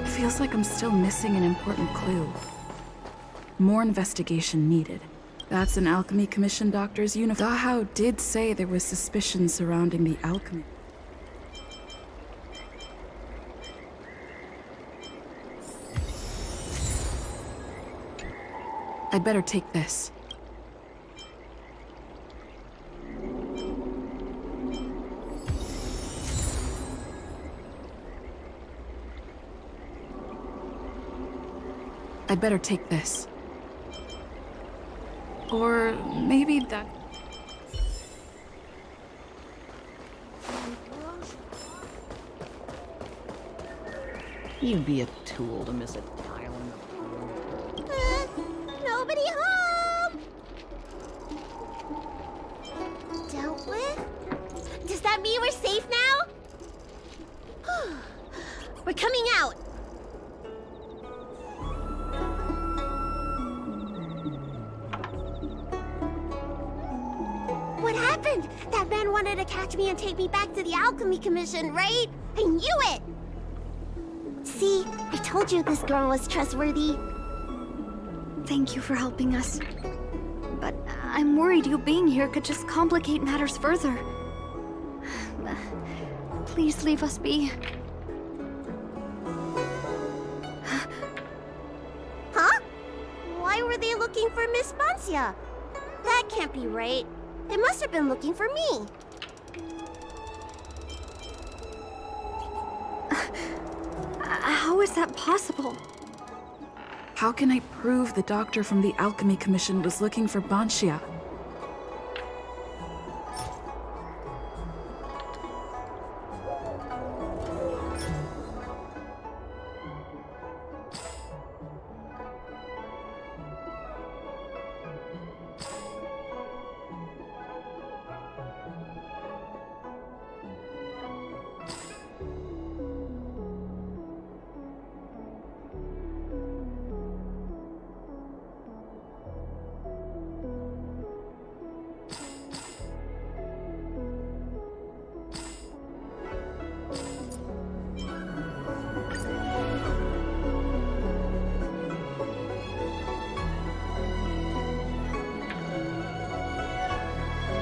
Feels like I'm still missing an important clue. More investigation needed. That's an alchemy commission doctor's uniform. Dahao did say there was suspicion surrounding the alchemy. I'd better take this. I'd better take this. Or maybe that...
You'd be a tool to miss a tile in the pool.
Nobody home! Dealt with? Does that mean we're safe now? We're coming out! What happened? That man wanted to catch me and take me back to the Alchemy Commission, right? I knew it! See, I told you this girl was trustworthy.
Thank you for helping us. But I'm worried you being here could just complicate matters further. Please leave us be.
Huh? Why were they looking for Miss Bancia? That can't be right. They must have been looking for me.
How is that possible?
How can I prove the doctor from the Alchemy Commission was looking for Bancia?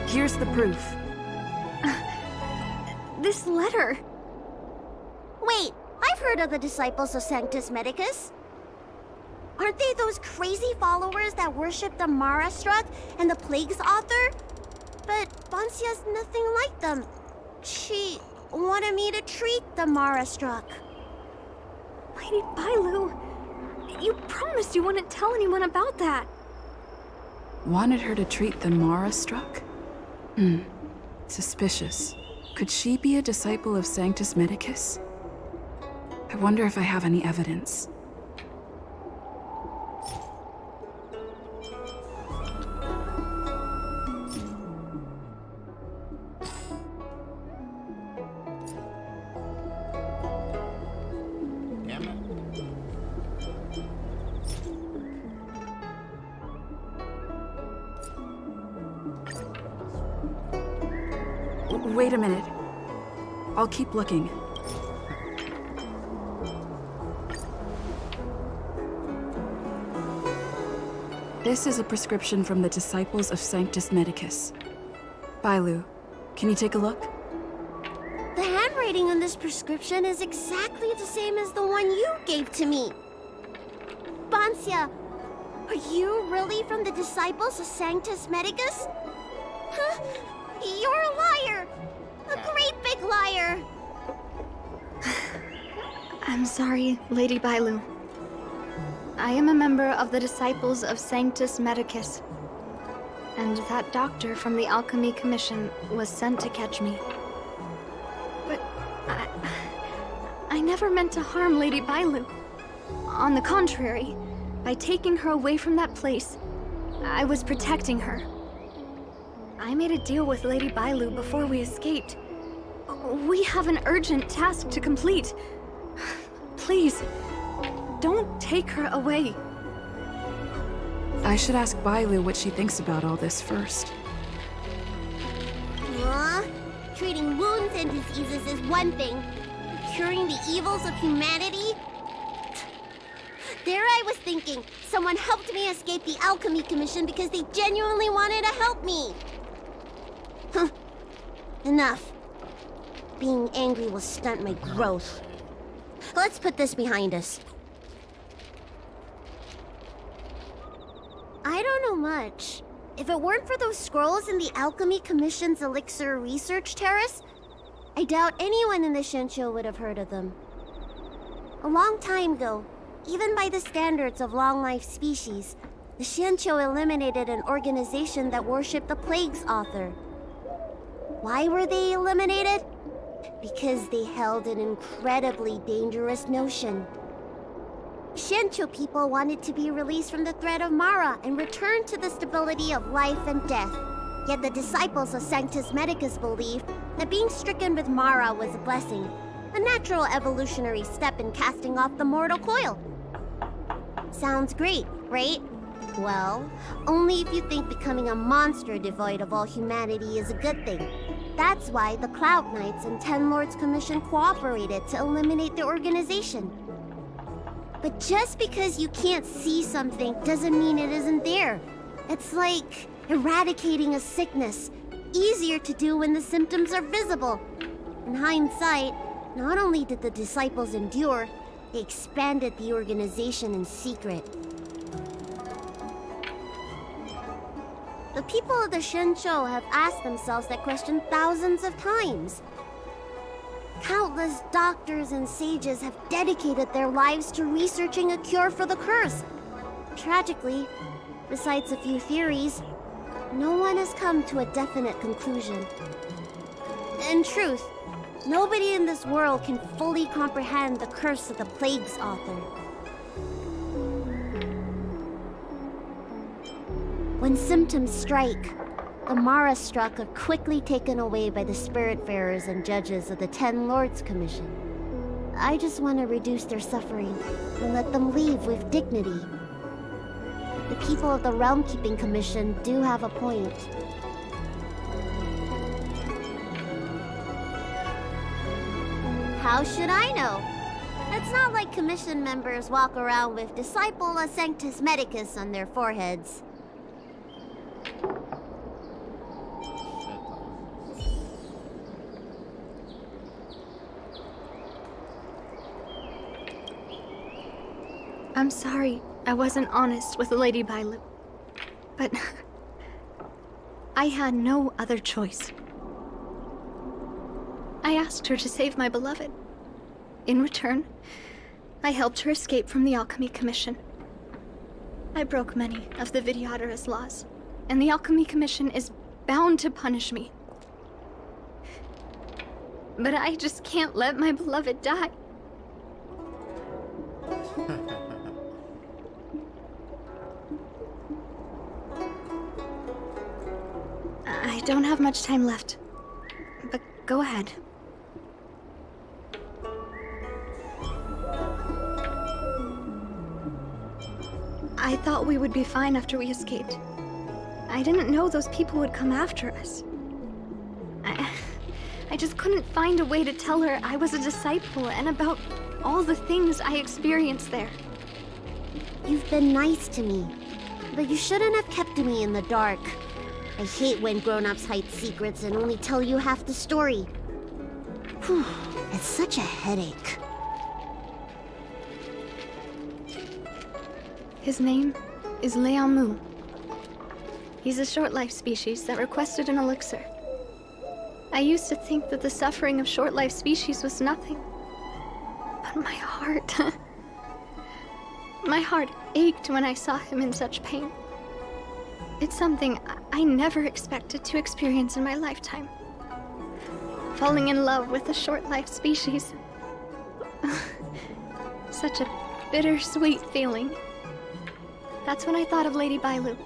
Here's the proof.
This letter.
Wait, I've heard of the Disciples of Sanctus Medicus. Aren't they those crazy followers that worship the Mara Struck and the Plague's author? But Bonsia's nothing like them. She wanted me to treat the Mara Struck.
Lady Bailu, you promised you wouldn't tell anyone about that.
Wanted her to treat the Mara Struck? Suspicious. Could she be a disciple of Sanctus Medicus? I wonder if I have any evidence. Wait a minute. I'll keep looking. This is a prescription from the Disciples of Sanctus Medicus. Bailu, can you take a look?
The handwriting on this prescription is exactly the same as the one you gave to me. Bonsia, are you really from the Disciples of Sanctus Medicus? Huh? You're a liar! A great big liar!
I'm sorry, Lady Bailu. I am a member of the Disciples of Sanctus Medicus. And that doctor from the Alchemy Commission was sent to catch me. But I never meant to harm Lady Bailu. On the contrary, by taking her away from that place, I was protecting her. I made a deal with Lady Bailu before we escaped. We have an urgent task to complete. Please, don't take her away.
I should ask Bailu what she thinks about all this first.
Treating wounds and diseases is one thing. Curing the evils of humanity? There I was thinking, someone helped me escape the Alchemy Commission because they genuinely wanted to help me. Enough. Being angry will stunt my growth. Let's put this behind us. I don't know much. If it weren't for those scrolls in the Alchemy Commission's Elixir Research Terrace, I doubt anyone in the Shincho would have heard of them. A long time ago, even by the standards of long-life species, the Shincho eliminated an organization that worshipped the Plague's author. Why were they eliminated? Because they held an incredibly dangerous notion. Shincho people wanted to be released from the threat of Mara and return to the stability of life and death. Yet the disciples of Sanctus Medicus believed that being stricken with Mara was a blessing, a natural evolutionary step in casting off the mortal coil. Sounds great, right? Well, only if you think becoming a monster devoid of all humanity is a good thing. That's why the Cloud Knights and Ten Lords Commission cooperated to eliminate the organization. But just because you can't see something doesn't mean it isn't there. It's like eradicating a sickness. Easier to do when the symptoms are visible. In hindsight, not only did the disciples endure, they expanded the organization in secret. The people of the Shincho have asked themselves that question thousands of times. Countless doctors and sages have dedicated their lives to researching a cure for the curse. Tragically, besides a few theories, no one has come to a definite conclusion. In truth, nobody in this world can fully comprehend the curse of the Plague's author. When symptoms strike, the Mara Struck are quickly taken away by the Spiritfarers and judges of the Ten Lords Commission. I just want to reduce their suffering and let them leave with dignity. The people of the Realm Keeping Commission do have a point. How should I know? It's not like Commission members walk around with Disciple of Sanctus Medicus on their foreheads.
I'm sorry, I wasn't honest with Lady Bailu. But I had no other choice. I asked her to save my beloved. In return, I helped her escape from the Alchemy Commission. I broke many of the Vidyadhara's laws, and the Alchemy Commission is bound to punish me. But I just can't let my beloved die. I don't have much time left, but go ahead. I thought we would be fine after we escaped. I didn't know those people would come after us. I just couldn't find a way to tell her I was a disciple and about all the things I experienced there.
You've been nice to me, but you shouldn't have kept me in the dark. I hate when grown-ups hide secrets and only tell you half the story. Whew, it's such a headache.
His name is Liamu. He's a short-life species that requested an elixir. I used to think that the suffering of short-life species was nothing. But my heart... my heart ached when I saw him in such pain. It's something I never expected to experience in my lifetime. Falling in love with a short-life species. Such a bittersweet feeling. That's when I thought of Lady Bailu,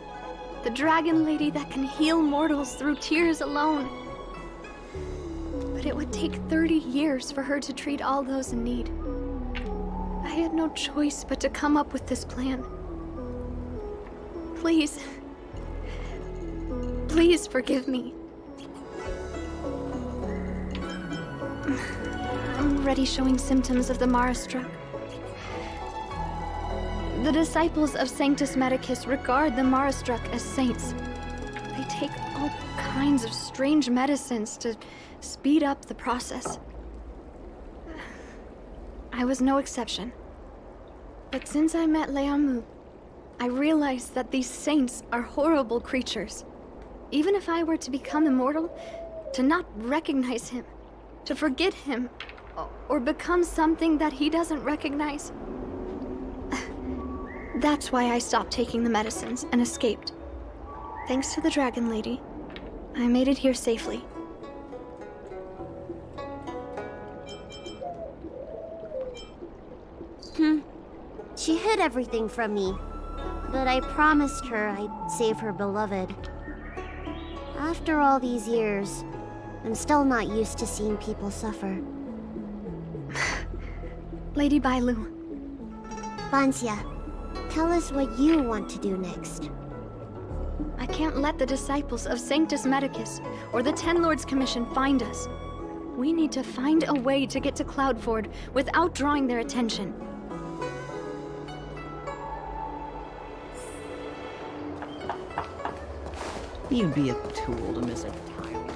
the dragon lady that can heal mortals through tears alone. But it would take 30 years for her to treat all those in need. I had no choice but to come up with this plan. Please. Please forgive me. I'm already showing symptoms of the Mara struck. The disciples of Sanctus Medicus regard the Mara struck as saints. They take all kinds of strange medicines to speed up the process. I was no exception. But since I met Liamu, I realized that these saints are horrible creatures. Even if I were to become immortal, to not recognize him, to forget him, or become something that he doesn't recognize. That's why I stopped taking the medicines and escaped. Thanks to the Dragon Lady, I made it here safely.
She hid everything from me, but I promised her I'd save her beloved. After all these years, I'm still not used to seeing people suffer.
Lady Bailu.
Vancia, tell us what you want to do next.
I can't let the disciples of Sanctus Medicus or the Ten Lords Commission find us. We need to find a way to get to Cloudford without drawing their attention.
You'd be a tool to miss a tile.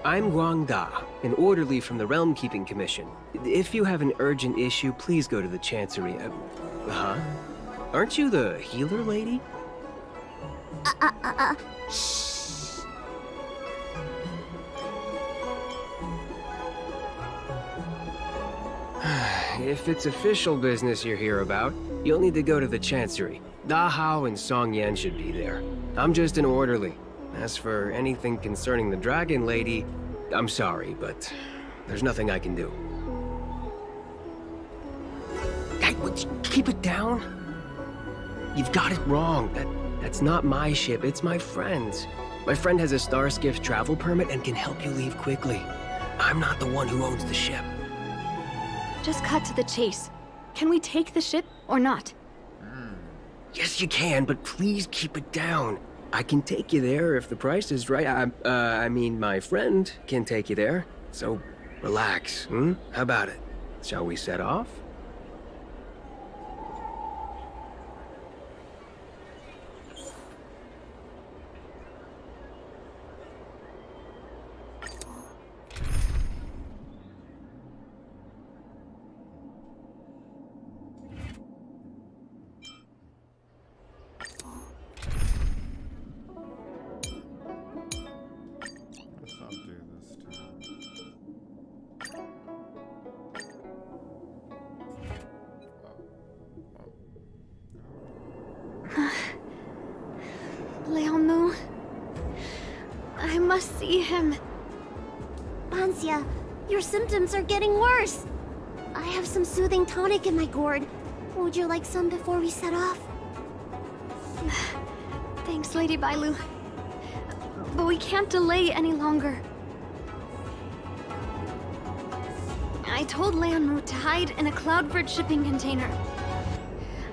I'm Guang Da, an orderly from the Realm Keeping Commission. If you have an urgent issue, please go to the Chancery. Huh? Aren't you the healer lady?
Shh.
If it's official business you're here about, you'll need to go to the Chancery. Da Hao and Song Yan should be there. I'm just an orderly. As for anything concerning the Dragon Lady, I'm sorry, but there's nothing I can do. Hey, keep it down. You've got it wrong. That's not my ship, it's my friend's. My friend has a Starskiff travel permit and can help you leave quickly. I'm not the one who owns the ship.
Just cut to the chase. Can we take the ship or not?
Yes, you can, but please keep it down. I can take you there if the price is right. I mean, my friend can take you there. So, relax, How about it? Shall we set off?
Leomu. I must see him.
Bansia, your symptoms are getting worse. I have some soothing tonic in my gourd. Would you like some before we set off?
Thanks, Lady Bailu. But we can't delay any longer. I told Leonmu to hide in a Cloudbird shipping container.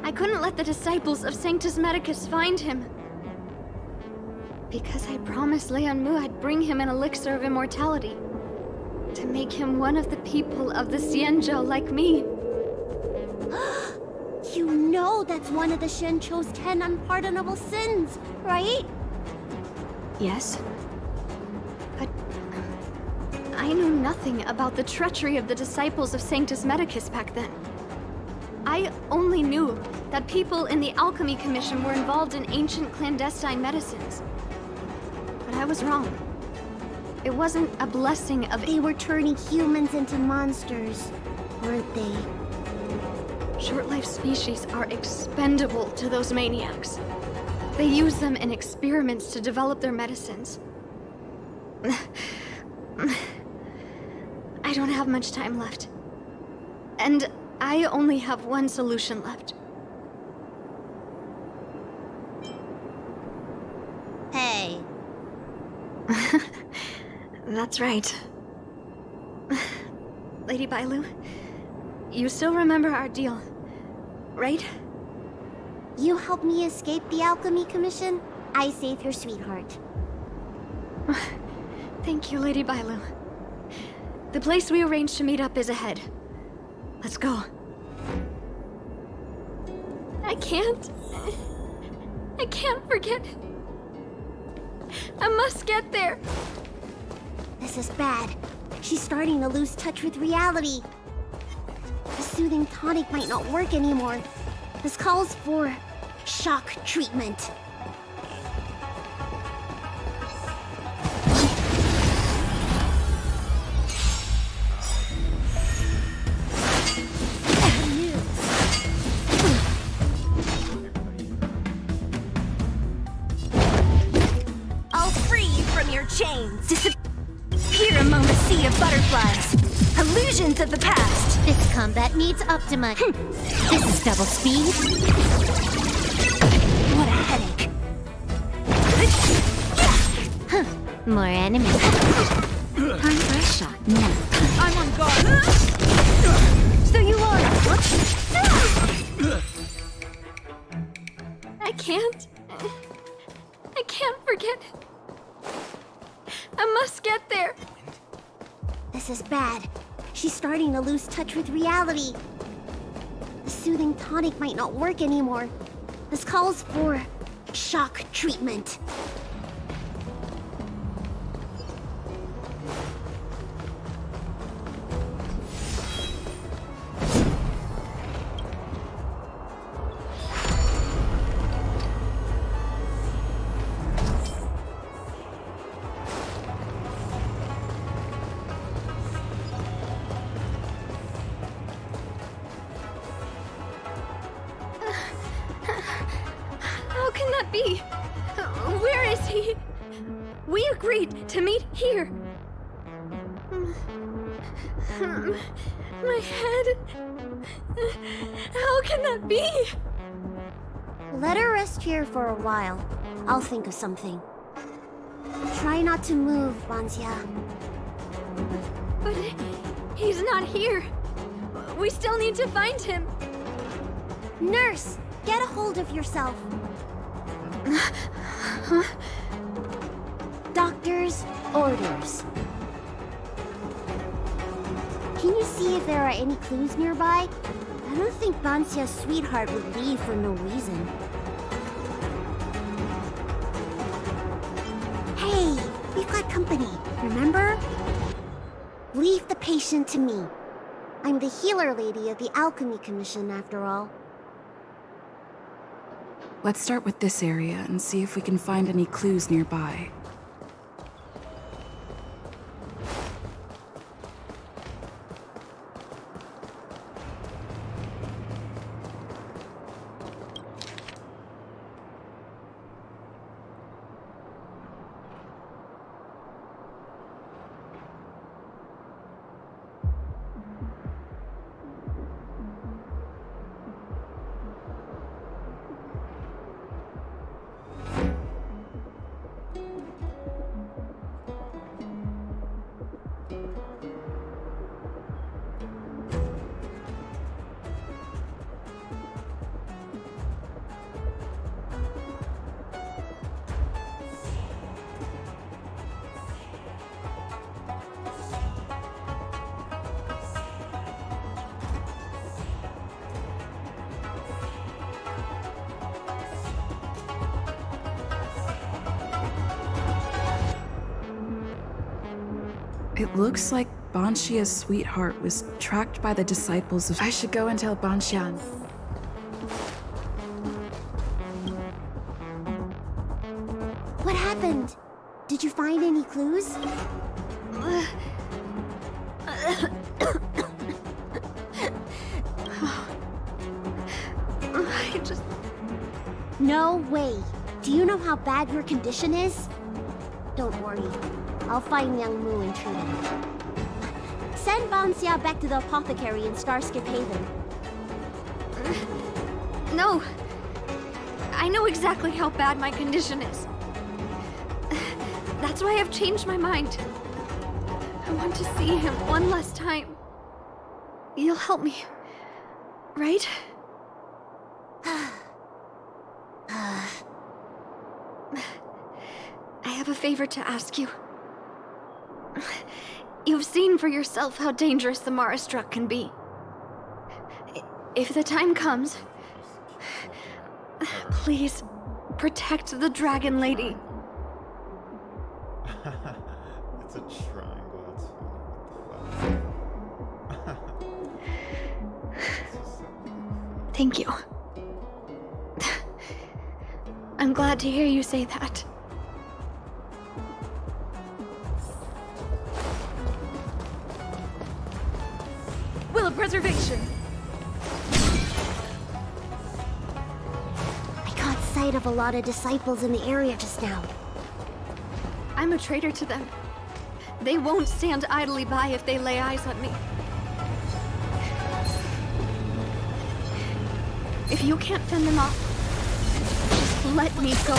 I couldn't let the disciples of Sanctus Medicus find him. Because I promised Leonmu I'd bring him an elixir of immortality. To make him one of the people of the Xianzhou like me.
You know that's one of the Shencho's 10 unpardonable sins, right?
Yes. But I knew nothing about the treachery of the disciples of Sanctus Medicus back then. I only knew that people in the Alchemy Commission were involved in ancient clandestine medicines. But I was wrong. It wasn't a blessing of—
They were turning humans into monsters, weren't they?
Short-life species are expendable to those maniacs. They use them in experiments to develop their medicines. I don't have much time left. And I only have one solution left.
Hey.
That's right. Lady Bailu, you still remember our deal, right?
You helped me escape the Alchemy Commission, I save your sweetheart.
Thank you, Lady Bailu. The place we arranged to meet up is ahead. Let's go. I can't forget. I must get there.
This is bad. She's starting to lose touch with reality. The soothing tonic might not work anymore. This calls for shock treatment.
I'll free you from your chains. Disappear among the sea of butterflies. Illusions of the past.
This combat needs Optima. This is double speed. What a headache. More enemies. Time for a shot now.
I'm on guard. So you are.
I can't forget. I must get there.
This is bad. She's starting to lose touch with reality. The soothing tonic might not work anymore. This calls for shock treatment.
How can that be? Where is he? We agreed to meet here. My head. How can that be?
Let her rest here for a while. I'll think of something. Try not to move, Bansia.
But he's not here. We still need to find him.
Nurse, get a hold of yourself. Doctor's orders. Can you see if there are any clues nearby? I don't think Bansia's sweetheart would leave for no reason. Hey, we've got company, remember? Leave the patient to me. I'm the healer lady of the Alchemy Commission, after all.
Let's start with this area and see if we can find any clues nearby. It looks like Banshia's sweetheart was tracked by the disciples of... I should go and tell Banshian.
What happened? Did you find any clues?
I just...
No way. Do you know how bad your condition is? Don't worry. I'll find young Mu and treat him. Send Banxia back to the apothecary in Starskip Haven.
No. I know exactly how bad my condition is. That's why I've changed my mind. I want to see him one last time. You'll help me, right? I have a favor to ask you. You've seen for yourself how dangerous the Mara Struck can be. If the time comes, please protect the Dragon Lady.
It's a triangle, that's funny.
Thank you. I'm glad to hear you say that.
Will of preservation!
I caught sight of a lot of disciples in the area just now.
I'm a traitor to them. They won't stand idly by if they lay eyes on me. If you can't fend them off, just let me go.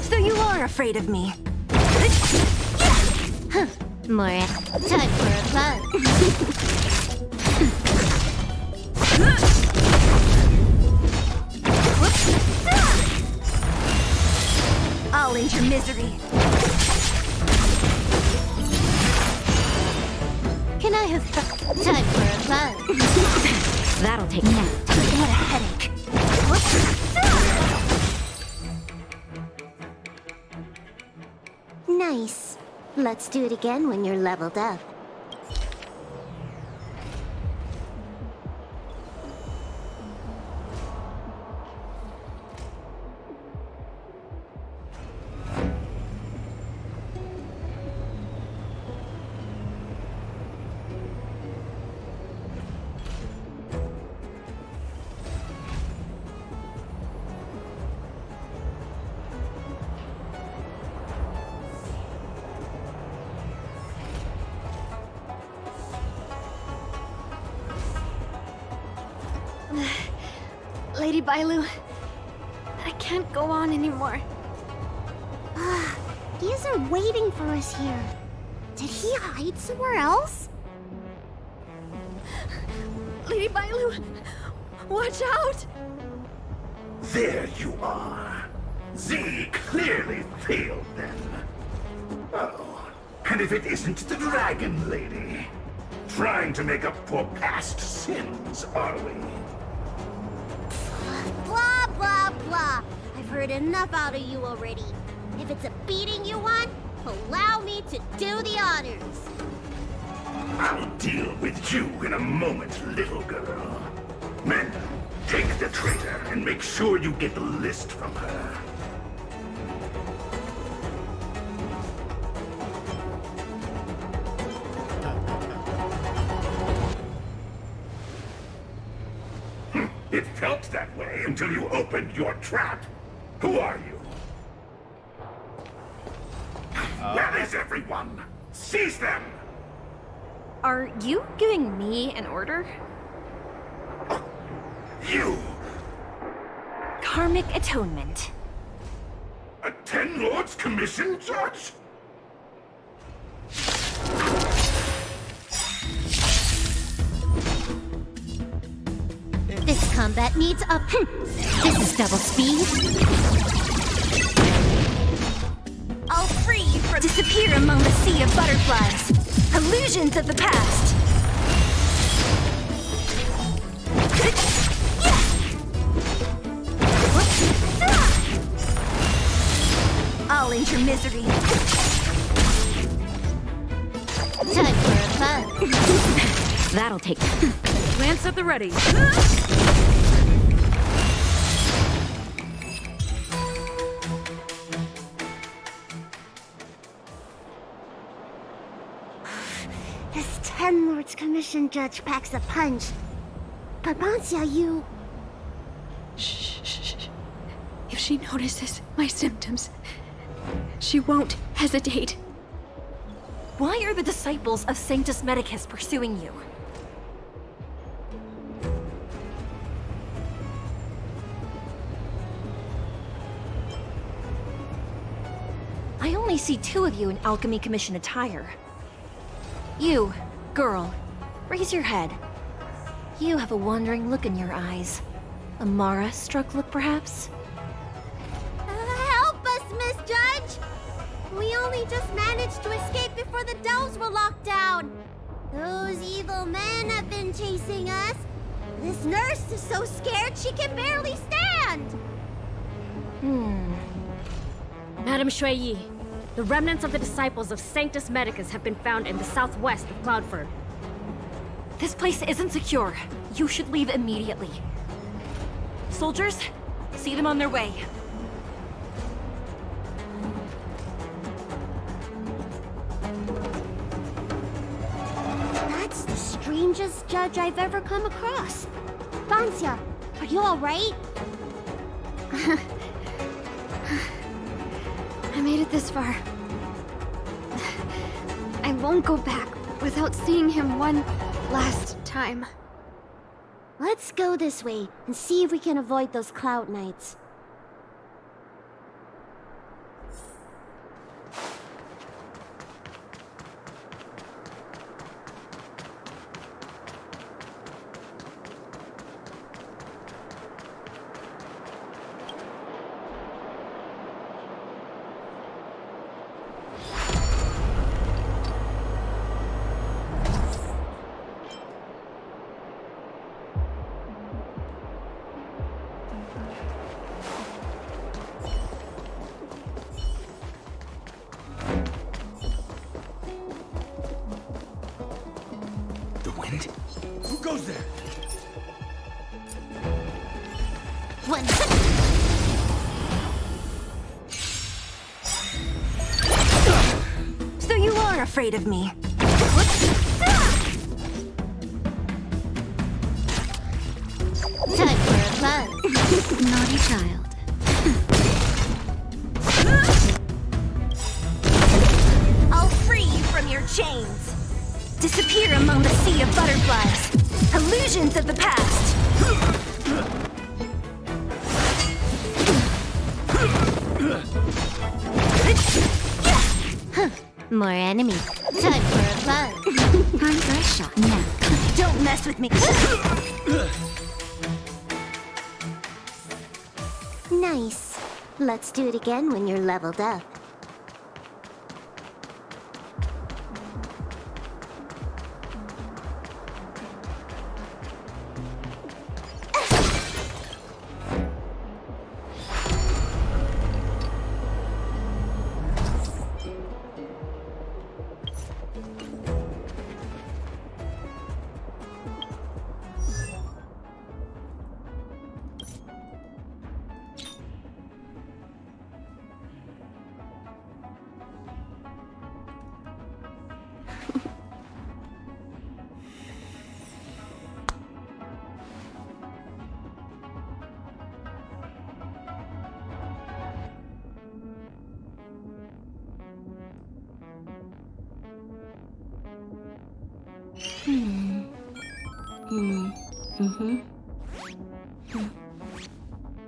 So you are afraid of me.
More time for a plan.
I'll end your misery.
Can I have time for a plan?
That'll take now. What a headache.
Nice. Let's do it again when you're leveled up.
Lady Bailu, I can't go on anymore.
These are waiting for us here. Did he hide somewhere else?
Lady Bailu, watch out!
There you are. Z clearly failed them. Oh, and if it isn't the Dragon Lady, trying to make up for past sins, are we?
Blah, blah, blah. I've heard enough out of you already. If it's a beating you want, allow me to do the honors.
I'll deal with you in a moment, little girl. Men, take the traitor and make sure you get the list from her. It felt that way until you opened your trap. Who are you? Where is everyone? Seize them!
Are you giving me an order?
You!
Karmic atonement.
A Ten Lords Commission judge?
This combat needs a... This is double speed.
I'll free you from... Disappear among the sea of butterflies. Illusions of the past. I'll end your misery.
Time for a fun.
That'll take. Lance at the ready.
This Ten Lords Commission judge packs a punch. But Bancia, you...
Shh. If she notices my symptoms, she won't hesitate.
Why are the disciples of Sanctus Medicus pursuing you? I only see 2 of you in Alchemy Commission attire. You, girl, raise your head. You have a wandering look in your eyes. A Mara-struck look, perhaps?
Help us, Miss Judge! We only just managed to escape before the delves were locked down. Those evil men have been chasing us. This nurse is so scared she can barely stand.
Madame Shuiyi, the remnants of the disciples of Sanctus Medicus have been found in the southwest of Cloudford. This place isn't secure. You should leave immediately. Soldiers, see them on their way.
That's the strangest judge I've ever come across. Bancia, are you all right?
I made it this far. I won't go back without seeing him one last time.
Let's go this way and see if we can avoid those cloud knights.
Who goes there?
One.
So you are afraid of me.
Time for a fun. Naughty child.
I'll free you from your chains. Disappear among the sea of butterflies. Illusions of the past.
More enemies. Time for a fun. Time for a shot now.
Don't mess with me.
Nice. Let's do it again when you're leveled up.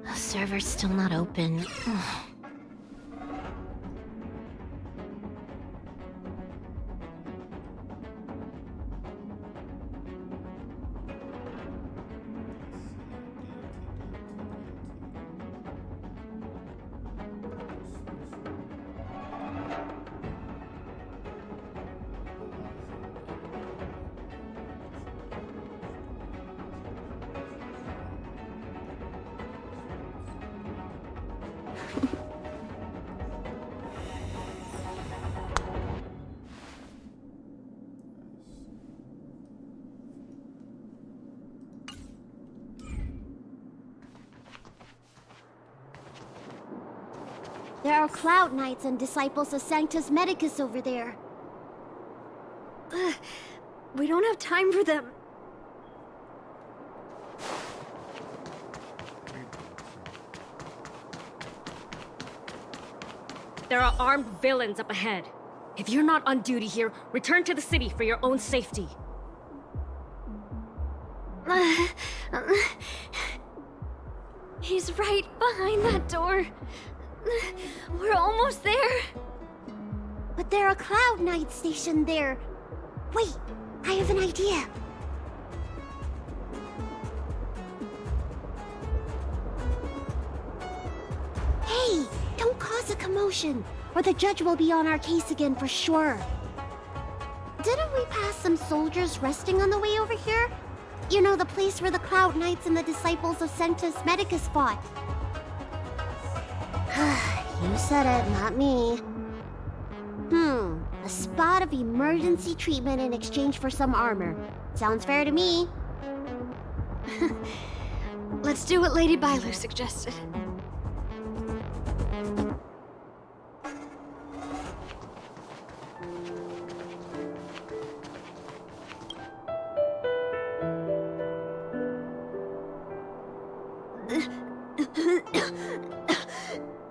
The server's still not open. There are Cloud Knights and disciples of Sanctus Medicus over there.
We don't have time for them.
There are armed villains up ahead. If you're not on duty here, return to the city for your own safety.
He's right behind that door. We're almost there.
But there are Cloud Knights stationed there. Wait, I have an idea. Hey, don't cause a commotion, or the judge will be on our case again for sure. Didn't we pass some soldiers resting on the way over here? You know, the place where the Cloud Knights and the disciples of Sanctus Medicus fought. You said it, not me. A spot of emergency treatment in exchange for some armor. Sounds fair to me.
Let's do what Lady Bailu suggested.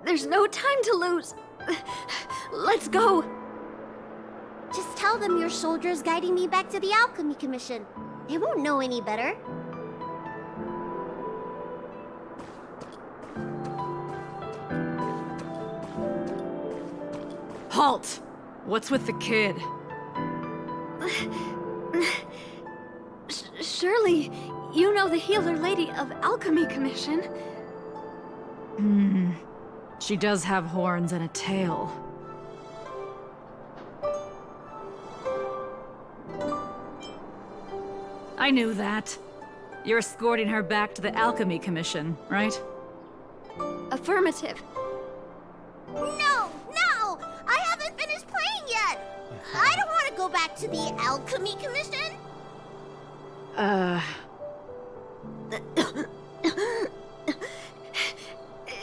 There's no time to lose. Let's go.
Just tell them your soldiers guiding me back to the Alchemy Commission. They won't know any better.
Halt! What's with the kid?
Surely, you know the healer lady of Alchemy Commission.
She does have horns and a tail. I knew that. You're escorting her back to the Alchemy Commission, right?
Affirmative.
No! No! I haven't finished playing yet! I don't want to go back to the Alchemy Commission!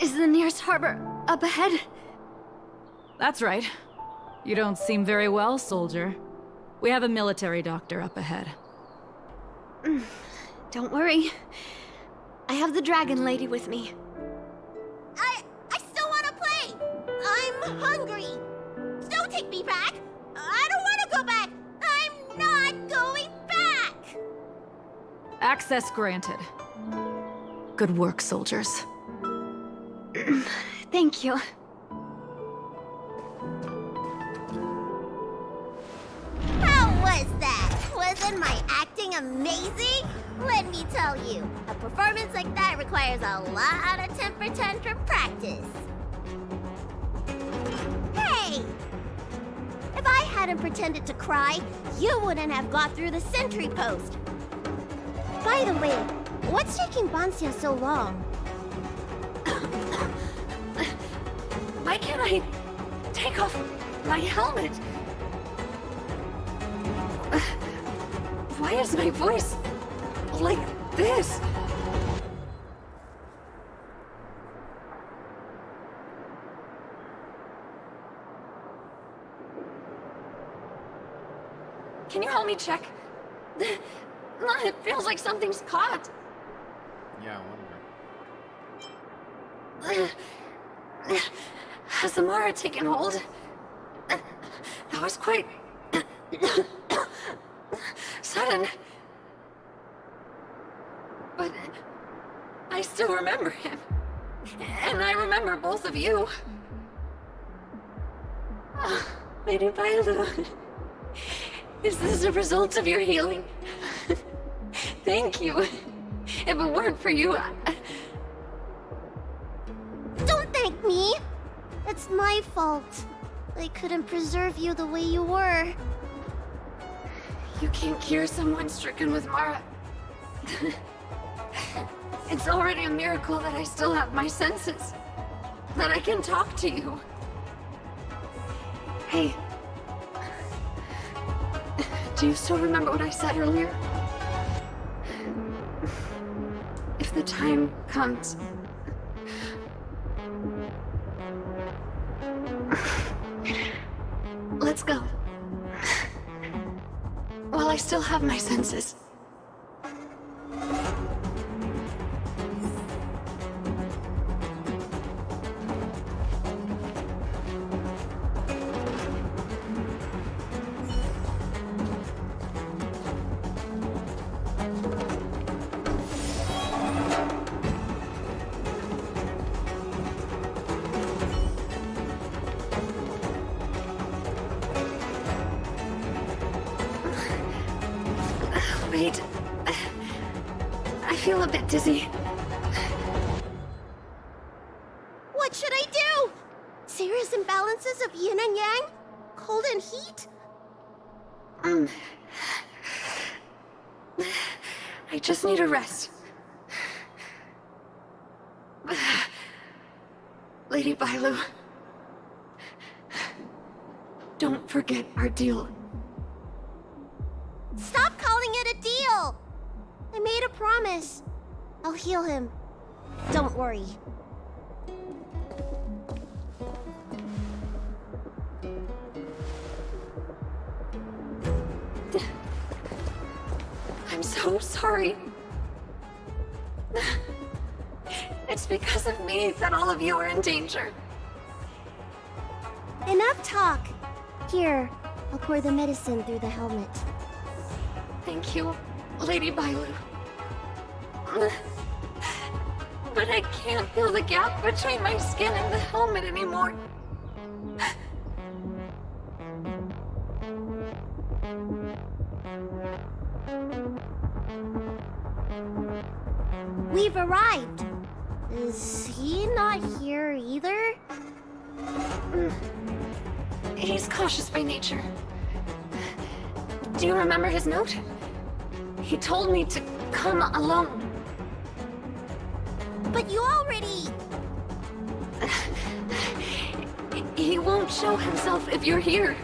Is the nearest harbor up ahead?
That's right. You don't seem very well, soldier. We have a military doctor up ahead.
Don't worry. I have the dragon lady with me.
I still want to play! I'm hungry! Don't take me back! I don't want to go back! I'm not going back!
Access granted. Good work, soldiers.
Thank you.
How was that? Wasn't my acting amazing? Let me tell you, a performance like that requires a lot of temper tantrum practice. Hey! If I hadn't pretended to cry, you wouldn't have got through the sentry post. By the way, what's taking Bansia so long?
Why can't I take off my helmet? Why is my voice like this? Can you help me check? It feels like something's caught.
Yeah, I wonder.
Has Amara taken hold? That was quite sudden. But I still remember him. And I remember both of you. Oh, Lady Bailu. Is this a result of your healing? Thank you. If it weren't for you,
Don't thank me! It's my fault. I couldn't preserve you the way you were.
You can't cure someone stricken with Mara. It's already a miracle that I still have my senses. That I can talk to you. Hey. Do you still remember what I said earlier? If the time comes...
Let's go. While I still have my senses. Wait. I feel a bit dizzy.
What should I do? Serious imbalances of yin and yang? Cold and heat?
I just need a rest. Lady Bailu, don't forget our deal.
Stop calling it a deal! I made a promise. I'll heal him. Don't worry.
I'm so sorry. It's because of me that all of you are in danger.
Enough talk. Here, I'll pour the medicine through the helmet.
Thank you, Lady Bailu. But I can't feel the gap between my skin and the helmet anymore.
We've arrived. Is he not here either?
He's cautious by nature. Do you remember his note? He told me to come alone.
But you already...
He won't show himself if you're here.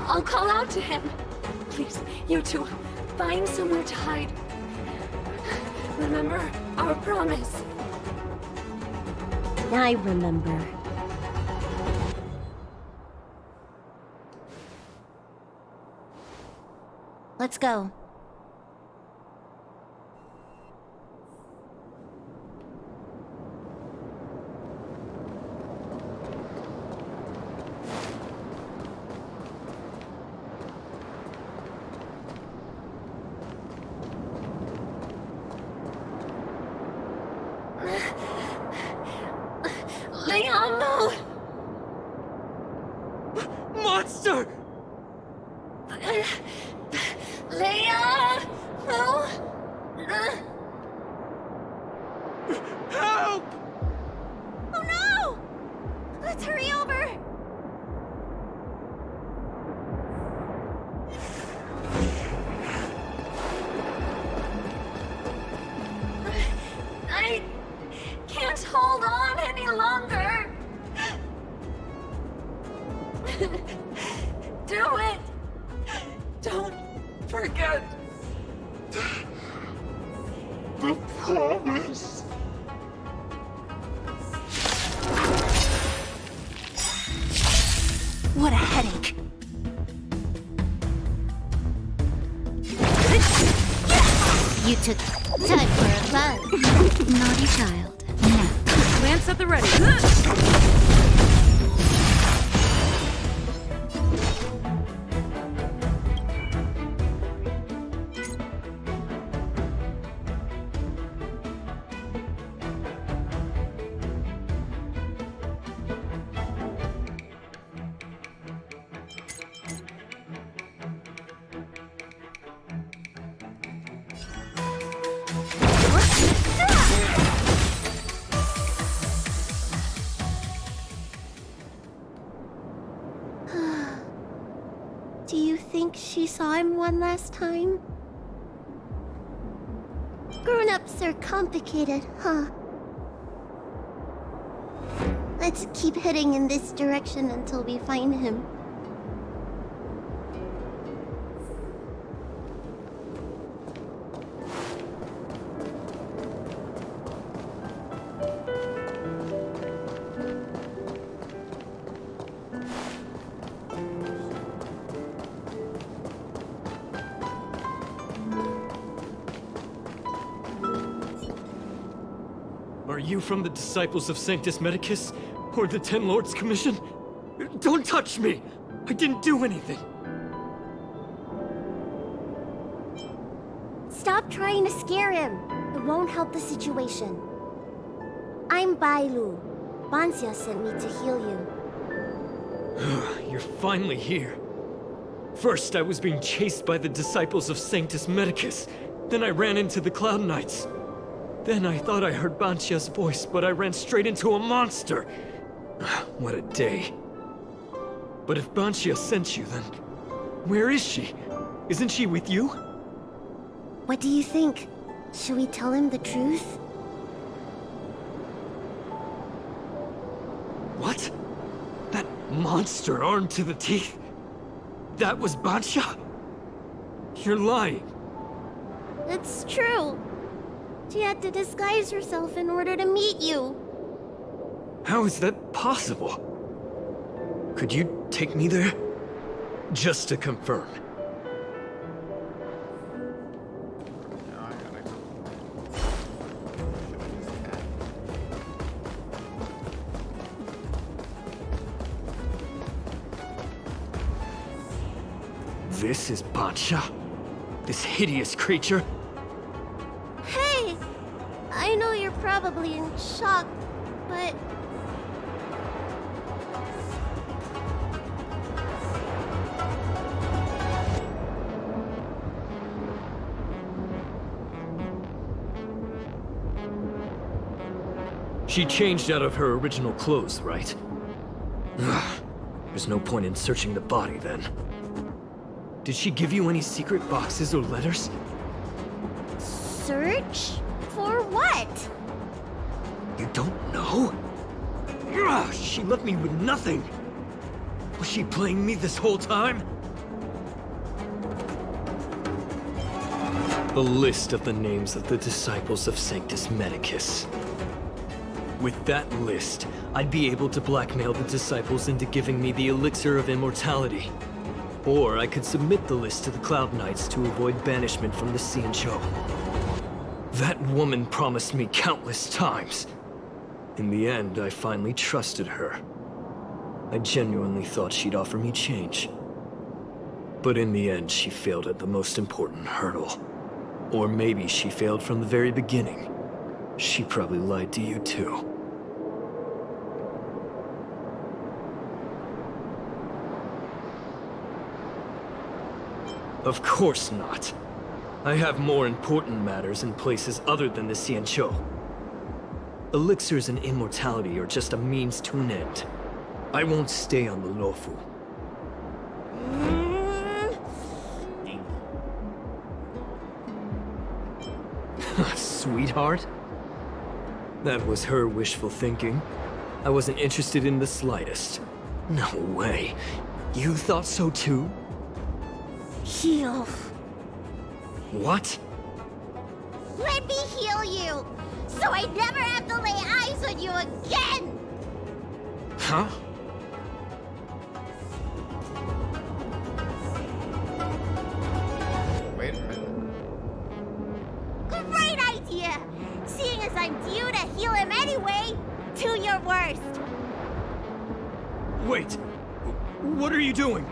I'll call out to him. Please, you two, find somewhere to hide. Remember our promise.
I remember. Let's go.
Leon, no!
Monster!
Leia! No!
Help!
Oh no! Let's hurry over!
I can't hold on any longer. Do it! Don't forget the promise.
What a headache. You took time for a fun. Naughty child. Now.
Lance at the ready.
Do you think she saw him one last time? Grown-ups are complicated, huh? Let's keep heading in this direction until we find him.
you from the Disciples of Sanctus Medicus? Or the Ten Lords Commission? Don't touch me! I didn't do anything!
Stop trying to scare him. It won't help the situation. I'm Bailu. Bansia sent me to heal you.
You're finally here. First, I was being chased by the Disciples of Sanctus Medicus. Then I ran into the Cloud Knights. Then I thought I heard Bansia's voice, but I ran straight into a monster. What a day. But if Bansia sent you, then where is she? Isn't she with you?
What do you think? Should we tell him the truth?
What? That monster armed to the teeth? That was Bansia? You're lying.
It's true. She had to disguise herself in order to meet you.
How is that possible? Could you take me there? Just to confirm. This is Bansia? This hideous creature?
Hey! I know you're probably in shock, but...
She changed out of her original clothes, right? Ugh. There's no point in searching the body, then. Did she give you any secret boxes or letters?
Search? For what?
You don't know? Ugh, she left me with nothing! Was she playing me this whole time? A list of the names of the Disciples of Sanctus Medicus. With that list, I'd be able to blackmail the Disciples into giving me the Elixir of Immortality. Or I could submit the list to the Cloud Knights to avoid banishment from the Xianzhou. That woman promised me countless times. In the end, I finally trusted her. I genuinely thought she'd offer me change. But in the end, she failed at the most important hurdle. Or maybe she failed from the very beginning. She probably lied to you too. Of course not. I have more important matters in places other than the Xianzhou. Elixirs and immortality are just a means to an end. I won't stay on the Luofu. Sweetheart? That was her wishful thinking. I wasn't interested in the slightest. No way. You thought so too?
Heal.
What?
Let me heal you, so I never have to lay eyes on you again!
Huh?
Wait a minute.
Great idea! Seeing as I'm due to heal him anyway, do your worst!
Wait! What are you doing?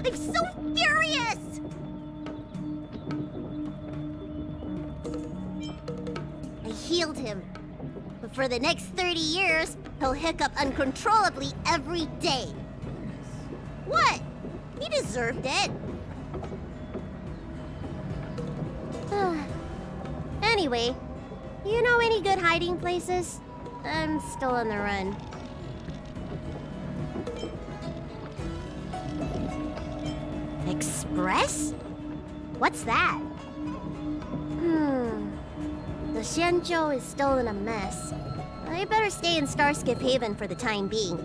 I'm so furious! I healed him. But for the next 30 years, he'll hiccup uncontrollably every day. What? He deserved it. Anyway, you know any good hiding places? I'm still on the run. Express? What's that? The Xianzhou is still in a mess. I better stay in Starskiff Haven for the time being.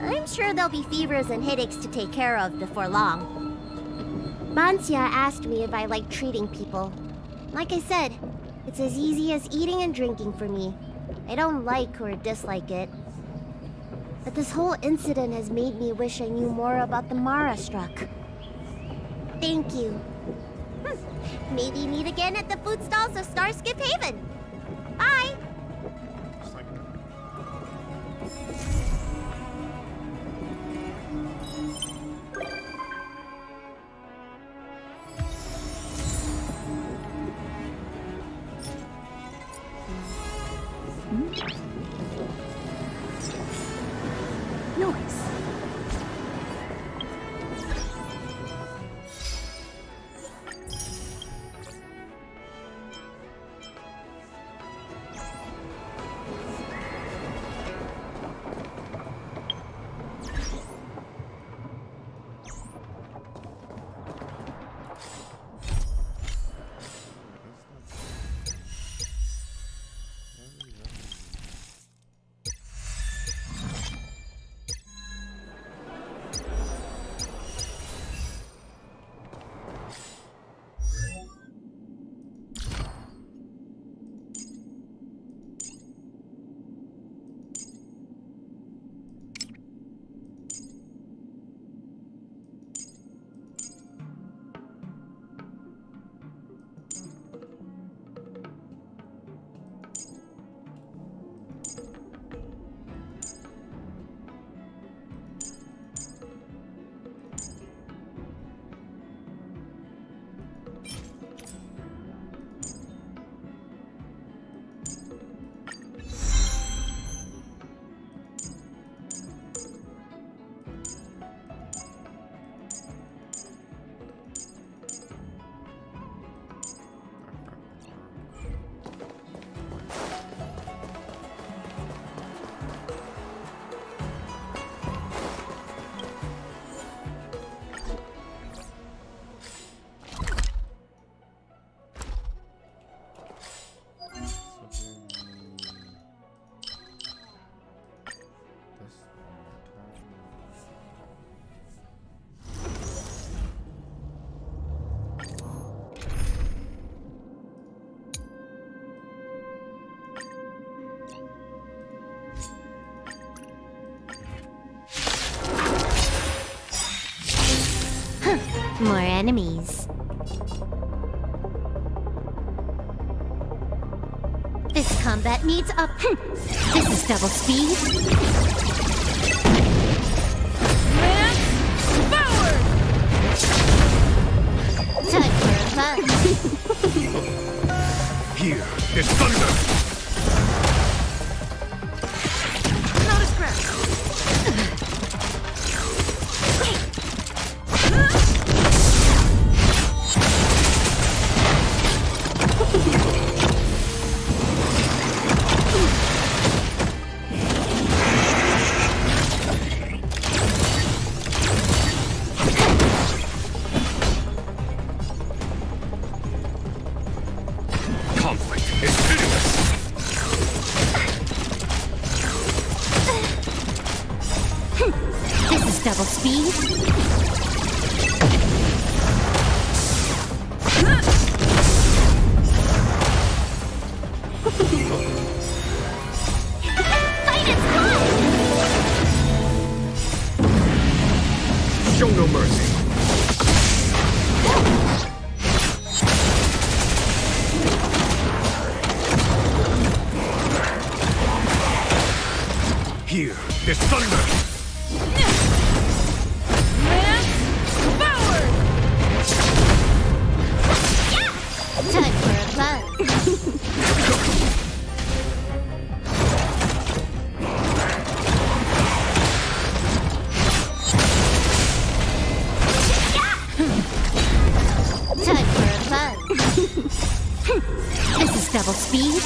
I'm sure there'll be fevers and headaches to take care of before long. Banxia asked me if I like treating people. Like I said, it's as easy as eating and drinking for me. I don't like or dislike it. But this whole incident has made me wish I knew more about the Mara struck. Thank you. Maybe meet again at the food stalls of Starskiff Haven. Bye!
Nice.
More enemies. This combat needs up. This is double speed.
Forward!
Time for a punch.
Here is thunder!
Not a scratch.
Double speed.
Show no mercy. Here is thunder.
Time for a plunge. Time for a plunge. This is double speed.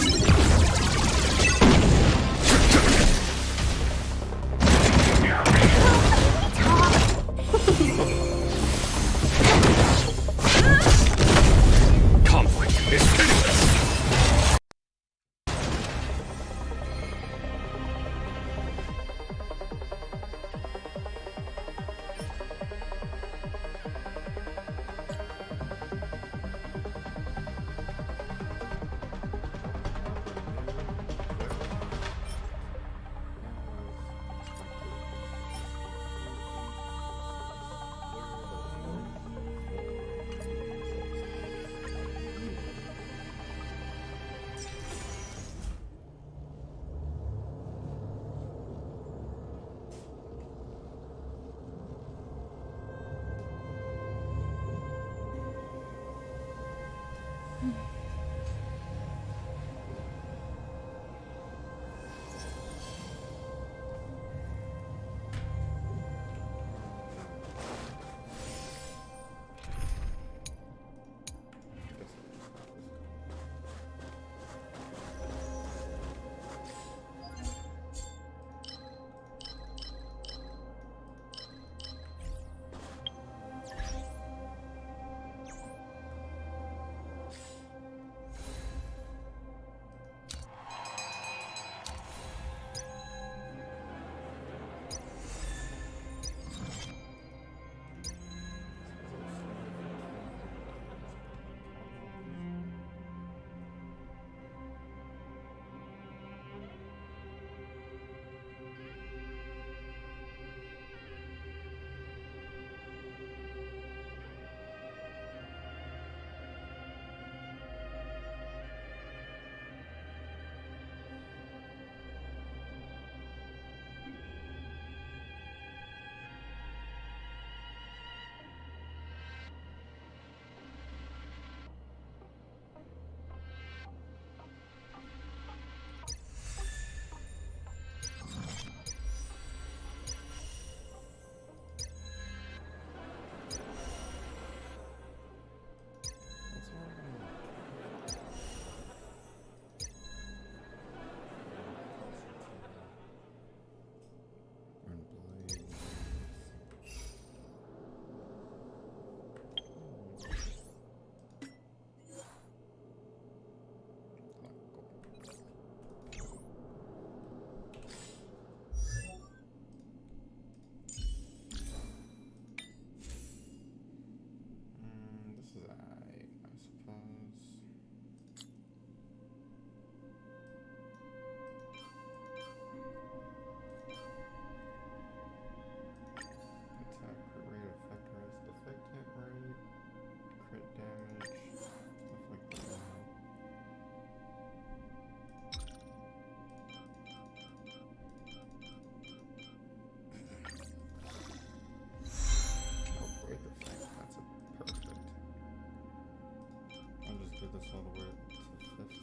all the way to 15.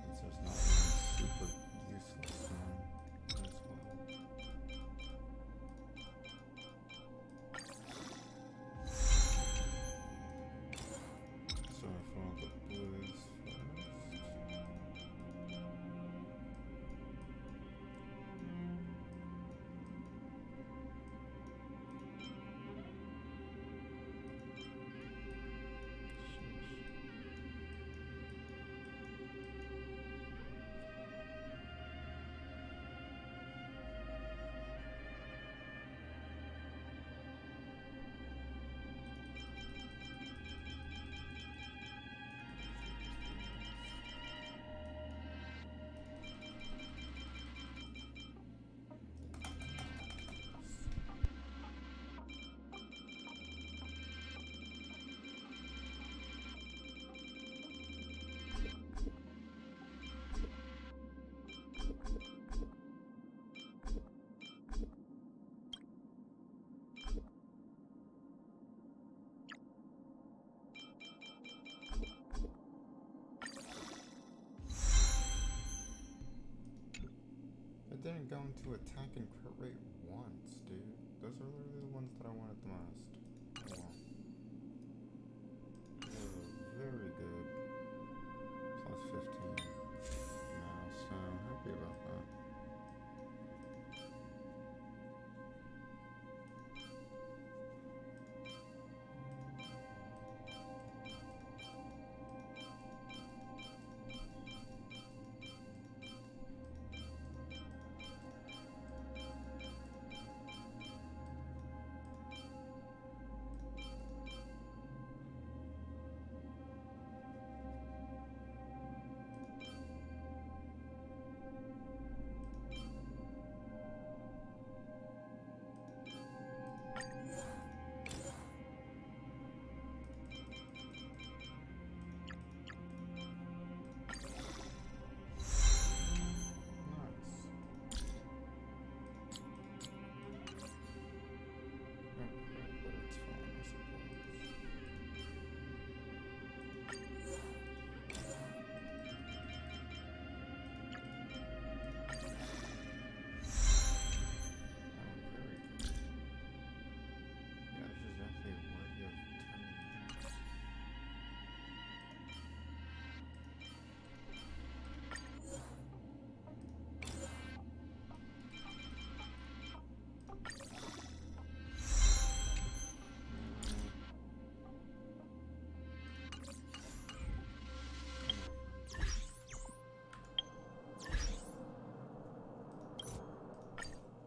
Since there's not one super useless one as well. So I follow the blues first. It didn't go into attack and crit rate once, dude. Those are literally the ones that I wanted the most. Oh, well.